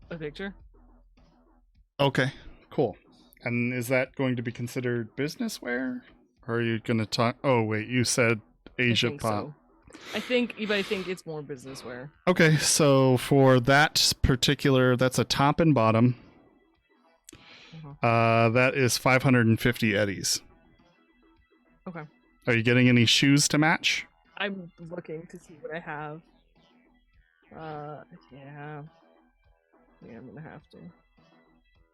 A picture. Okay, cool. And is that going to be considered business wear? Or are you going to talk? Oh, wait, you said Asia I think Pop. so. I think it's more business wear. Okay, so for that particular, that's a top and bottom. That is 550 eddies. Okay. Are you getting any shoes to match? I'm looking to see what I have. Yeah. Yeah, I'm gonna have to.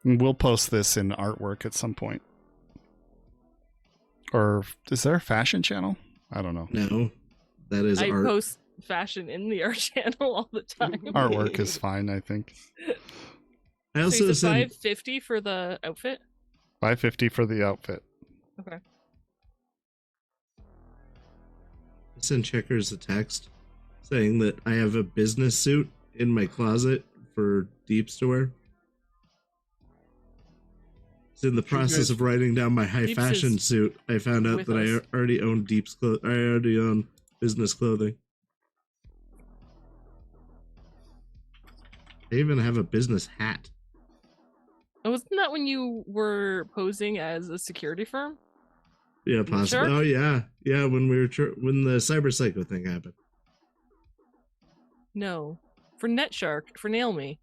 We'll post this in artwork at some point. Or is there a fashion channel? I don't know. No, that is I art. post fashion in the art channel all the time. Artwork is fine, I think. I So also you said said 550 for the outfit? 550 for the outfit. Okay. send Checkers a text saying that I have a business suit in my closet for Deeps to wear. It's in the process of writing down my high Deeps fashion is suit. I found out with that us. I already own Deeps I already own business clothing. I even have a business hat. Wasn't that when you were posing as a security firm? Yeah, possibly. Shark? Oh yeah, yeah. When we were when the cyber psycho thing happened. No. For NetShark, for Nail Me.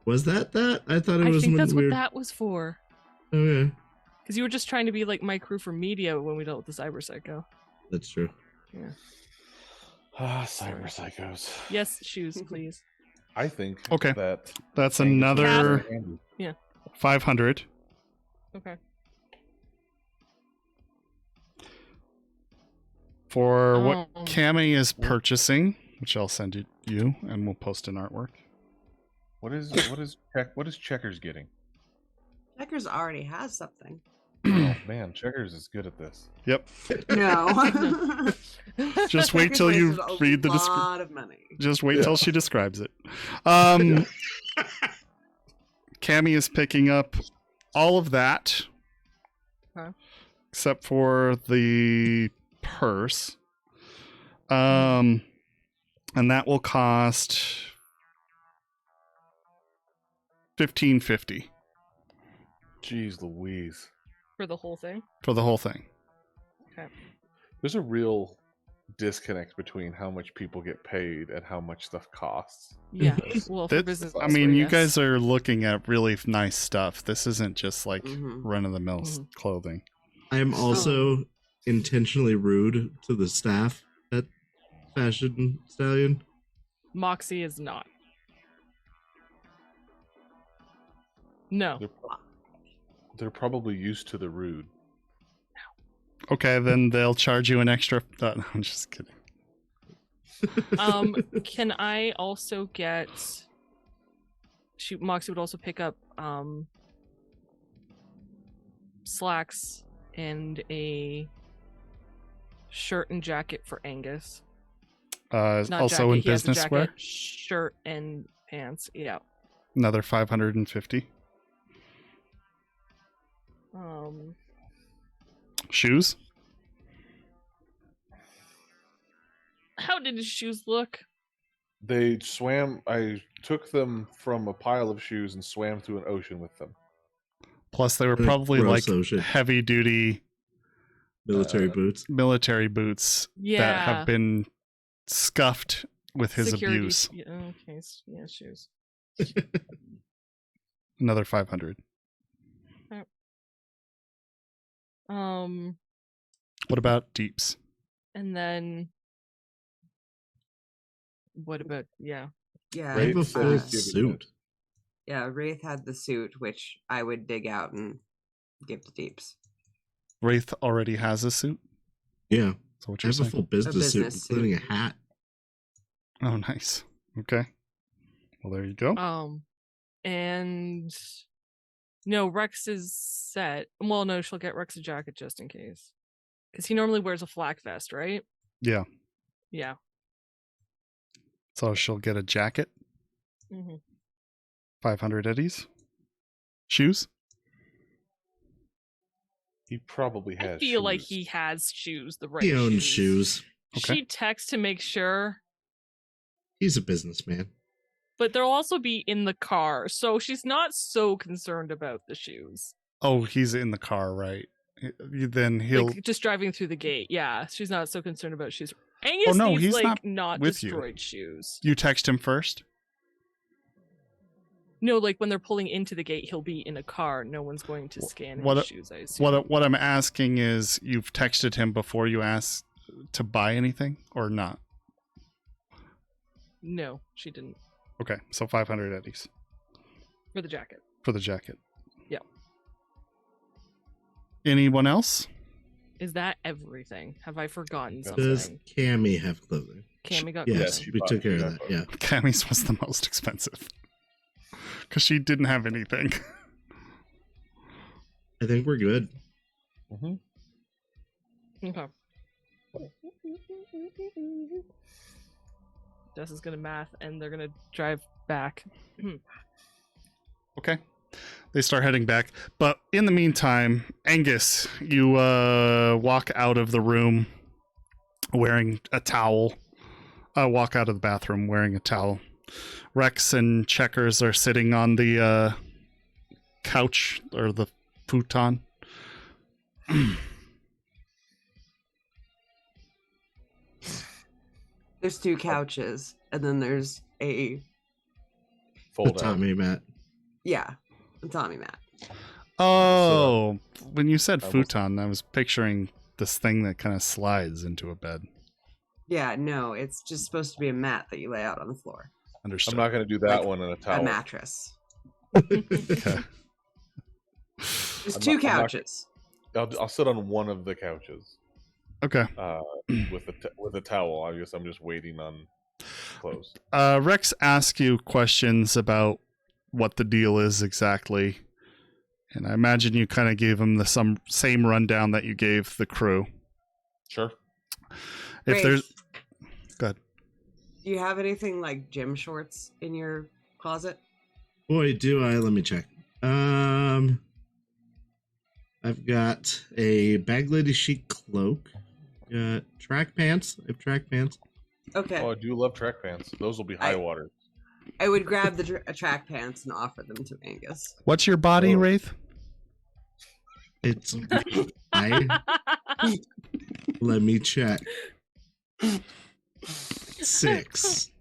Was that? I thought it I was think when that's we what were. that was for. Okay, Because you were just trying to be like my crew for media when we dealt with the cyber psycho. that's true. Yeah. Cyber psychos. Yes, shoes, please. I think Okay. that That's Angus another is very handy. 500. Okay. For what Um, Cami is purchasing, which I'll send you, and we'll post in artwork. What is Checkers getting? Checkers already has something. Oh man, Checkers is good at this. Yep. No. Just wait Checkers till you wasted a read the lot of money. Just wait till she describes it. Cami is picking up all of that, Okay. except for the purse. And that will cost $1,550 Jeez Louise. For the whole thing? for the whole thing. There's a real disconnect between how much people get paid and how much stuff costs. Yeah. Well, for This- business. I mean, you yes. guys are looking at really nice stuff. This isn't just like Mhm. run-of-the-mill Mhm. clothing. I am also intentionally rude to the staff at Fashion Stallion. Moxie is not. No. They're probably used to the rude. Okay, then they'll charge you an extra. No, I'm just kidding. Can I also get? Moxie would also pick up slacks and a shirt and jacket for Angus. Not Also jacket, in he has a business wear, jacket, shirt and pants. Yeah. another 550. Shoes. How did his shoes look? They swam. I took them from a pile of shoes and swam through an ocean with them. Plus, they were probably like Gross ocean. heavy duty Military boots. military boots Yeah. that have been scuffed with his Security abuse. Yeah, okay. Yeah, shoes. Another 500. What about deeps? And then what about Yeah. I have a full Wraith, suit. Yeah, Wraith had the suit, which I would dig out and give to Deeps. Wraith already has a suit. Yeah. So what I you're have a saying? full business suit, business including a suit. hat. Oh, nice. Okay. Well, there you go. And no, Rex is set. Well, no, she'll get Rex a jacket just in case. Because he normally wears a flak vest, right? Yeah. Yeah. So she'll get a jacket. Mm-hmm. 500 eddies. Shoes. He probably has. I feel like shoes. he has shoes, the right He owns shoes. shoes. Okay. She texts to make sure, He's a businessman. but they'll also be in the car, so she's not so concerned about the shoes. Oh, he's in the car, right? Then he'll. Like just driving through the gate. Yeah, she's not so concerned about shoes. Angus no, needs he's like not not with you. destroyed shoes. You text him first. No, like when they're pulling into the gate, he'll be in a car. No one's going to scan What his a- shoes, I assume. What I'm asking is, you've texted him before you asked to buy anything or not? No, she didn't. Okay, so 500 eddies For the jacket. for the jacket. Yeah. Anyone else? Is that everything? Have I forgotten Does something? Cammy have clothing? Cammy got Yes, she we bought- took care she of got that. Yeah. Cammy's was the most expensive because she didn't have anything. I think we're good. Mm-hmm. Okay. Des is gonna math, and they're gonna drive back. Okay. They start heading back. But in the meantime, Angus, you walk out of the room wearing a towel. Walk out of the bathroom wearing a towel. Rex and Checkers are sitting on the couch or the futon. There's two couches, and then there's a The Fold out. Tommy mat. a Tommy mat. Oh, when you said I was- futon, I was picturing this thing that kind of slides into a bed. Yeah, no, it's just supposed to be a mat that you lay out on the floor. Understood. I'm not going to do that Like one in a A towel. mattress. Okay. There's I'm two not- I'm not- couches. I'll sit on one of the couches Okay. with a towel. I guess I'm just waiting on clothes. Rex asks you questions about what the deal is exactly. And I imagine you kind of gave him the same rundown that you gave the crew. Sure. If Wraith, there's Go ahead. Do you have anything like gym shorts in your closet? Boy, do I. Let me check. I've got a bag lady chic cloak. Got track pants. I have track pants. Okay. Oh, I do love track pants. Those will be high water. I would grab the track pants and offer them to Angus. What's your body, Oh. Wraith? It's let me check. 6.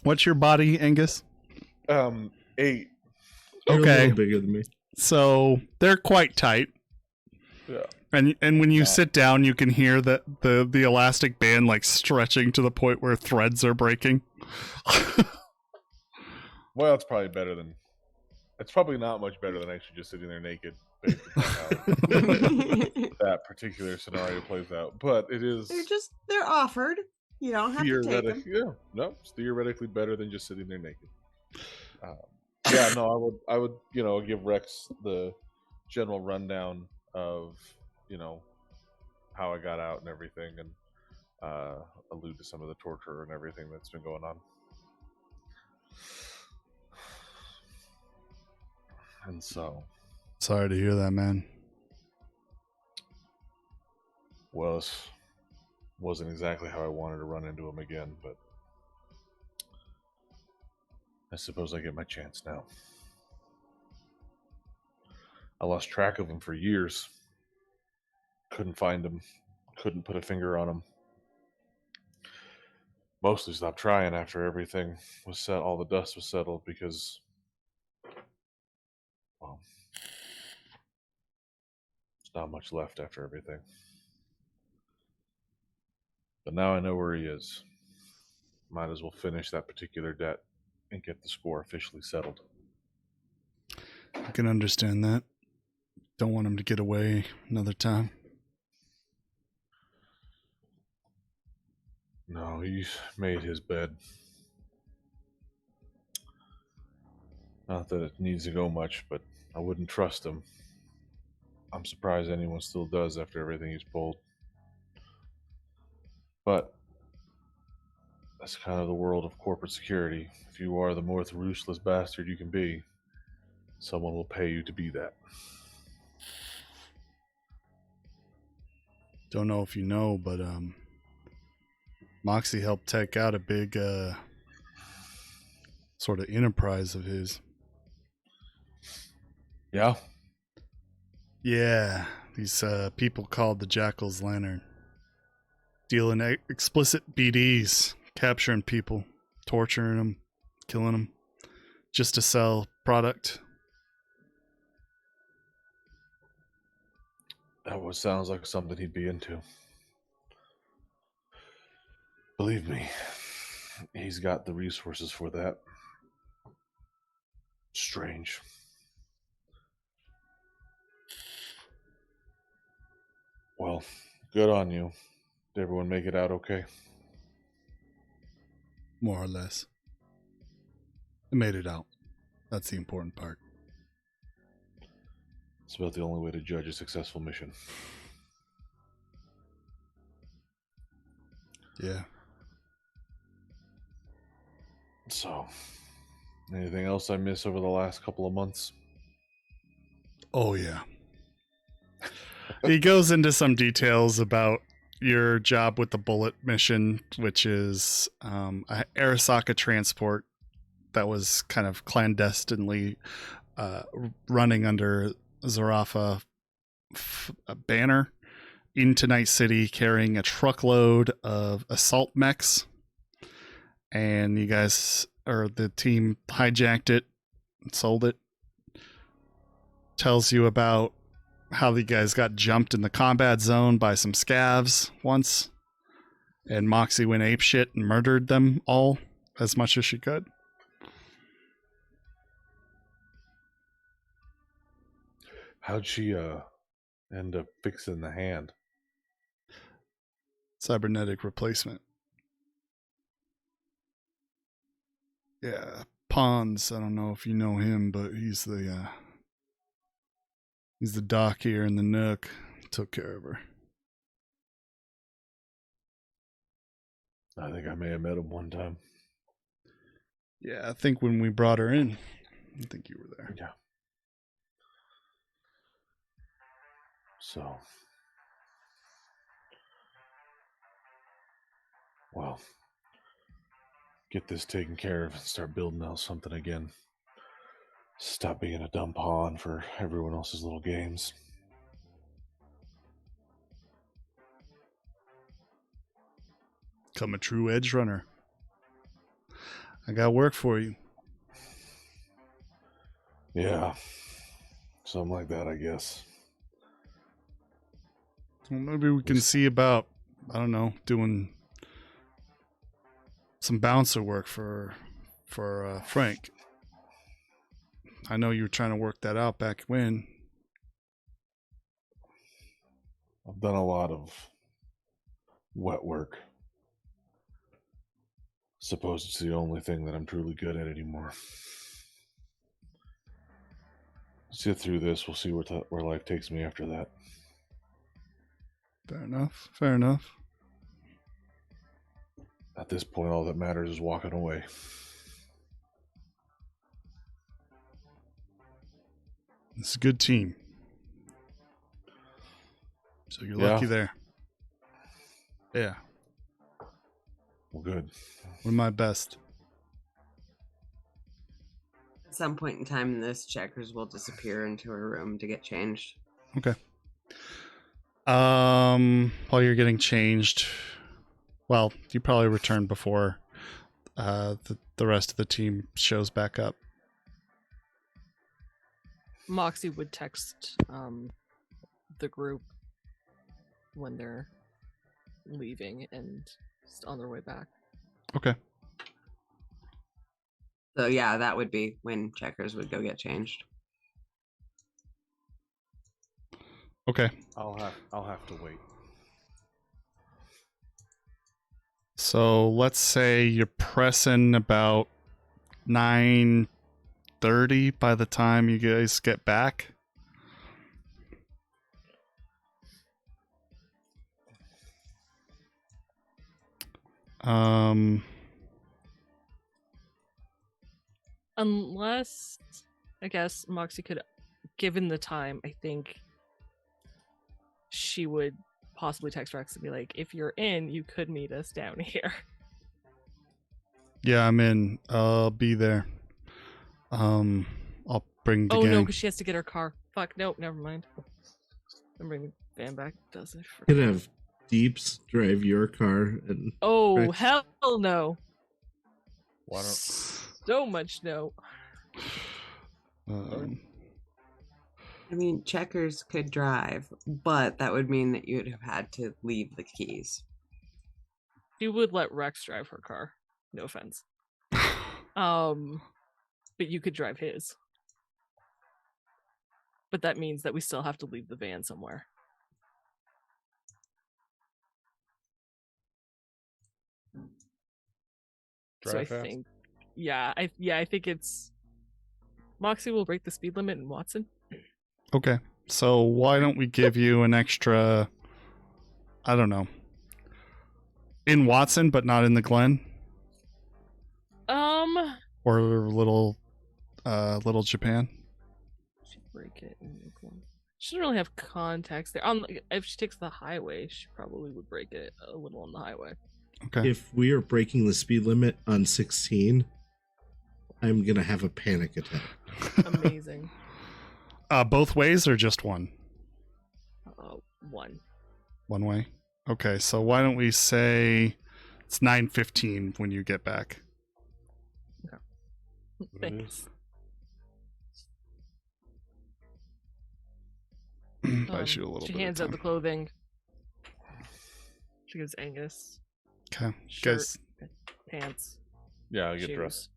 What's your body, Angus? 8. You're a Okay. little bigger than me. So they're quite tight. Yeah. And when you Yeah. sit down, you can hear the elastic band like stretching to the point where threads are breaking. Well, it's probably better than. It's probably not much better than actually just sitting there naked. based upon how that particular scenario plays out. But it is they're offered. You don't have to take them. Yeah, no, it's theoretically better than just sitting there naked. Yeah, no, I would, give Rex the general rundown of, how I got out and everything, and allude to some of the torture and everything that's been going on. And so, sorry to hear that, man. Well, this wasn't exactly how I wanted to run into him again, but I suppose I get my chance now. I lost track of him for years. Couldn't find him. Couldn't put a finger on him. Mostly stopped trying after everything was set. All the dust was settled because, well, there's not much left after everything. But now I know where he is. Might as well finish that particular debt and get the score officially settled. I can understand that. Don't want him to get away another time. No, he's made his bed. Not that it needs to go much, but I wouldn't trust him. I'm surprised anyone still does after everything he's pulled. But that's kind of the world of corporate security. If you are the most ruthless bastard you can be, someone will pay you to be that. Don't know if you know, but Moxie helped take out a big sort of enterprise of his. Yeah? Yeah, these people called the Jackal's Lantern. Dealing explicit BDs, capturing people, torturing them, killing them, just to sell product. That sounds like something he'd be into. Believe me, he's got the resources for that. Strange. Well, good on you. Did everyone make it out okay? More or less. It made it out. That's the important part. It's about the only way to judge a successful mission. Yeah. So, anything else I missed over the last couple of months? Oh, yeah. He goes into some details about your job with the Bullet mission, which is a Arasaka transport that was kind of clandestinely running under Zarafa banner into Night City, carrying a truckload of assault mechs. And you guys, or the team, hijacked it and sold it. Tells you about how the guys got jumped in the combat zone by some scavs once, and Moxie went apeshit and murdered them all as much as she could. How'd she end up fixing the hand? Cybernetic replacement. Yeah, Pons. I don't know if you know him, but he's the doc here in the Nook. Took care of her. I think I may have met him one time. Yeah, I think when we brought her in, I think you were there. Yeah. So, well, get this taken care of and start building out something again. Stop being a dumb pawn for everyone else's little games. Become a true edge runner. I got work for you. Yeah. Something like that, I guess. Well, maybe we can see about, I don't know, doing some bouncer work for Frank. I know you were trying to work that out back when. I've done a lot of wet work. Suppose it's the only thing that I'm truly good at anymore. Let's get through this. We'll see where life takes me after that. Fair enough. Fair enough. At this point, all that matters is walking away. It's a good team. So you're lucky there. Yeah. Well, good. We're my best. At some point in time, this Checkers will disappear into her room to get changed. Okay. While you're getting changed, well, you probably return before the rest of the team shows back up. Moxie would text the group when they're leaving and on their way back. Okay. So yeah, that would be when Checkers would go get changed. Okay. I'll have to wait. So let's say you're pressing about 9:30 by the time you guys get back. Unless, I guess, Moxie could, given the time, I think she would possibly text Rex and be like, if you're in, you could meet us down here. Yeah, I'm in. I'll be there. I'll bring the Oh, gang. no, because she has to get her car. Fuck, nope, never mind. I'm bringing the van back. Does it? Could have Deeps drive your car and Oh, Rex. hell no. Why don't? So much no. I mean, Checkers could drive, but that would mean that you'd have had to leave the keys. She would let Rex drive her car. No offense. But you could drive his. But that means that we still have to leave the van somewhere. Drive so I fast? think, I think it's Moxie will break the speed limit in Watson. Okay. So why don't we give you an extra, I don't know, in Watson, but not in the Glen? Or little Japan? She'd break it in the Glen. She doesn't really have context there. If she takes the highway, she probably would break it a little on the highway. Okay. If we are breaking the speed limit on 16, I'm gonna have a panic attack. Amazing. Both ways or just one? One. One way? Okay, so why don't we say it's 9:15 when you get back? Thanks. Buys you a little She bit hands of out the time. clothing. She gives Angus Okay, shirt, guys. pants, Yeah, I get shoes. dressed.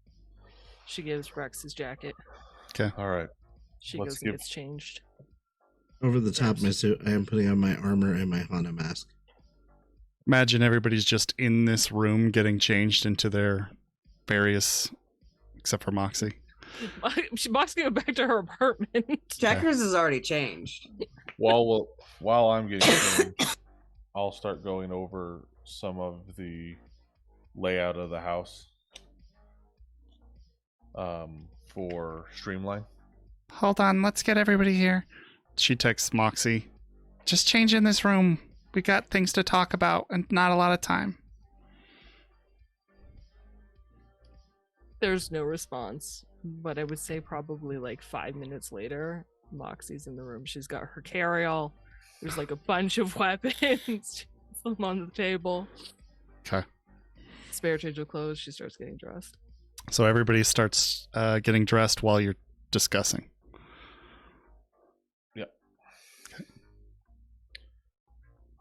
She gives Rex his jacket. All right. She Let's goes and give- gets changed. Over the top of my suit, I am putting on my armor and my Hana mask. Imagine everybody's just in this room getting changed into their various, except for Moxie. She walks go back to her apartment. Checkers is already changed. While I'm getting changed, I'll start going over some of the layout of the house for Streamline. Hold on, let's get everybody here. She texts Moxie. Just change in this room. We got things to talk about and not a lot of time. There's no response, but I would say probably like 5 minutes later, Moxie's in the room. She's got her carry-all. There's like a bunch of weapons. She puts them on the table. Okay. Spare change of clothes. She starts getting dressed. So everybody starts getting dressed while you're discussing. Yep. Okay.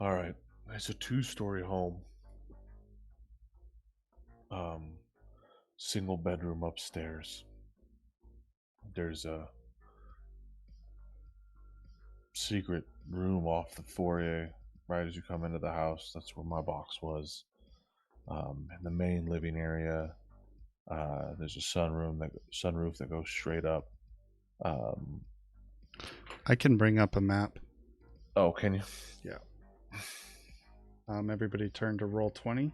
All right. It's a 2-story home. Single bedroom upstairs. There's a secret room off the foyer, right as you come into the house. That's where my box was. In the main living area, there's a sunroof that goes straight up. I can bring up a map. Oh, can you? Yeah. Everybody turn to roll 20.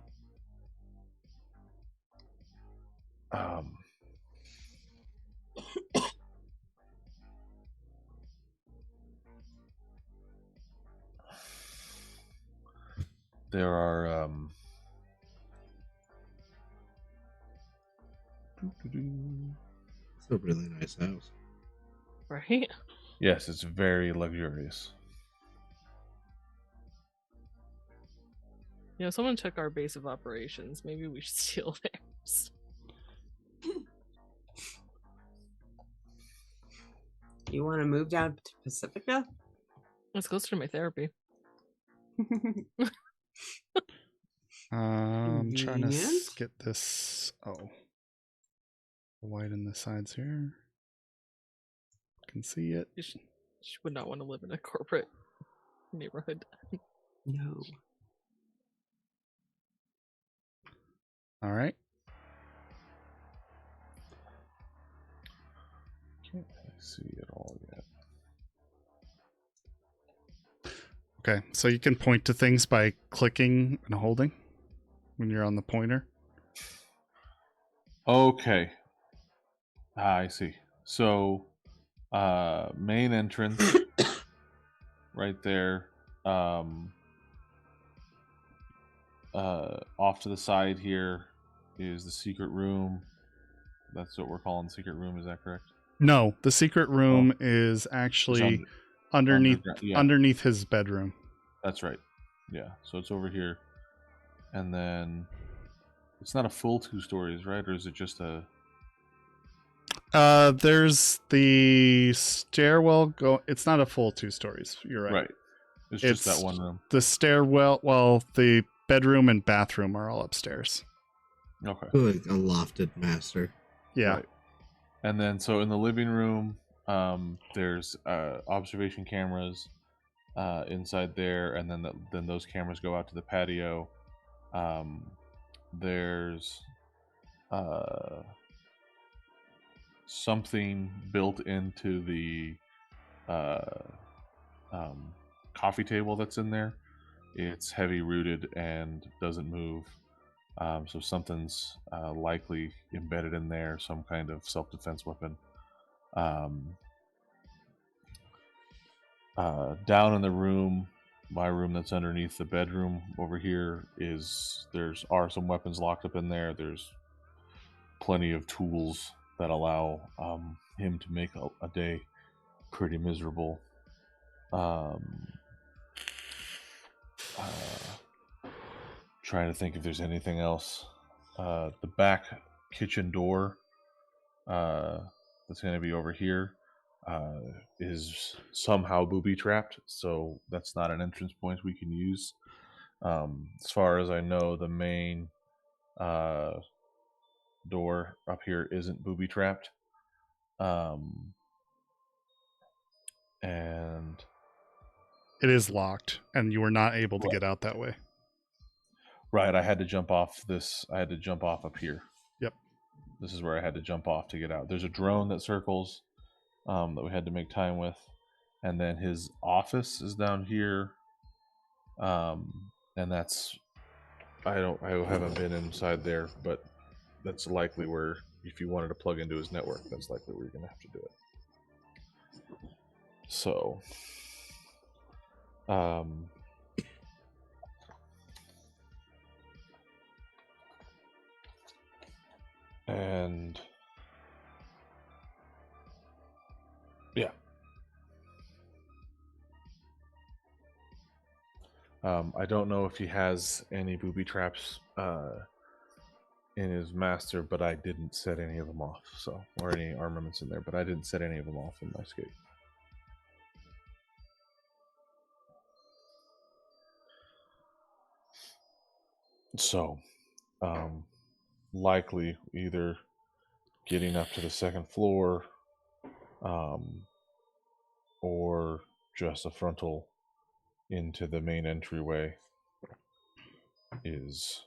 There are It's a really nice house. Right? yes, it's very luxurious. You know, someone took our base of operations. Maybe we should steal theirs. You want to move down to Pacifica? It's closer to my therapy. I'm trying to Convenient. get this. Oh, widen the sides here. Can see it. She would not want to live in a corporate neighborhood. No. All right. Can't really see it all yet. Okay, so you can point to things by clicking and holding when you're on the pointer. Okay. I see. So, main entrance, right there. Off to the side here is the secret room. That's what we're calling the secret room. Is that correct? No, the secret room is actually underneath yeah. underneath his bedroom. That's right. Yeah. So it's over here, and then it's not a full 2 stories, right? Or is it just a? There's the stairwell. It's not a full 2 stories. You're right. Right. It's just that one room. The stairwell. Well, the bedroom and bathroom are all upstairs. Okay. Like a lofted master. Yeah. Right. And then, so in the living room, there's observation cameras inside there, and then those cameras go out to the patio. There's something built into the coffee table that's in there. It's heavy rooted and doesn't move. So something's likely embedded in there, some kind of self-defense weapon. Down in the room, my room that's underneath the bedroom over here are some weapons locked up in there. There's plenty of tools that allow him to make a day pretty miserable. Trying to think if there's anything else. The back kitchen door that's going to be over here is somehow booby trapped, so that's not an entrance point we can use. As far as I know, the main door up here isn't booby trapped. And it is locked, and you were not able to get out that way. Right, I had to jump off this. I had to jump off up here. Yep. This is where I had to jump off to get out. There's a drone that circles that we had to make time with. And then his office is down here. And that's... I haven't been inside there, but that's likely where, if you wanted to plug into his network, that's likely where you're going to have to do it. So... and yeah, I don't know if he has any booby traps in his master, but I didn't set any of them off. So, or any armaments in there, but I didn't set any of them off in my skate. So, likely either getting up to the second floor, or just a frontal into the main entryway is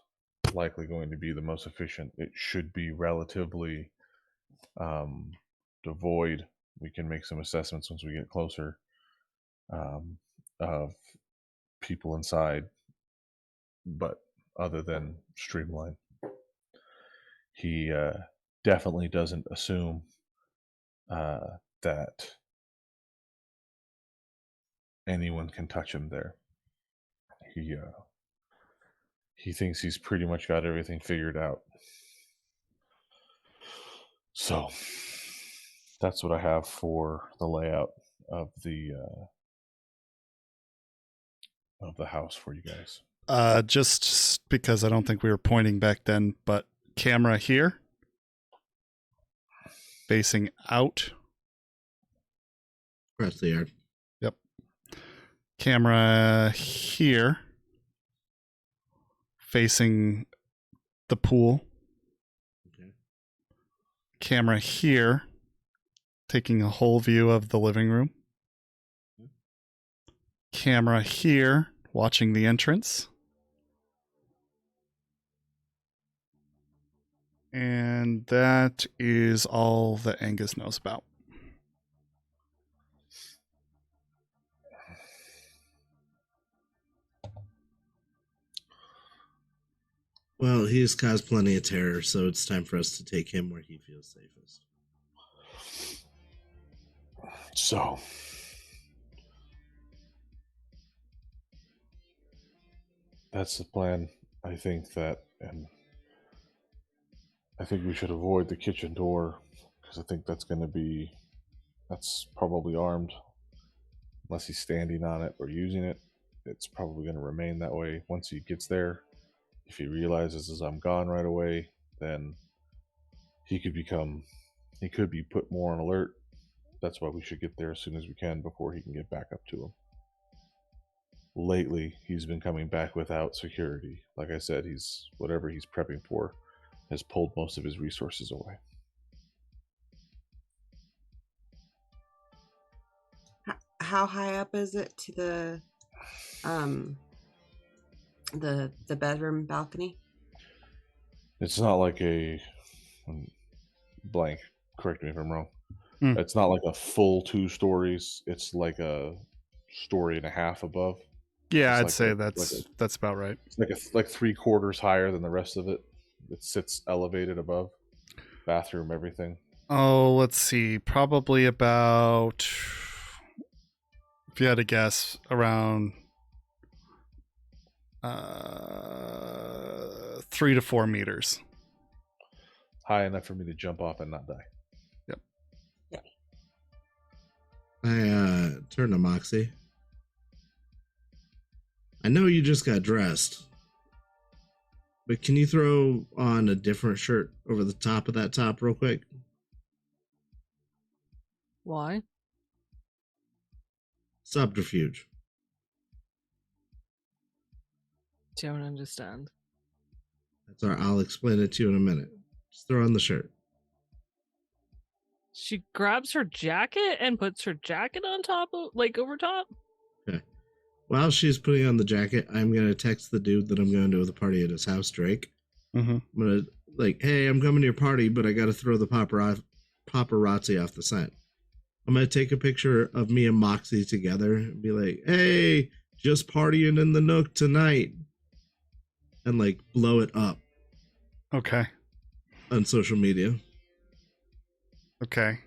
likely going to be the most efficient. It should be relatively devoid. We can make some assessments once we get closer of people inside, but other than streamline, he definitely doesn't assume that anyone can touch him there. He thinks he's pretty much got everything figured out. So that's what I have for the layout of the house for you guys. Just because I don't think we were pointing back then, but camera here, facing out. Across the yard. Yep. Camera here, facing the pool. Okay. Camera here, taking a whole view of the living room. Camera here, watching the entrance. And that is all that Angus knows about. Well, he has caused plenty of terror, so it's time for us to take him where he feels safest. So, that's the plan. I think we should avoid the kitchen door, because I think that's probably armed. Unless he's standing on it or using it, it's probably going to remain that way. Once he gets there, if he realizes as I'm gone right away, then he could be put more on alert. That's why we should get there as soon as we can before he can get back up to him. Lately, he's been coming back without security. Like I said, whatever he's prepping for has pulled most of his resources away. How high up is it to the bedroom balcony? It's not like a blank. Correct me if I'm wrong. It's not like a full 2 stories. It's like a story and a half above. Yeah, It's I'd like say that's about right. It's like 3/4 higher than the rest of it. It sits elevated above. Bathroom, everything. Oh, let's see. Probably about, if you had to guess, around 3 to 4 meters. High enough for me to jump off and not die. Yep. Yeah. I turn to Moxie. I know you just got dressed, but can you throw on a different shirt over the top of that top real quick? Why? Subterfuge. Don't understand. I'll explain it to you in a minute. Just throw on the shirt. She grabs her jacket and puts her jacket on top of, like, over top. Okay. While she's putting on the jacket, I'm going to text the dude that I'm going to the party at his house, Drake. Mm-hmm. I'm going to, hey, I'm coming to your party, but I got to throw the paparazzi off the set. I'm going to take a picture of me and Moxie together and be like, hey, just partying in the Nook tonight. And, blow it up. Okay. On social media. Okay.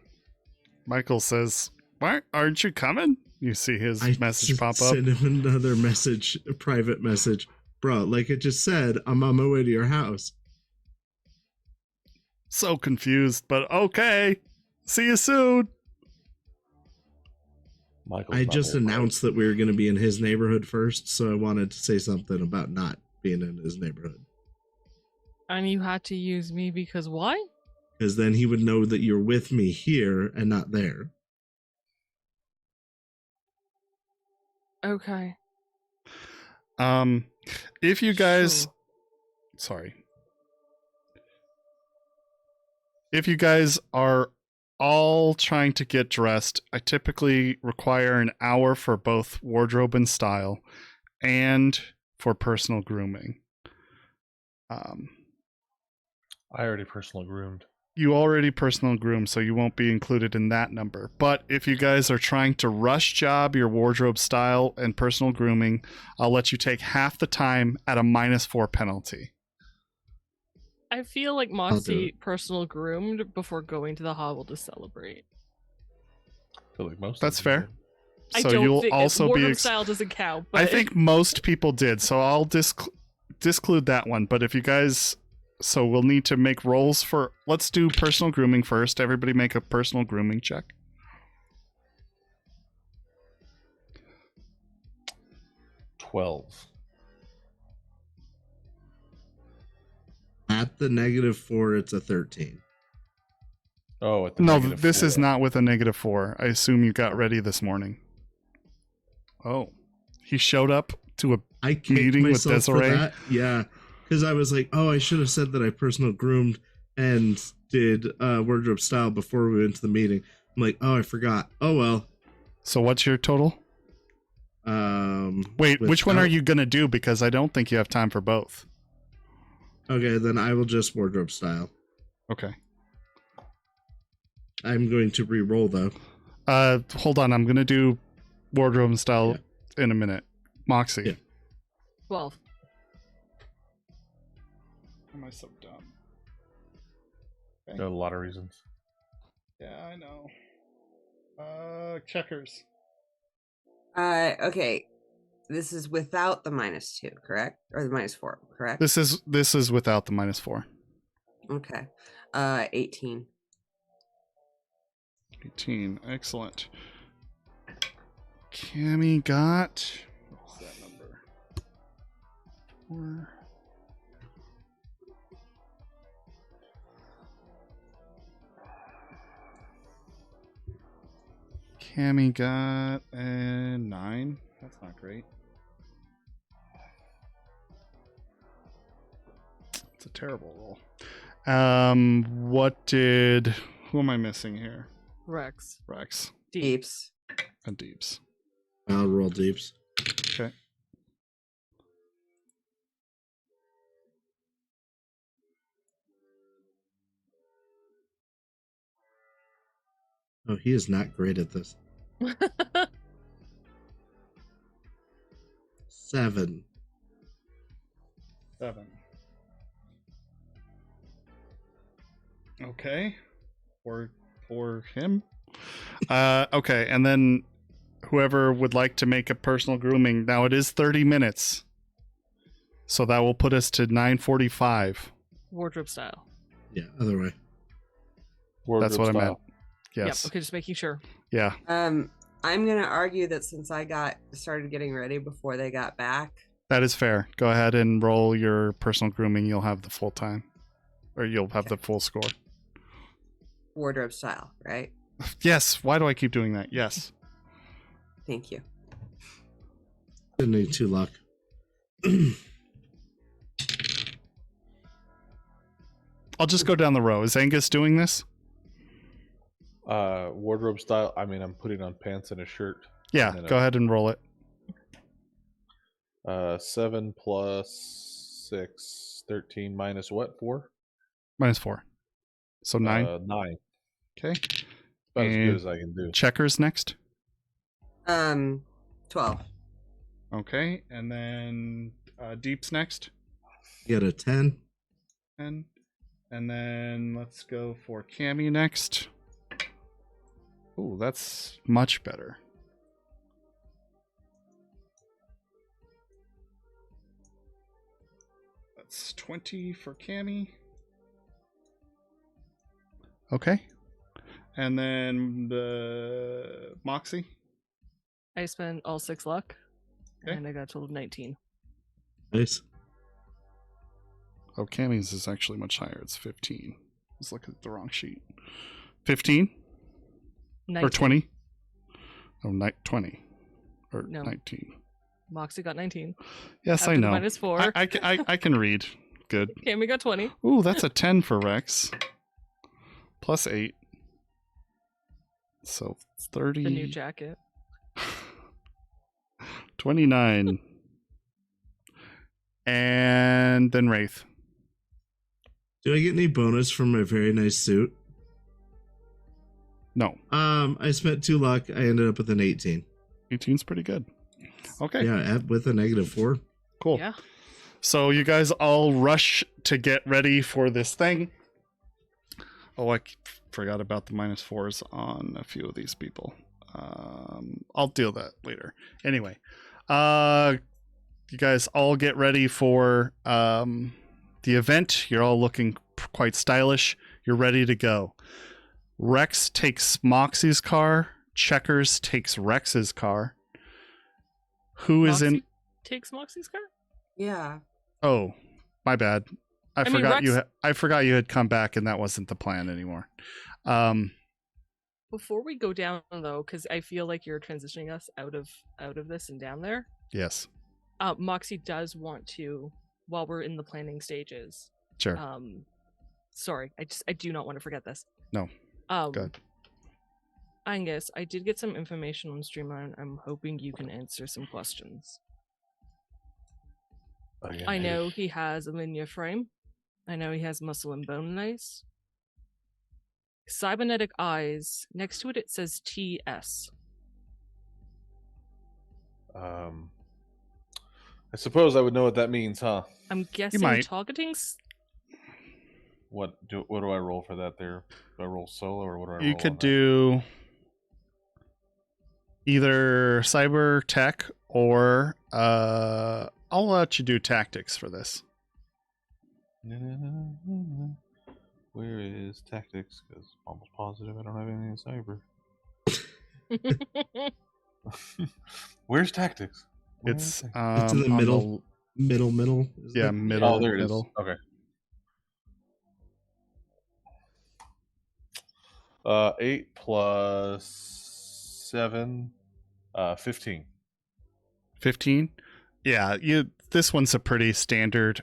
Michael says, "Why aren't you coming?" You see his message pop up. Send him another message, a private message. Bro, like it just said, I'm on my way to your house. So confused, but okay. See you soon. I just announced that we were going to be in his neighborhood first, so I wanted to say something about not being in his neighborhood. And you had to use me because why? Because then he would know that you're with me here and not there. Okay. If you guys... Sure. Sorry. If you guys are all trying to get dressed. I typically require an hour for both wardrobe and style and for personal grooming. I already personal groomed. You already personal groom, so you won't be included in that number. But if you guys are trying to rush job your wardrobe, style, and personal grooming, I'll let you take half the time at a -4 penalty. I feel like do Moxie it. personal groomed before going to the hovel to celebrate. I feel like most. That's of them fair. I So don't you'll think also be. wardrobe style doesn't count. But I think most people did, so I'll disclude that one. But if you guys, so we'll need to make rolls for. Let's do personal grooming first. Everybody make a personal grooming check. 12. At the -4, it's a 13. Oh, at the No, negative this is 4. not with a -4. I assume you got ready this morning. Oh, he showed up to a. I kicked Meeting with myself for Desiree? that. Yeah, because I was like, oh, I should have said that I personal groomed and did wardrobe style before we went to the meeting. I'm like, oh, I forgot. Oh well. So what's your total? Wait, which one are without- you gonna do? Because I don't think you have time for both. Okay, then I will just wardrobe style. Okay. I'm going to re-roll though. Hold on. I'm gonna do wardrobe and style in a minute. Moxie. Yeah. 12. Am I so dumb? There are a lot of reasons. Yeah, I know. Checkers. Okay. This is without the -2, correct? Or the -4, correct? This is without the -4. Okay. 18. 18. Excellent. Cammy got. What's that number? 4. Cammy got a 9. That's not great. It's a terrible roll. Who am I missing here? Rex. Rex Deeps. and Deeps. I'll roll deeps. Okay. Oh, he is not great at this. 7. 7. Okay. For him. Okay, and then whoever would like to make a personal grooming. Now it is 30 minutes. So that will put us to 9:45. Wardrobe style. Yeah, other way. That's what I Wardrobe meant. Yes. Yep. Okay, just making sure. Yeah. I'm gonna argue that since I started getting ready before they got back. That is fair. Go ahead and roll your personal grooming. You'll have the full time. Or you'll have the full score. Wardrobe style, right? Yes. Why do I keep doing that? Yes. Thank you. Didn't need 2 luck. I'll just go down the row. Is Angus doing this? Wardrobe style. I mean, I'm putting on pants and a shirt. Yeah. And then Go ahead and roll it. 7 plus 6, 13 minus what? 4? -4. So 9. 9. Okay. About as And good as I can do. Checkers next. 12. Okay. And then Deeps next. Get a 10. And then let's go for Cammy next. Ooh, that's much better. That's 20 for Cammy. Okay. And then the Moxie. I spent all 6 luck. Okay. And I got a total of 19. Nice. Oh, Cammy's is actually much higher. It's 15. Let's look at the wrong sheet. 15? 19. Or 20? Oh, 20. Or No. 19. Moxie got 19. Yes, After I the know. -4. I can read. Good. Cammy got 20. Ooh, that's a 10 for Rex. Plus 8. So 30. The new jacket. 29. And then Wraith. Do I get any bonus from my very nice suit? No. I spent 2 luck. I ended up with an 18. 18's pretty good. Okay. Yeah, with a -4. Cool. Yeah. So you guys all rush to get ready for this thing. Oh, I forgot about the -4s on a few of these people. I'll deal that later. Anyway, you guys all get ready for the event. You're all looking quite stylish. You're ready to go. Rex takes Moxie's car. Checkers takes Rex's car. Who is in? Takes Moxie's car? Yeah. Oh, my bad. I mean, forgot Rex- I forgot you had come back, and that wasn't the plan anymore. Before we go down though, because I feel like you're transitioning us out of this and down there. Yes, Moxie does want to, while we're in the planning stages. sure. Sorry, I do not want to forget this. No. Good. Angus, I did get some information on Streamline. I'm hoping you can answer some questions. I know he has a linear frame. I know he has muscle and bone nice. Cybernetic eyes. Next to it, it says TS. I suppose I would know what that means, huh? I'm guessing might. targeting. What do I roll for that there? Do I roll solo or what do I roll? You could do either cyber tech or I'll let you do tactics for this. Where is tactics? Because I'm almost positive I don't have anything in cyber. Where's tactics? It's It's in the on middle. Middle. Isn't yeah, it? middle. Oh, there it is. middle. Okay. 8 plus 7, 15. 15. Yeah, this one's a pretty standard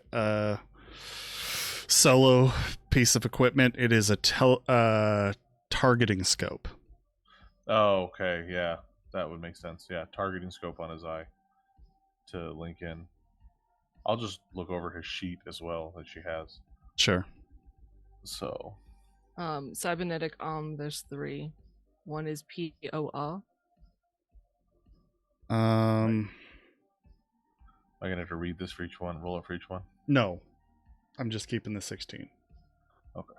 solo piece of equipment. It is a targeting scope. Oh, okay, yeah, that would make sense. Yeah, targeting scope on his eye to link in. I'll just look over his sheet as well that she has. Sure. So, Cybernetic there's 3. One is POR. am I gonna have to read this for each one? Roll it for each one? No. I'm just keeping the 16. Okay.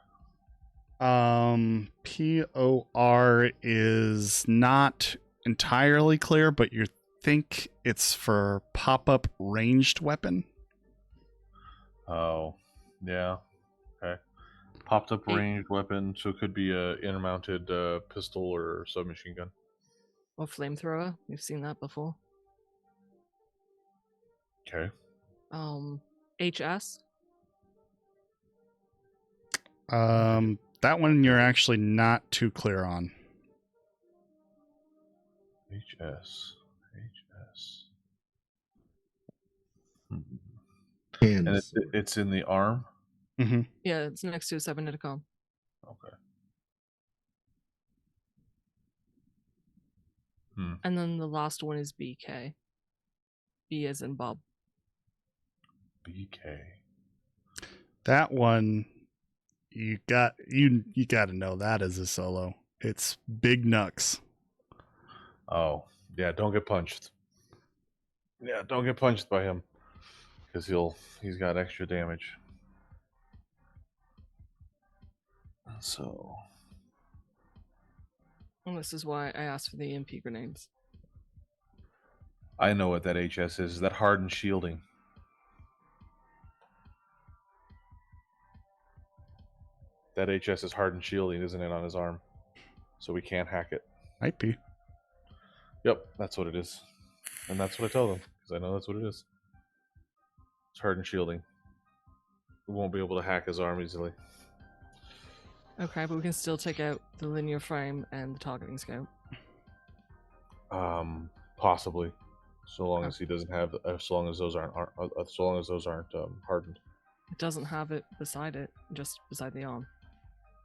POR is not entirely clear, but you think it's for pop-up ranged weapon. Oh, yeah. Okay. Popped up Hey. ranged weapon, so it could be a inner-mounted pistol or submachine gun. Or flamethrower. We've seen that before. Okay. HS. That one you're actually not too clear on. HS. And And it's in the arm? Mm-hmm. Yeah, it's next to a cybernetic arm. Okay. And then the last one is BK. B as in Bob. BK. That one you got to know that as a solo. It's Big Nux. Oh, yeah, don't get punched. Yeah, don't get punched by him. Because he's got extra damage. So, And this is why I asked for the EMP grenades. I know what that HS is. Is that hardened shielding? That HS is hardened shielding, isn't it, on his arm? So we can't hack it. Might be. Yep, that's what it is. And that's what I tell them, because I know that's what it is. It's hardened shielding. We won't be able to hack his arm easily. Okay, but we can still take out the linear frame and the targeting scope. Possibly, so long as he doesn't have, as long as those aren't hardened. It doesn't have it beside it, just beside the arm.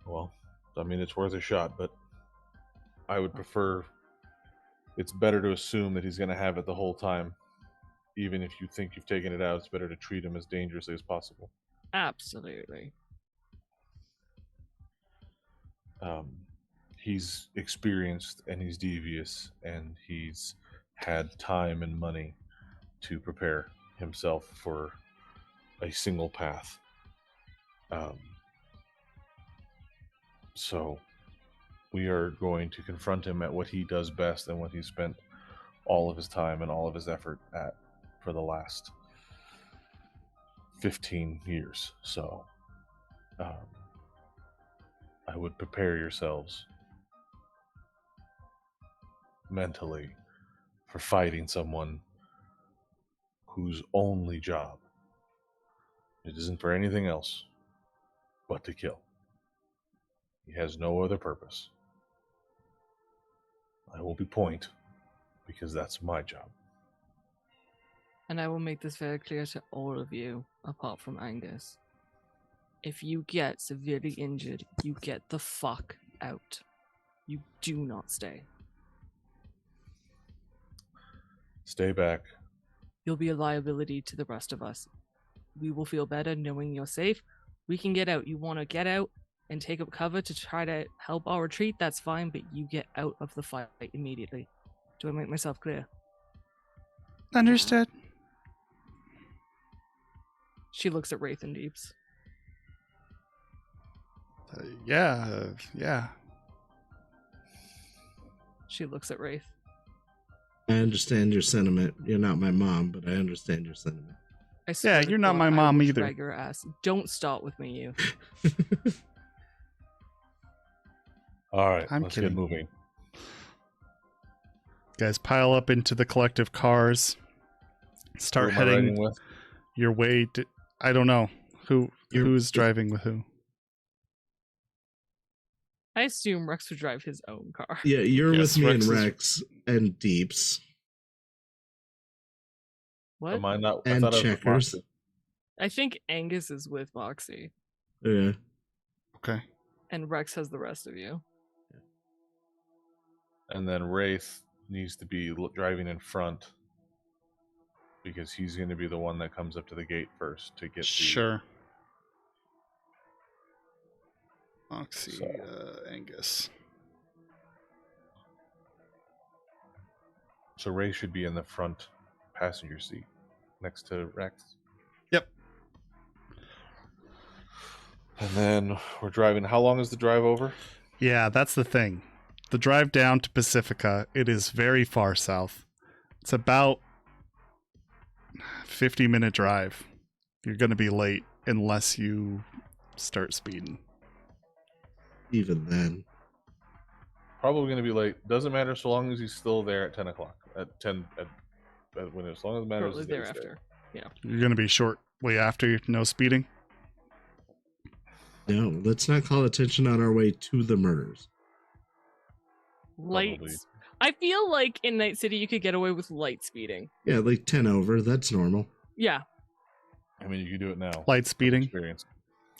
Well, I mean, it's worth a shot, but I would prefer. It's better to assume that he's going to have it the whole time. Even if you think you've taken it out, it's better to treat him as dangerously as possible. Absolutely. He's experienced and he's devious and he's had time and money to prepare himself for a single path. So we are going to confront him at what he does best and what he's spent all of his time and all of his effort at for the last 15 years. So I would prepare yourselves mentally for fighting someone whose only job, it isn't for anything else but to kill. He has no other purpose. I will be point because that's my job. And I will make this very clear to all of you, apart from Angus. If you get severely injured, you get the fuck out. You do not stay. Stay back. You'll be a liability to the rest of us. We will feel better knowing you're safe. We can get out. You want to get out and take up cover to try to help our retreat, that's fine, but you get out of the fight immediately. Do I make myself clear? Understood. She looks at Wraith and Deeps. Yeah. She looks at Wraith. I understand your sentiment. You're not my mom, but I understand your sentiment. I swear to you're not God, my I mom will either. drag your ass. Don't start with me, you. All right, I'm let's kidding. get moving. Guys, pile up into the collective cars. Start Who am I heading riding with? your way to... I don't know. You're- Who's driving with who? I assume Rex would drive his own car. Yeah, you're Yes, with me Rex and is- Rex and Deeps What? Am I not? I and thought I was with Checkers. Moxie. I think Angus is with Moxie, Yeah. Okay. and Rex has the rest of you. And then Wraith needs to be driving in front because he's going to be the one that comes up to the gate first to get Sure. Moxie, So- Angus. So Ray should be in the front passenger seat next to Rex. Yep. And then we're driving. How long is the drive over? Yeah, that's the thing. The drive down to Pacifica, it is very far south. It's about 50-minute drive. You're going to be late unless you start speeding. Even then. Probably going to be late. Doesn't matter so long as he's still there at 10 o'clock. At 10, when as long as it matters. Shortly is that he's thereafter. You're going to be shortly after, no speeding. No, let's not call attention on our way to the murders. Lights. I feel like in Night City you could get away with light speeding. Yeah, like 10 over. That's normal. Yeah, there. I mean, you can do it now. Light speeding. Experience.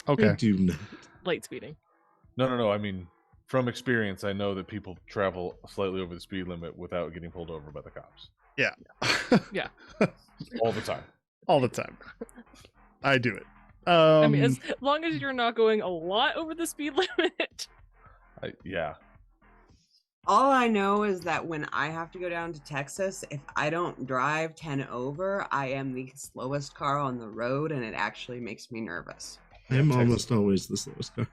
I Okay. do not. light speeding. No. I mean, from experience, I know that people travel slightly over the speed limit without getting pulled over by the cops Yeah. Yeah. all the time. All the time. I do it. I mean, as long as you're not going a lot over the speed limit. Yeah. All I know is that when I have to go down to Texas, if I don't drive 10 over, I am the slowest car on the road, and it actually makes me nervous. I'm Texas- almost always the slowest car.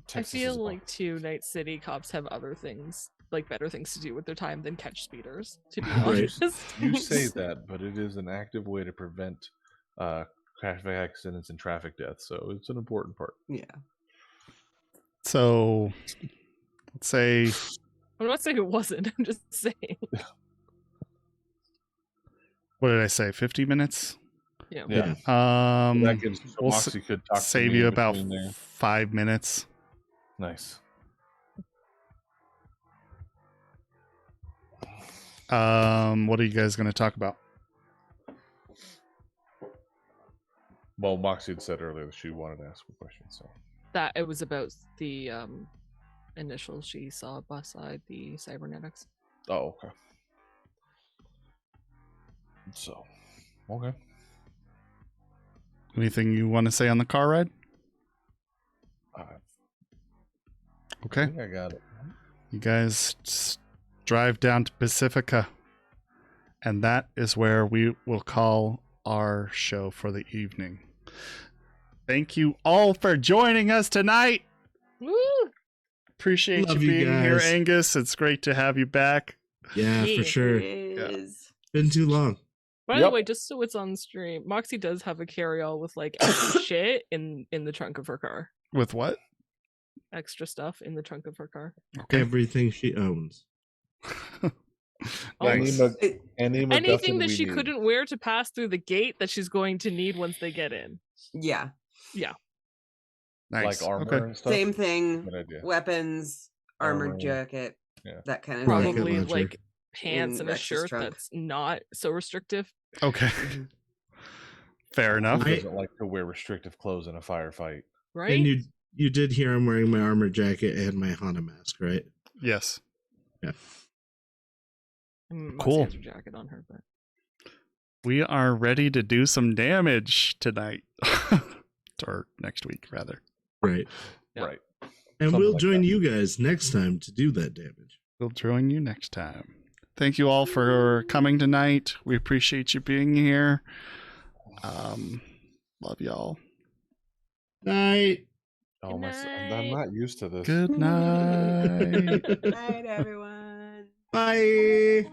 Texas I is feel awful. like too, Night City cops have other things, like better things to do with their time than catch speeders. To be Right. honest, You say that, but it is an active way to prevent traffic accidents and traffic deaths, so it's an important part. Yeah. So, let's say, I'm not saying it wasn't. I'm just saying. what did I say? 50 minutes? Yeah. Yeah. We'll That gives Moxie could talk to save me you in about between there. 5 minutes. Nice. What are you guys going to talk about? Well, Moxie had said earlier that she wanted to ask a question, so That it was about the initials she saw beside the cybernetics. Oh, okay. So, okay. Anything you want to say on the car ride? I Okay. think I got it. You guys drive down to Pacifica, and that is where we will call our show for the evening. Thank you all for joining us tonight. Woo! Appreciate Love you you being here, guys. Angus. It's great to have you back. Yeah, Yeah. for sure. Is. Been too long. By the Yep. way, just so it's on stream, Moxie does have a carry-all with like extra shit in the trunk of her car. With what? Extra stuff in the trunk of her car. Okay. Everything she owns. Nice. Anything that she couldn't wear to pass through the gate that she's going to need once they get in. Yeah. Nice. Like armor Okay. and stuff. Same thing. Good idea. Weapons, armored Armor. jacket, Yeah. that kind of Rocket Probably launcher. like pants In and a Rex's shirt trunk. that's not so restrictive. Okay. Fair enough. Who doesn't like to wear restrictive clothes in a firefight? Right? And you did hear I'm wearing my armor jacket and my Hana mask, right? Yes. Yeah. Moxie Cool. has her jacket on her, but We are ready to do some damage tonight. Or next week, rather. Right. Yeah. Right. And Something we'll like join that. you guys next time to do that damage. We'll join you next time. Thank you all for coming tonight. We appreciate you being here. Love y'all. Night. Oh, Good I'm night. not used to this. Good night. Night, everyone. Bye.